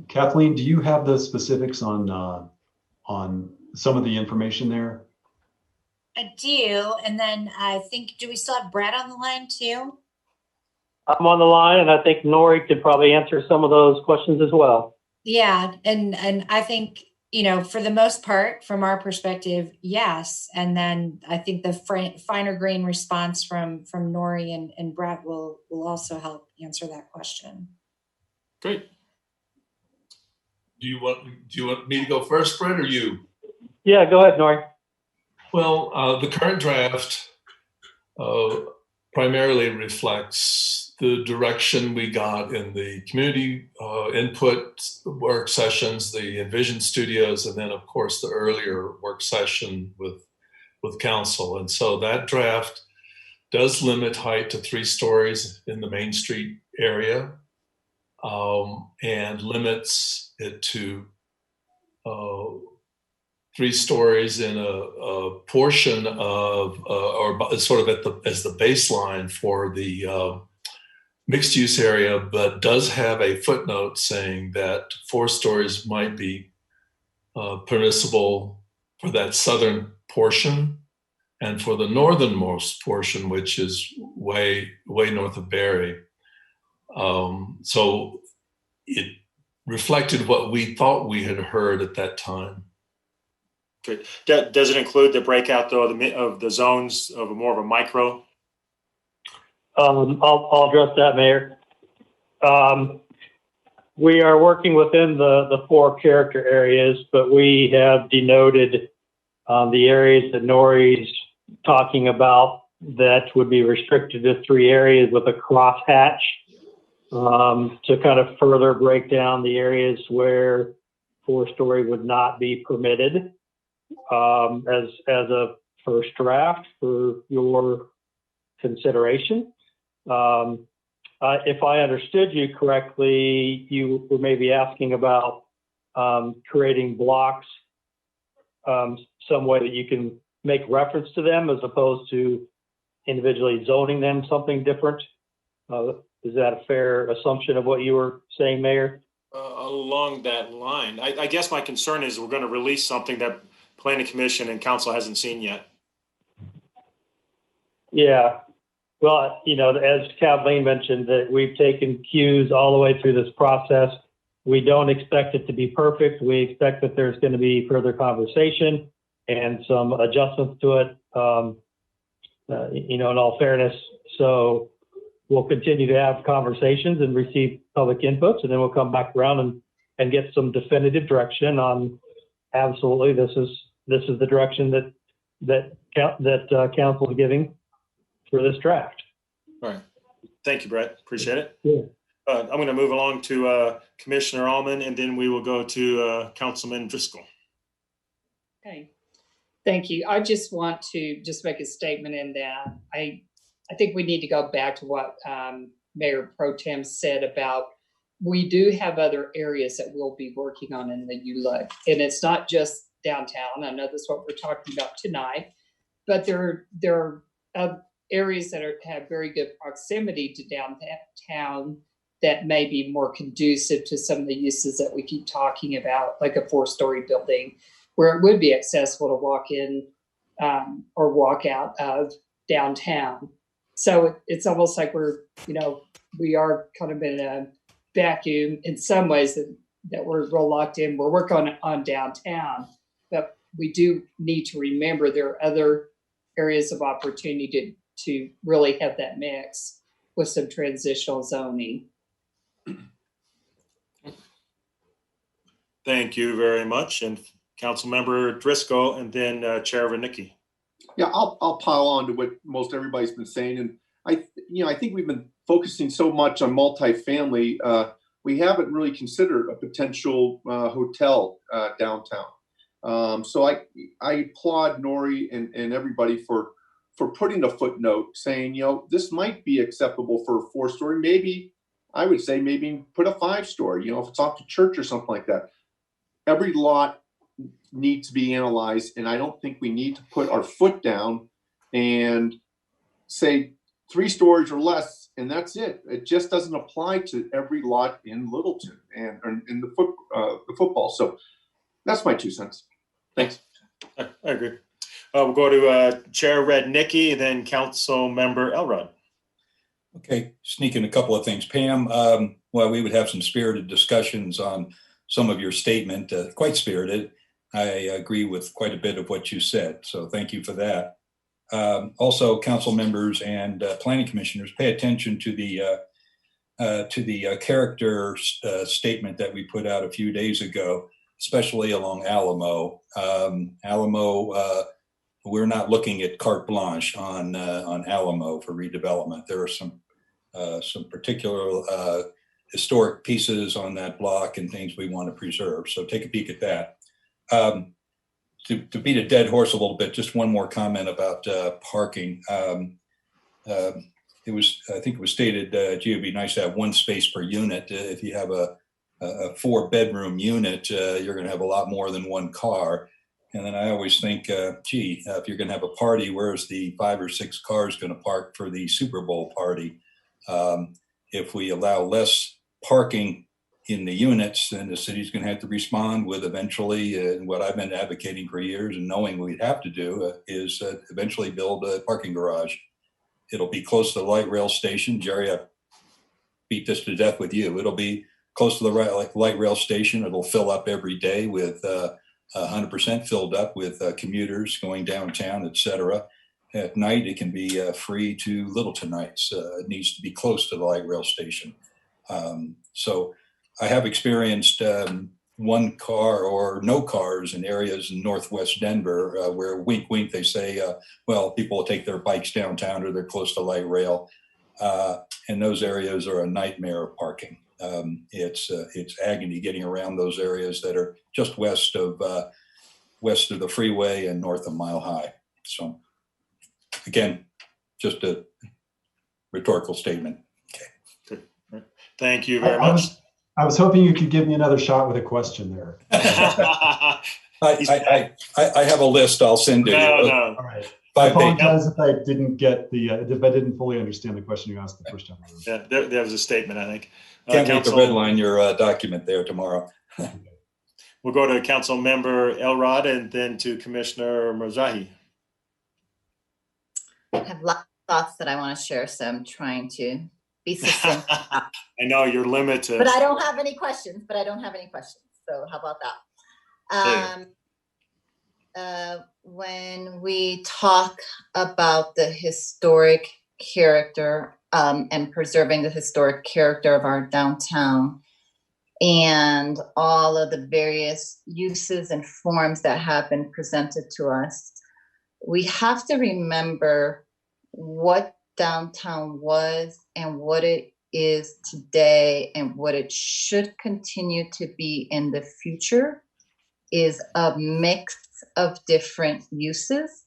Kathleen, do you have the specifics on some of the information there? I do. And then I think, do we still have Brett on the line too? I'm on the line, and I think Nori could probably answer some of those questions as well. Yeah. And I think, you know, for the most part, from our perspective, yes. And then I think the finer grain response from Nori and Brett will also help answer that question. Great. Do you want me to go first, Brett, or you? Yeah, go ahead, Nori. Well, the current draft primarily reflects the direction we got in the community input work sessions, the Envision Studios, and then, of course, the earlier work session with council. And so that draft does limit height to 3 stories in the Main Street area, and limits it to 3 stories in a portion of, or sort of as the baseline for the mixed use area, but does have a footnote saying that 4 stories might be permissible for that southern portion, and for the northernmost portion, which is way north of Barry. So it reflected what we thought we had heard at that time. Great. Does it include the breakout though of the zones of more of a micro? I'll address that, Mayor. We are working within the 4 character areas, but we have denoted the areas that Nori's talking about that would be restricted to 3 areas with a crosshatch to kind of further break down the areas where 4-story would not be permitted as a first draft for your consideration. If I understood you correctly, you were maybe asking about creating blocks some way that you can make reference to them as opposed to individually zoning them something different. Is that a fair assumption of what you were saying, Mayor? Along that line, I guess my concern is we're going to release something that Planning Commission and Council hasn't seen yet. Yeah. Well, you know, as Kathleen mentioned, that we've taken cues all the way through this process. We don't expect it to be perfect. We expect that there's going to be further conversation and some adjustments to it, you know, in all fairness. So we'll continue to have conversations and receive public inputs, and then we'll come back around and get some definitive direction on absolutely this is the direction that council is giving for this draft. All right. Thank you, Brett. Appreciate it. Yeah. I'm going to move along to Commissioner Allman, and then we will go to Councilman Driscoll. Okay. Thank you. I just want to make a statement in that I think we need to go back to what Mayor Pro Tem said about we do have other areas that we'll be working on in the ULUC. And it's not just downtown. I know that's what we're talking about tonight, but there are areas that have very good proximity to downtown that may be more conducive to some of the uses that we keep talking about, like a 4-story building where it would be accessible to walk in or walk out of downtown. So it's almost like we are kind of in a vacuum in some ways that we're real locked in. We're working on downtown, but we do need to remember there are other areas of opportunity to really have that mix with some transitional zoning. Thank you very much. And Councilmember Driscoll and then Chair Vanicki. Yeah, I'll pile on to what most everybody's been saying. And I think we've been focusing so much on multifamily. We haven't really considered a potential hotel downtown. So I applaud Nori and everybody for putting a footnote saying, this might be acceptable for a 4-story. Maybe I would say maybe put a 5-story, if it's off to church or something like that. Every lot needs to be analyzed, and I don't think we need to put our foot down and say 3 stories or less, and that's it. It just doesn't apply to every lot in Littleton and in the football. So that's my 2 cents. Thanks. I agree. We'll go to Chair Rednicki, then Council Member Elrod. Okay, sneak in a couple of things. Pam, well, we would have some spirited discussions on some of your statement, quite spirited. I agree with quite a bit of what you said, so thank you for that. Also, council members and planning commissioners, pay attention to the character statement that we put out a few days ago, especially along Alamo. Alamo, we're not looking at carte blanche on Alamo for redevelopment. There are some particular historic pieces on that block and things we want to preserve. So take a peek at that. To beat a dead horse a little bit, just one more comment about parking. I think it was stated, gee, it'd be nice to have 1 space per unit. If you have a 4-bedroom unit, you're going to have a lot more than 1 car. And then I always think, gee, if you're going to have a party, where's the 5 or 6 cars going to park for the Super Bowl party? If we allow less parking in the units, then the city's going to have to respond with eventually, what I've been advocating for years and knowing we'd have to do is eventually build a parking garage. It'll be close to the light rail station. Jerry, I beat this to death with you. It'll be close to the light rail station. It'll fill up every day with 100% filled up with commuters going downtown, et cetera. At night, it can be free to Littleton nights. It needs to be close to the light rail station. So I have experienced 1 car or no cars in areas in Northwest Denver where wink, wink, they say, well, people will take their bikes downtown or they're close to light rail. And those areas are a nightmare of parking. It's agony getting around those areas that are just west of the freeway and north of Mile High. So again, just a rhetorical statement. Okay. Thank you very much. I was hoping you could give me another shot with a question there. I have a list I'll send to you. No. All right. I apologize if I didn't fully understand the question you asked the first time. Yeah, there was a statement, I think. Can't wait to redline your document there tomorrow. We'll go to Council Member Elrod and then to Commissioner Mrazahi. I have lots of thoughts that I want to share, so I'm trying to be succinct. I know you're limited. But I don't have any questions. So how about that? When we talk about the historic character and preserving the historic character of our downtown and all of the various uses and forms that have been presented to us, we have to remember what downtown was and what it is today and what it should continue to be in the future is a mix of different uses.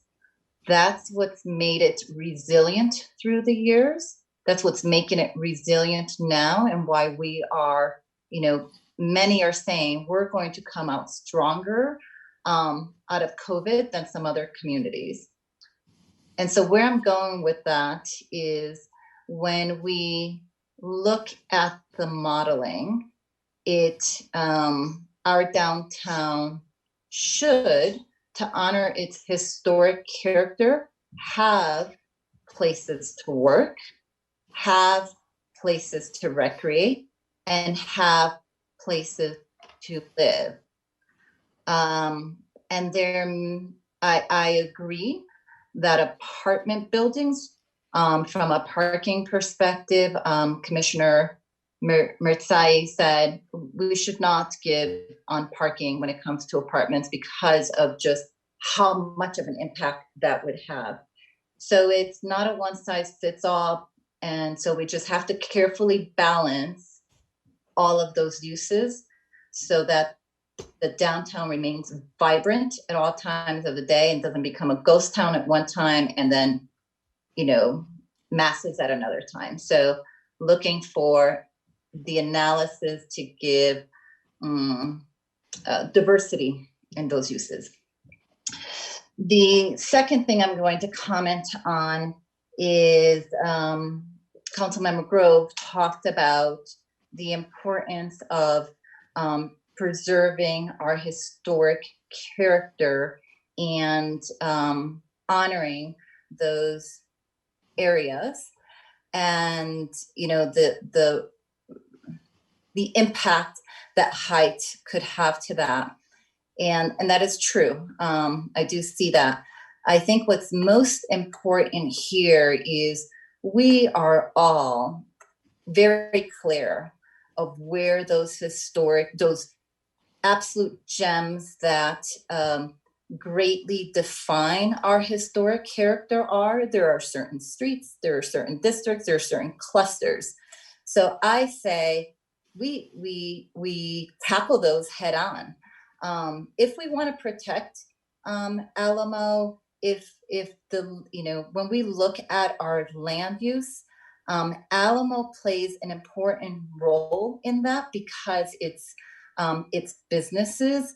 That's what's made it resilient through the years. That's what's making it resilient now and why we are, many are saying we're going to come out stronger out of COVID than some other communities. And so where I'm going with that is when we look at the modeling, our downtown should, to honor its historic character, have places to work, have places to recreate, and have places to live. And I agree that apartment buildings From a parking perspective, Commissioner Mirtsai said we should not give on parking when it comes to apartments because of just how much of an impact that would have. So it's not a one size fits all. And so we just have to carefully balance all of those uses so that the downtown remains vibrant at all times of the day and doesn't become a ghost town at one time and then, you know, masses at another time. So looking for the analysis to give diversity in those uses. The second thing I'm going to comment on is Councilmember Grove talked about the importance of preserving our historic character and honoring those areas, and you know the impact that height could have to that, and that is true. I do see that. I think what's most important here is we are all very clear of where those historic, those absolute gems that greatly define our historic character are. There are certain streets, there are certain districts, there are certain clusters. So I say we tackle those head on. If we want to protect Alamo, if the, you know, when we look at our land use, Alamo plays an important role in that because it's businesses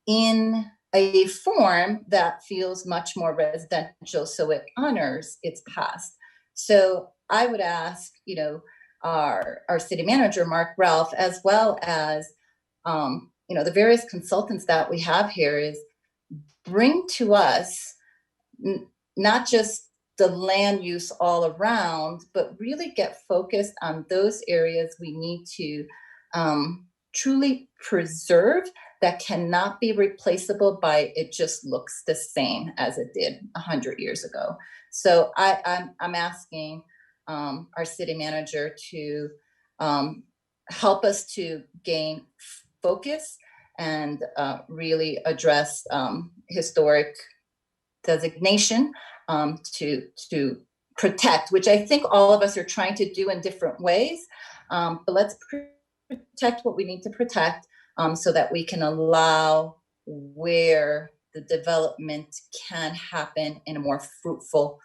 in a form that feels much more residential, so it honors its past. So I would ask, you know, our city manager, Mark Ralph, as well as, you know, the various consultants that we have here, is bring to us not just the land use all around, but really get focused on those areas we need to truly preserve that cannot be replaceable by it just looks the same as it did 100 years ago. So I'm asking our city manager to help us to gain focus and really address historic designation to protect, which I think all of us are trying to do in different ways. But let's protect what we need to protect so that we can allow where the development can happen in a more fruitful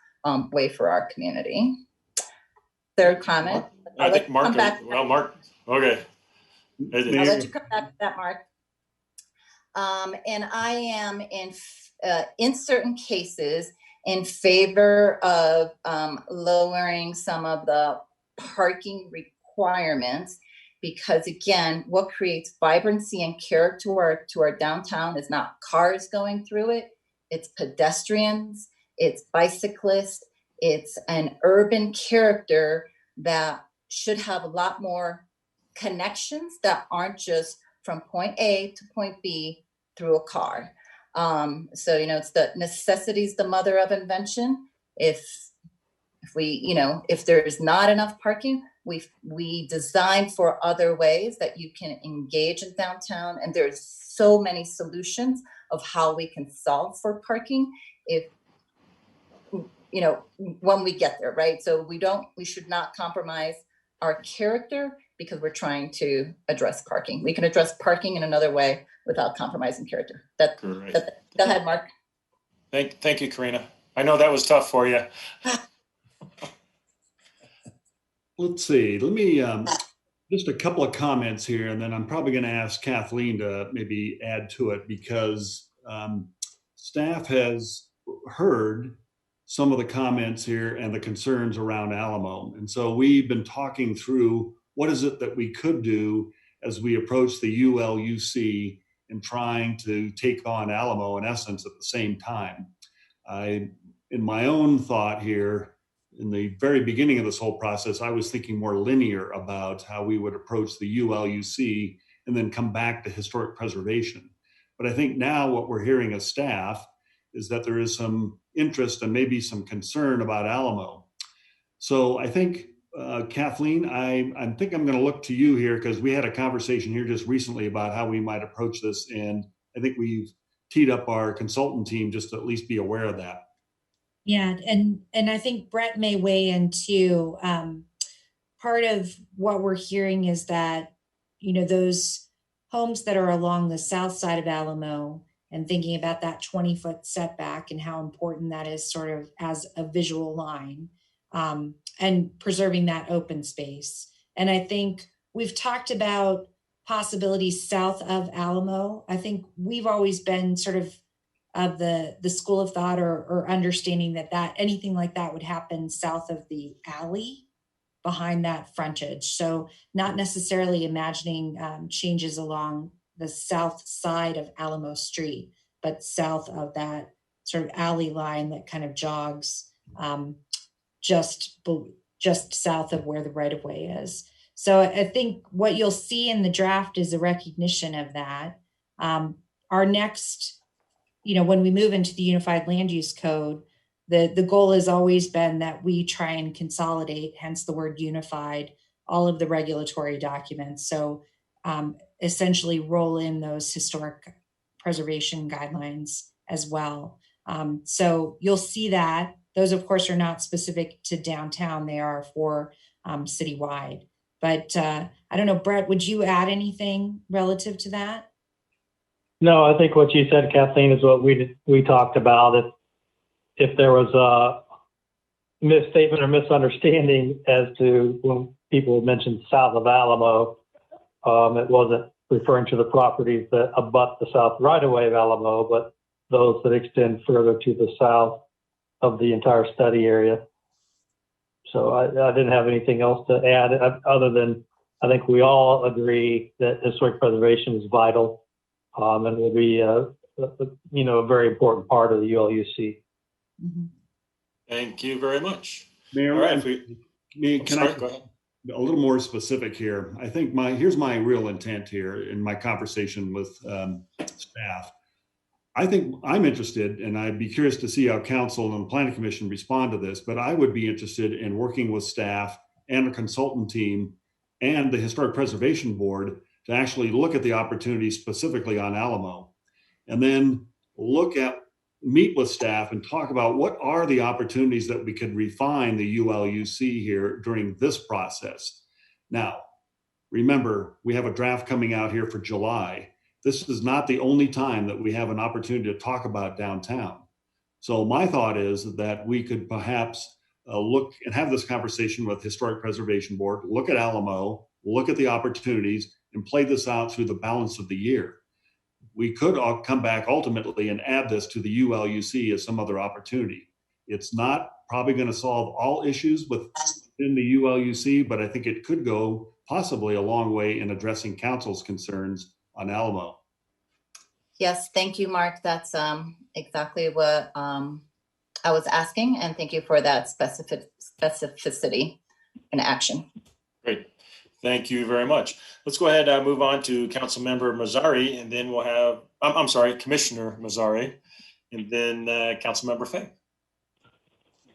way for our community. Third comment. I think Mark, well, Mark, okay. I'll let you come back to that, Mark. And I am in certain cases in favor of lowering some of the parking requirements, because again, what creates vibrancy and character to our downtown is not cars going through it, it's pedestrians, it's bicyclists, it's an urban character that should have a lot more connections that aren't just from point A to point B through a car. So, you know, it's the necessity's the mother of invention. If we, you know, if there's not enough parking, we design for other ways that you can engage in downtown. And there's so many solutions of how we can solve for parking if, you know, when we get there, right? So we should not compromise our character because we're trying to address parking. We can address parking in another way without compromising character. Go ahead, Mark. Thank you, Karina. I know that was tough for you. Let's see, let me, just a couple of comments here, and then I'm probably going to ask Kathleen to maybe add to it, because staff has heard some of the comments here and the concerns around Alamo. And so we've been talking through what is it that we could do as we approach the ULUC and trying to take on Alamo in essence at the same time. In my own thought here, in the very beginning of this whole process, I was thinking more linear about how we would approach the ULUC and then come back to historic preservation. But I think now what we're hearing as staff is that there is some interest and maybe some concern about Alamo. So I think, Kathleen, I think I'm going to look to you here because we had a conversation here just recently about how we might approach this. And I think we've teed up our consultant team just to at least be aware of that. Yeah, and I think Brett may weigh in too. Part of what we're hearing is that, you know, those homes that are along the south side of Alamo and thinking about that 20-foot setback and how important that is sort of as a visual line, and preserving that open space. And I think we've talked about possibilities south of Alamo. I think we've always been sort of the school of thought or understanding that anything like that would happen south of the alley behind that frontage. So not necessarily imagining changes along the south side of Alamo Street, but south of that sort of alley line that kind of jogs just south of where the right-of-way is. So I think what you'll see in the draft is a recognition of that. Our next, you know, when we move into the Unified Land Use Code, the goal has always been that we try and consolidate, hence the word unified, all of the regulatory documents. So essentially roll in those historic preservation guidelines as well. So you'll see that. Those, of course, are not specific to downtown. They are for citywide. But I don't know, Brett, would you add anything relative to that? No, I think what you said, Kathleen, is what we talked about. If there was a misstatement or misunderstanding as to when people mentioned south of Alamo, it wasn't referring to the properties that abut the south right-of-way of Alamo, but those that extend further to the south of the entire study area. So I didn't have anything else to add other than I think we all agree that historic preservation is vital, and will be a very important part of the ULUC. Mm-hmm. Thank you very much. Mayor, all right, can I go ahead? A little more specific here? I think here's my real intent here in my conversation with staff. I think I'm interested, and I'd be curious to see how council and the planning commission respond to this, but I would be interested in working with staff and a consultant team and the Historic Preservation Board to actually look at the opportunities specifically on Alamo, and then meet with staff and talk about what are the opportunities that we could refine the ULUC here during this process. Now, remember, we have a draft coming out here for July. This is not the only time that we have an opportunity to talk about downtown. So my thought is that we could perhaps look and have this conversation with Historic Preservation Board, look at Alamo, look at the opportunities, and play this out through the balance of the year. We could come back ultimately and add this to the ULUC as some other opportunity. It's not probably going to solve all issues within the ULUC, but I think it could go possibly a long way in addressing council's concerns on Alamo. Yes, thank you, Mark. That's exactly what I was asking, and thank you for that specificity and action. Great. Thank you very much. Let's go ahead and move on to Councilmember Mazzari, and then we'll have, I'm sorry, Commissioner Mazzari, and then Councilmember Fay.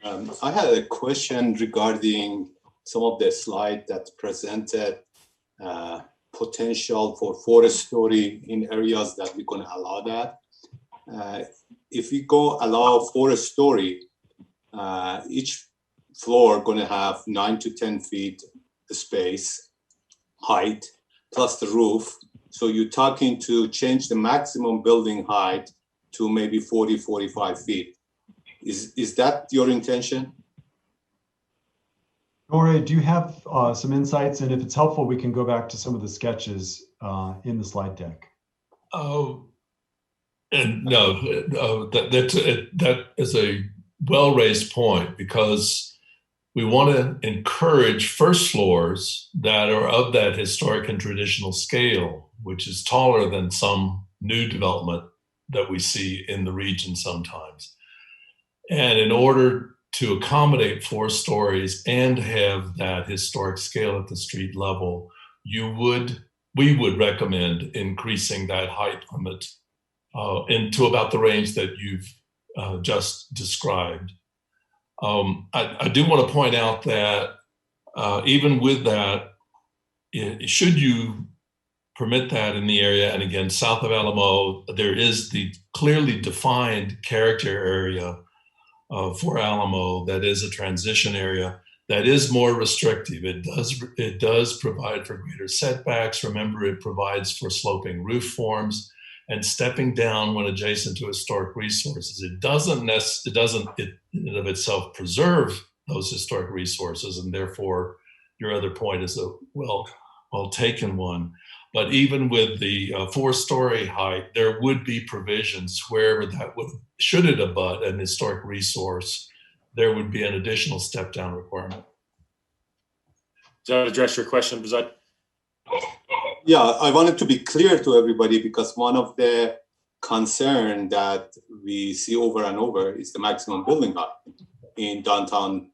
I had a question regarding some of the slides that presented potential for 4-story in areas that we're going to allow that. If we go allow 4-story, each floor going to have 9 to 10 feet space height plus the roof. So you're talking to change the maximum building height to maybe 40, 45 feet. Is that your intention? Nora, do you have some insights? And if it's helpful, we can go back to some of the sketches in the slide deck. Oh, and no, that is a well-raised point, because we want to encourage first floors that are of that historic and traditional scale, which is taller than some new development that we see in the region sometimes. And in order to accommodate 4 stories and have that historic scale at the street level, we would recommend increasing that height limit into about the range that you've just described. I do want to point out that even with that, should you permit that in the area, and again, south of Alamo, there is the clearly defined character area for Alamo that is a transition area that is more restrictive. It does provide for greater setbacks. Remember, it provides for sloping roof forms and stepping down when adjacent to historic resources. It doesn't in and of itself preserve those historic resources, and therefore your other point is a well taken one. But even with the 4-story height, there would be provisions wherever that should it abut an historic resource, there would be an additional step down requirement. Does that address your question, Bazad? Yeah, I wanted to be clear to everybody because one of the concern that we see over and over is the maximum building height in downtown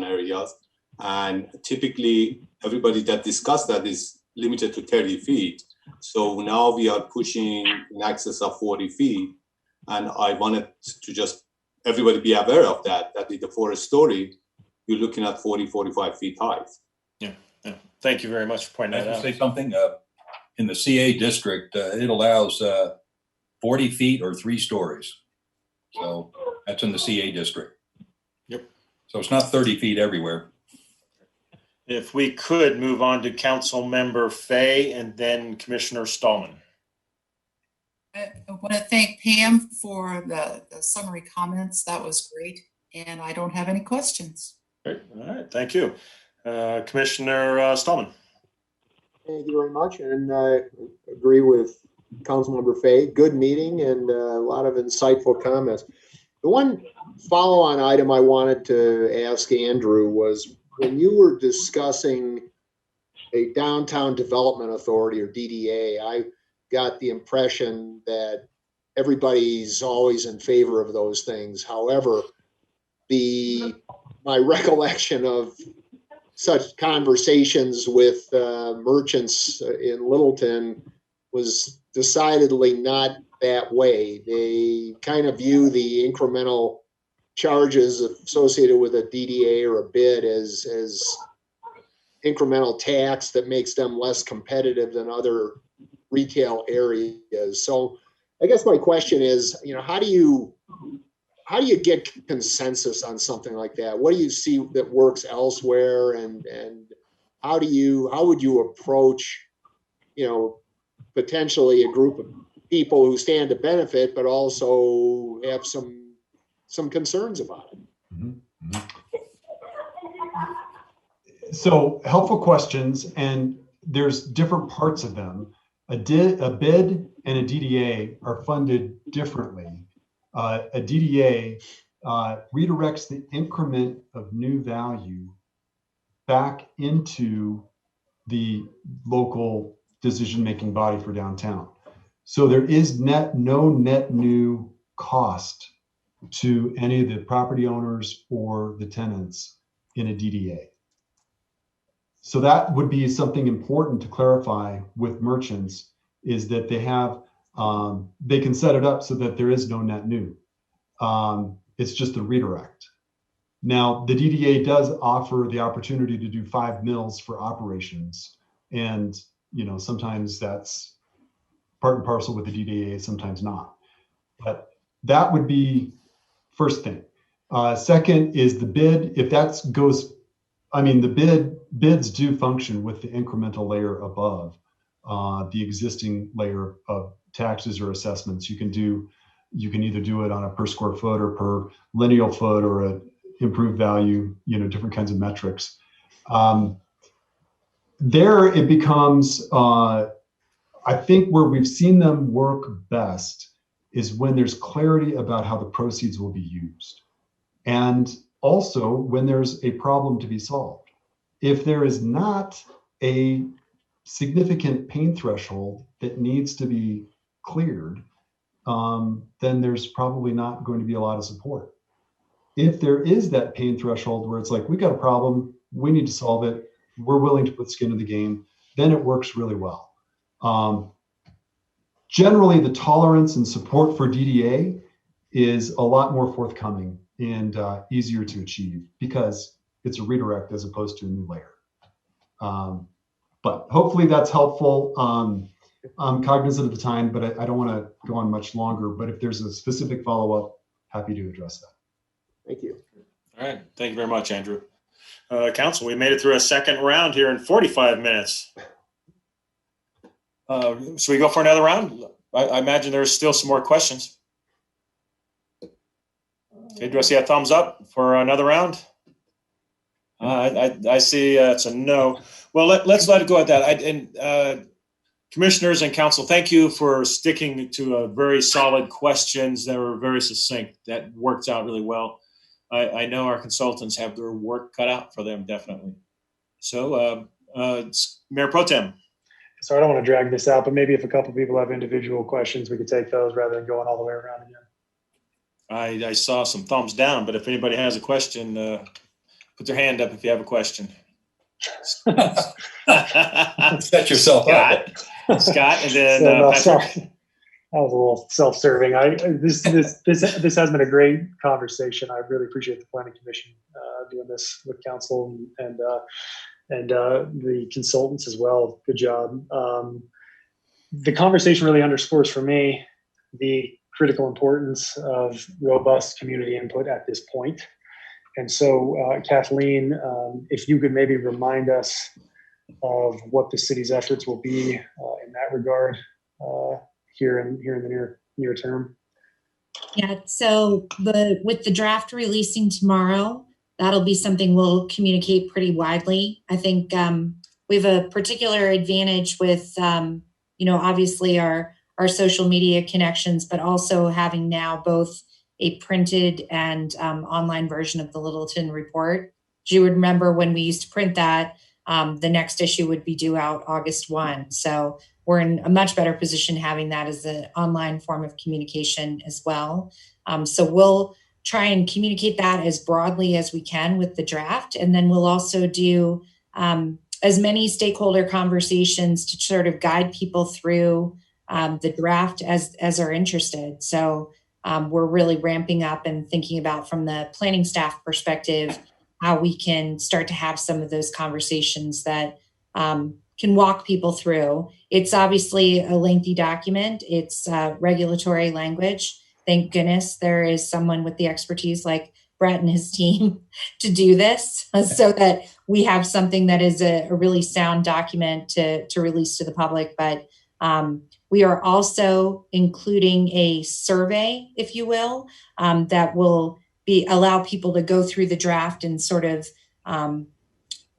areas. And typically everybody that discussed that is limited to 30 feet. So now we are pushing in excess of 40 feet. And I wanted to just everybody be aware of that with the 4-story, you're looking at 40, 45 feet height. Yeah. Thank you very much for pointing that out. Say something in the CA district, it allows 40 feet or 3 stories. So that's in the CA district. Yep. So it's not 30 feet everywhere. If we could move on to Council Member Fay and then Commissioner Stallman. I want to thank Pam for the summary comments. That was great. And I don't have any questions. Great. All right. Thank you. Commissioner Stallman. Thank you very much. And I agree with Councilmember Fay. Good meeting and a lot of insightful comments. The one follow-on item I wanted to ask Andrew was when you were discussing a downtown development authority or DDA, I got the impression that everybody's always in favor of those things. However, my recollection of such conversations with merchants in Littleton was decidedly not that way. They kind of view the incremental charges associated with a DDA or a bid as incremental tax that makes them less competitive than other retail areas. So I guess my question is, how do you get consensus on something like that? What do you see that works elsewhere, and how would you approach, potentially a group of people who stand to benefit, but also have some concerns about it? Mm-hmm. So helpful questions, and there's different parts of them. A bid and a DDA are funded differently. A DDA redirects the increment of new value back into the local decision-making body for downtown. So there is no net new cost to any of the property owners or the tenants in a DDA. So that would be something important to clarify with merchants, is that they have, they can set it up so that there is no net new. It's just a redirect. Now, the DDA does offer the opportunity to do 5 mills for operations. And, sometimes that's part and parcel with the DDA, sometimes not. But that would be first thing. Second is the bid. If that goes, the bids do function with the incremental layer above the existing layer of taxes or assessments. You can either do it on a per square foot or per lineal foot or a improved value, different kinds of metrics. There it becomes, I think where we've seen them work best is when there's clarity about how the proceeds will be used. And also when there's a problem to be solved. If there is not a significant pain threshold that needs to be cleared, then there's probably not going to be a lot of support. If there is that pain threshold where it's like, we got a problem, we need to solve it, we're willing to put skin in the game, then it works really well. Generally, the tolerance and support for DDA is a lot more forthcoming and easier to achieve because it's a redirect as opposed to a new layer. But hopefully that's helpful. I'm cognizant of the time, but I don't want to go on much longer. But if there's a specific follow-up, happy to address that. Thank you. All right. Thank you very much, Andrew. Council, we made it through a second round here in 45 minutes. Should we go for another round? I imagine there's still some more questions. Okay, do I see a thumbs up for another round? I see it's a no. Well, let's let it go at that. Commissioners and council, thank you for sticking to a very solid questions that were very succinct. That worked out really well. I know our consultants have their work cut out for them, definitely. So, Mayor Pro Tem. So I don't want to drag this out, but maybe if a couple people have individual questions, we could take those rather than going all the way around again. I saw some thumbs down, but if anybody has a question, put their hand up if you have a question. Set yourself up. Scott, and then Patrick. Sorry. That was a little self-serving. This has been a great conversation. I really appreciate the Planning Commission doing this with council and the consultants as well. Good job. The conversation really underscores for me the critical importance of robust community input at this point. And so, Kathleen, if you could maybe remind us of what the city's efforts will be in that regard here in the near term. Yeah, so with the draft releasing tomorrow, that'll be something we'll communicate pretty widely. I think we have a particular advantage with, obviously our social media connections, but also having now both a printed and online version of the Littleton report. As you would remember when we used to print that, the next issue would be due out August 1. So we're in a much better position having that as an online form of communication as well. So we'll try and communicate that as broadly as we can with the draft. And then we'll also do as many stakeholder conversations to sort of guide people through the draft as are interested. So we're really ramping up and thinking about from the planning staff perspective, how we can start to have some of those conversations that can walk people through. It's obviously a lengthy document. It's regulatory language. Thank goodness there is someone with the expertise like Brett and his team to do this so that we have something that is a really sound document to release to the public. But we are also including a survey, if you will, that will allow people to go through the draft and sort of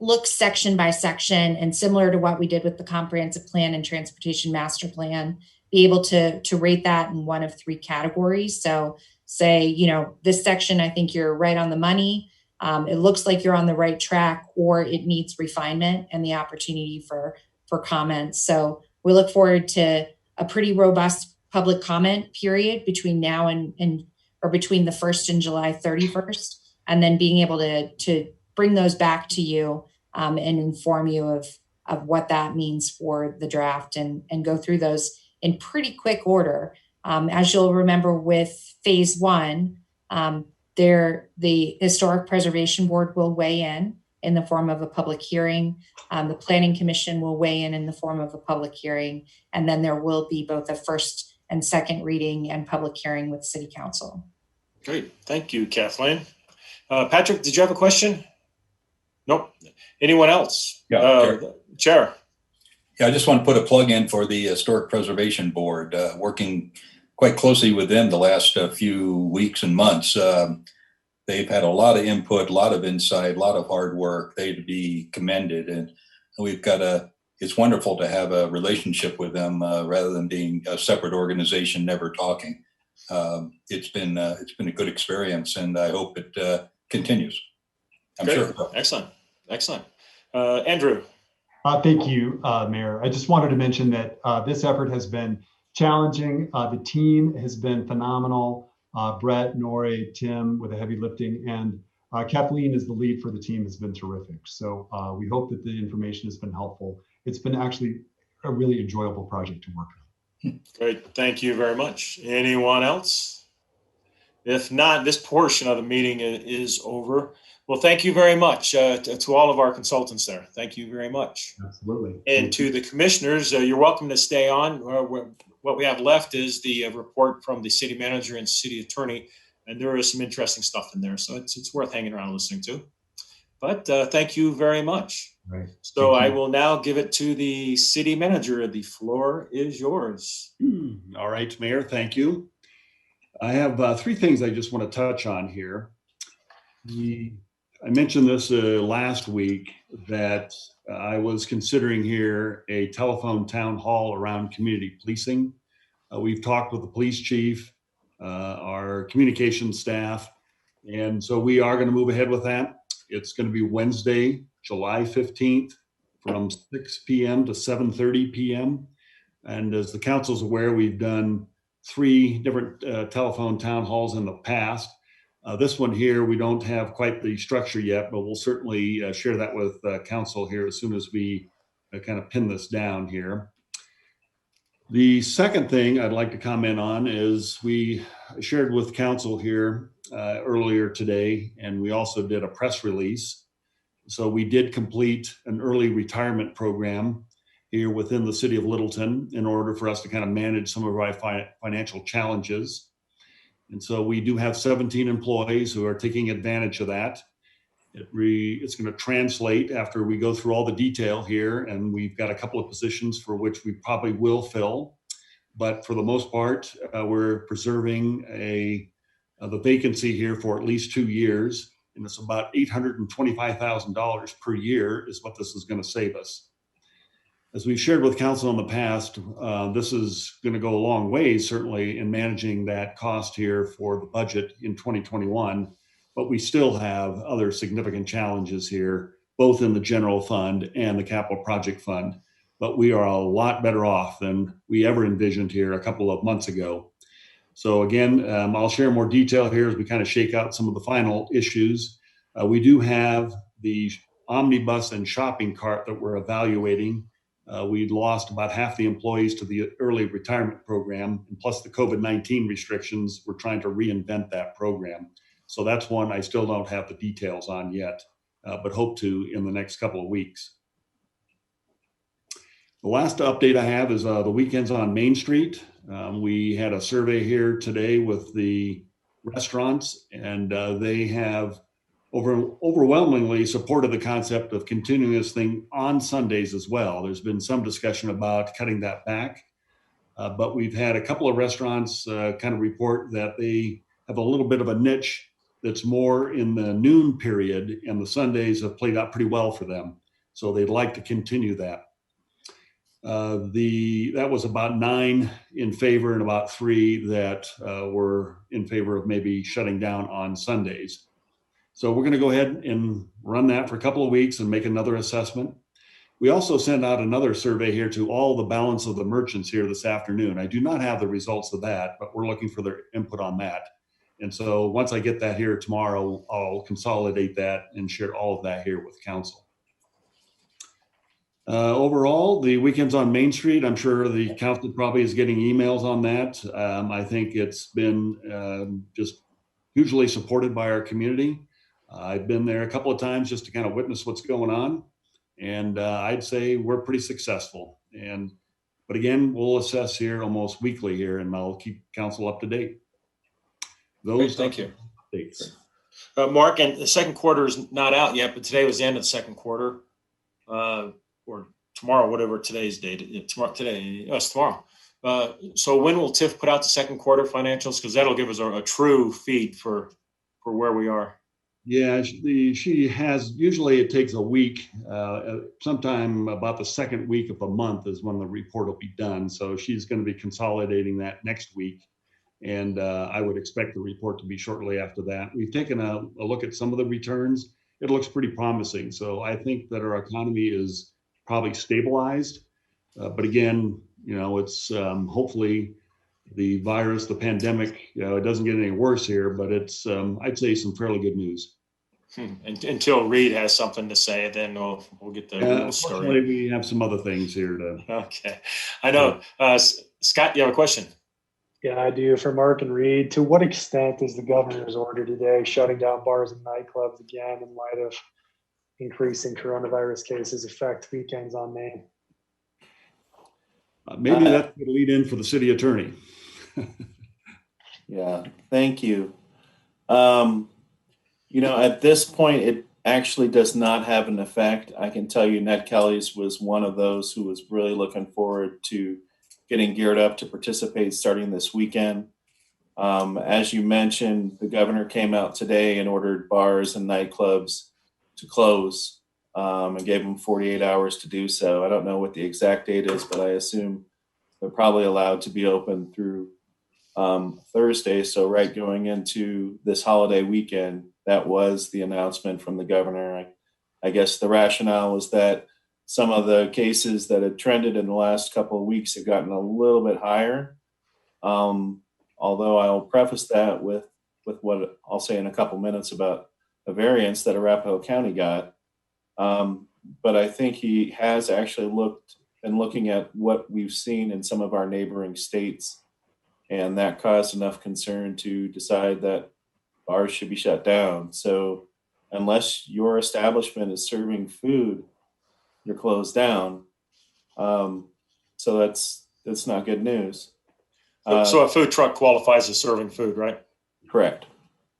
look section by section, and similar to what we did with the comprehensive plan and transportation master plan, be able to rate that in one of three categories. So say, this section, I think you're right on the money. It looks like you're on the right track, or it needs refinement and the opportunity for comments. So we look forward to a pretty robust public comment period between now and between the 1st and July 31st, and then being able to bring those back to you and inform you of what that means for the draft and go through those in pretty quick order. As you'll remember with phase 1, the Historic Preservation Board will weigh in the form of a public hearing. The Planning Commission will weigh in the form of a public hearing. And then there will be both a first and second reading and public hearing with City Council. Great. Thank you, Kathleen. Patrick, did you have a question? Nope. Anyone else? Yeah, Chair. Yeah, I just want to put a plug in for the Historic Preservation Board, working quite closely with them the last few weeks and months. They've had a lot of input, a lot of insight, a lot of hard work. They'd be commended. And we've got it's wonderful to have a relationship with them rather than being a separate organization, never talking. It's been a good experience, and I hope it continues. I'm sure. Excellent. Andrew. Thank you, Mayor. I just wanted to mention that this effort has been challenging. The team has been phenomenal. Brett, Nori, Tim with the heavy lifting, and Kathleen is the lead for the team, has been terrific. So we hope that the information has been helpful. It's been actually a really enjoyable project to work on. Great. Thank you very much. Anyone else? If not, this portion of the meeting is over. Well, thank you very much to all of our consultants there. Thank you very much. Absolutely. And to the commissioners, you're welcome to stay on. What we have left is the report from the city manager and city attorney, and there is some interesting stuff in there. So it's worth hanging around and listening to. But thank you very much. Right. So I will now give it to the city manager. The floor is yours. All right, Mayor, thank you. I have three things I just want to touch on here. I mentioned this last week that I was considering here a telephone town hall around community policing. We've talked with the police chief, our communications staff, and so we are going to move ahead with that. It's going to be Wednesday, July 15th from 6 p.m. to 7:30 p.m. And as the council's aware, we've done 3 different telephone town halls in the past. This one here, we don't have quite the structure yet, but we'll certainly share that with council here as soon as we kind of pin this down here. The second thing I'd like to comment on is we shared with council here earlier today, and we also did a press release. So we did complete an early retirement program here within the city of Littleton in order for us to kind of manage some of our financial challenges. And so we do have 17 employees who are taking advantage of that. It's going to translate after we go through all the detail here, and we've got a couple of positions for which we probably will fill. But for the most part, we're preserving the vacancy here for at least 2 years, and it's about $825,000 per year is what this is going to save us. As we've shared with council in the past, this is going to go a long way, certainly, in managing that cost here for the budget in 2021. But we still have other significant challenges here, both in the general fund and the capital project fund. But we are a lot better off than we ever envisioned here a couple of months ago. So again, I'll share more detail here as we kind of shake out some of the final issues. We do have the omnibus and shopping cart that we're evaluating. We'd lost about half the employees to the early retirement program, and plus the COVID-19 restrictions, we're trying to reinvent that program. So that's one I still don't have the details on yet, but hope to in the next couple of weeks. The last update I have is the weekends on Main Street. We had a survey here today with the restaurants, and they have overwhelmingly supported the concept of continuing this thing on Sundays as well. There's been some discussion about cutting that back, but we've had a couple of restaurants kind of report that they have a little bit of a niche that's more in the noon period, and the Sundays have played out pretty well for them. So they'd like to continue that. That was about 9 in favor and about 3 that were in favor of maybe shutting down on Sundays. So we're going to go ahead and run that for a couple of weeks and make another assessment. We also sent out another survey here to all the balance of the merchants here this afternoon. I do not have the results of that, but we're looking for their input on that. And so once I get that here tomorrow, I'll consolidate that and share all of that here with council. Overall, the weekends on Main Street, I'm sure the council probably is getting emails on that. I think it's been just hugely supported by our community. I've been there a couple of times just to kind of witness what's going on. And I'd say we're pretty successful. But again, we'll assess here almost weekly here, and I'll keep council up to date. Great, thank you. Mark, and the second quarter is not out yet, but today was the end of the second quarter. Or tomorrow, whatever today's date. It's tomorrow. So when will TIF put out the second quarter financials? Because that'll give us a true feed for where we are. Yeah, she has, usually it takes a week, sometime about the second week of the month is when the report will be done. So she's going to be consolidating that next week. And I would expect the report to be shortly after that. We've taken a look at some of the returns. It looks pretty promising. So I think that our economy is probably stabilized. But again, it's hopefully the virus, the pandemic, it doesn't get any worse here, but it's, I'd say, some fairly good news. Until Reed has something to say, then we'll get the real story. We have some other things here to. Okay. I know. Scott, you have a question? Yeah, I do. For Mark and Reed, to what extent is the governor's order today shutting down bars and nightclubs again in light of increasing coronavirus cases affect weekends on Main? Maybe that's the lead in for the city attorney. Yeah, thank you. At this point, it actually does not have an effect. I can tell you Ned Kelly's was one of those who was really looking forward to getting geared up to participate starting this weekend. As you mentioned, the governor came out today and ordered bars and nightclubs to close and gave them 48 hours to do so. I don't know what the exact date is, but I assume they're probably allowed to be open through Thursday. So right going into this holiday weekend, that was the announcement from the governor. I guess the rationale was that some of the cases that had trended in the last couple of weeks have gotten a little bit higher. Although I'll preface that with what I'll say in a couple minutes about a variance that Arapahoe County got. But I think he has actually been looking at what we've seen in some of our neighboring states, and that caused enough concern to decide that bars should be shut down. So unless your establishment is serving food, you're closed down. So that's not good news. So a food truck qualifies as serving food, right? Correct.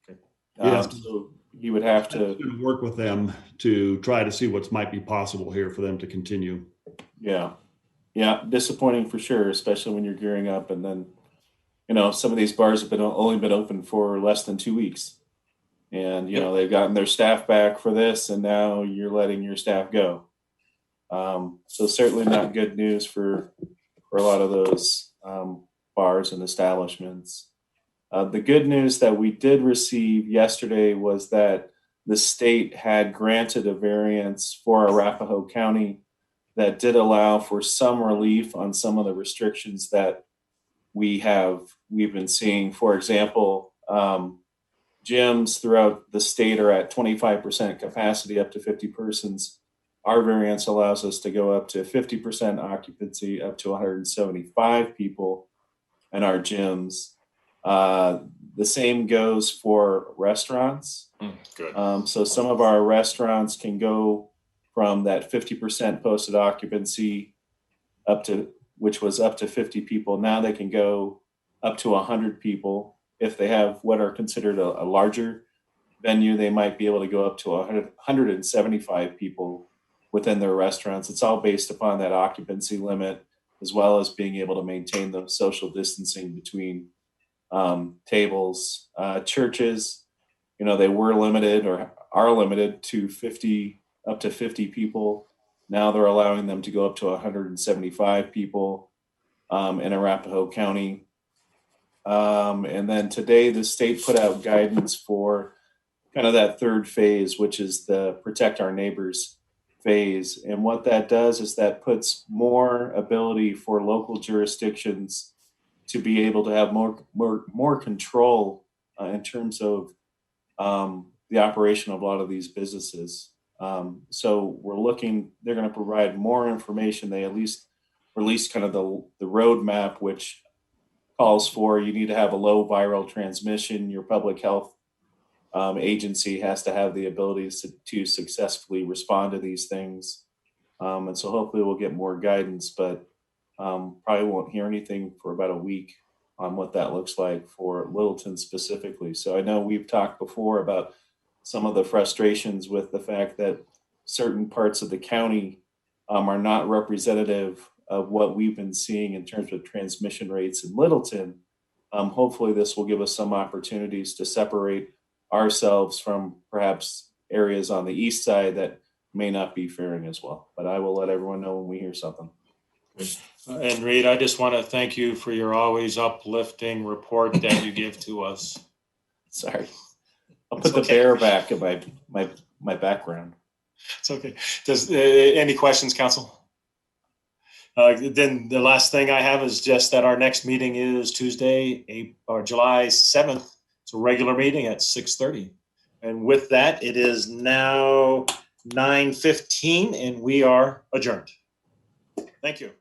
Okay. Yes. So you would have to work with them to try to see what might be possible here for them to continue. Yeah. Disappointing for sure, especially when you're gearing up, and then some of these bars have only been open for less than 2 weeks, and they've gotten their staff back for this, and now you're letting your staff go. So certainly not good news for a lot of those bars and establishments. The good news that we did receive yesterday was that the state had granted a variance for Arapahoe County that did allow for some relief on some of the restrictions that we've been seeing. For example, gyms throughout the state are at 25% capacity, up to 50 persons. Our variance allows us to go up to 50% occupancy, up to 175 people in our gyms. The same goes for restaurants. Good. So some of our restaurants can go from that 50% posted occupancy which was up to 50 people. Now they can go up to 100 people. If they have what are considered a larger venue, they might be able to go up to 175 people within their restaurants. It's all based upon that occupancy limit, as well as being able to maintain the social distancing between tables. Churches, they were limited or are limited to up to 50 people. Now they're allowing them to go up to 175 people in Arapahoe County. And then today, the state put out guidance for kind of that third phase, which is the protect our neighbors phase. And what that does is that puts more ability for local jurisdictions to be able to have more control in terms of the operation of a lot of these businesses. So they're going to provide more information. They at least released kind of the roadmap, which calls for you need to have a low viral transmission. Your public health agency has to have the abilities to successfully respond to these things. And so hopefully we'll get more guidance, but probably won't hear anything for about a week on what that looks like for Littleton specifically. So I know we've talked before about some of the frustrations with the fact that certain parts of the county are not representative of what we've been seeing in terms of transmission rates in Littleton. Hopefully this will give us some opportunities to separate ourselves from perhaps areas on the east side that may not be faring as well. But I will let everyone know when we hear something. And Reed, I just want to thank you for your always uplifting report that you give to us. Sorry. I'll put the bear back in my background. It's okay. Does any questions, Council? Then the last thing I have is just that our next meeting is Tuesday, July 7th. It's a regular meeting at 6:30. And with that, it is now 9:15 and we are adjourned. Thank you.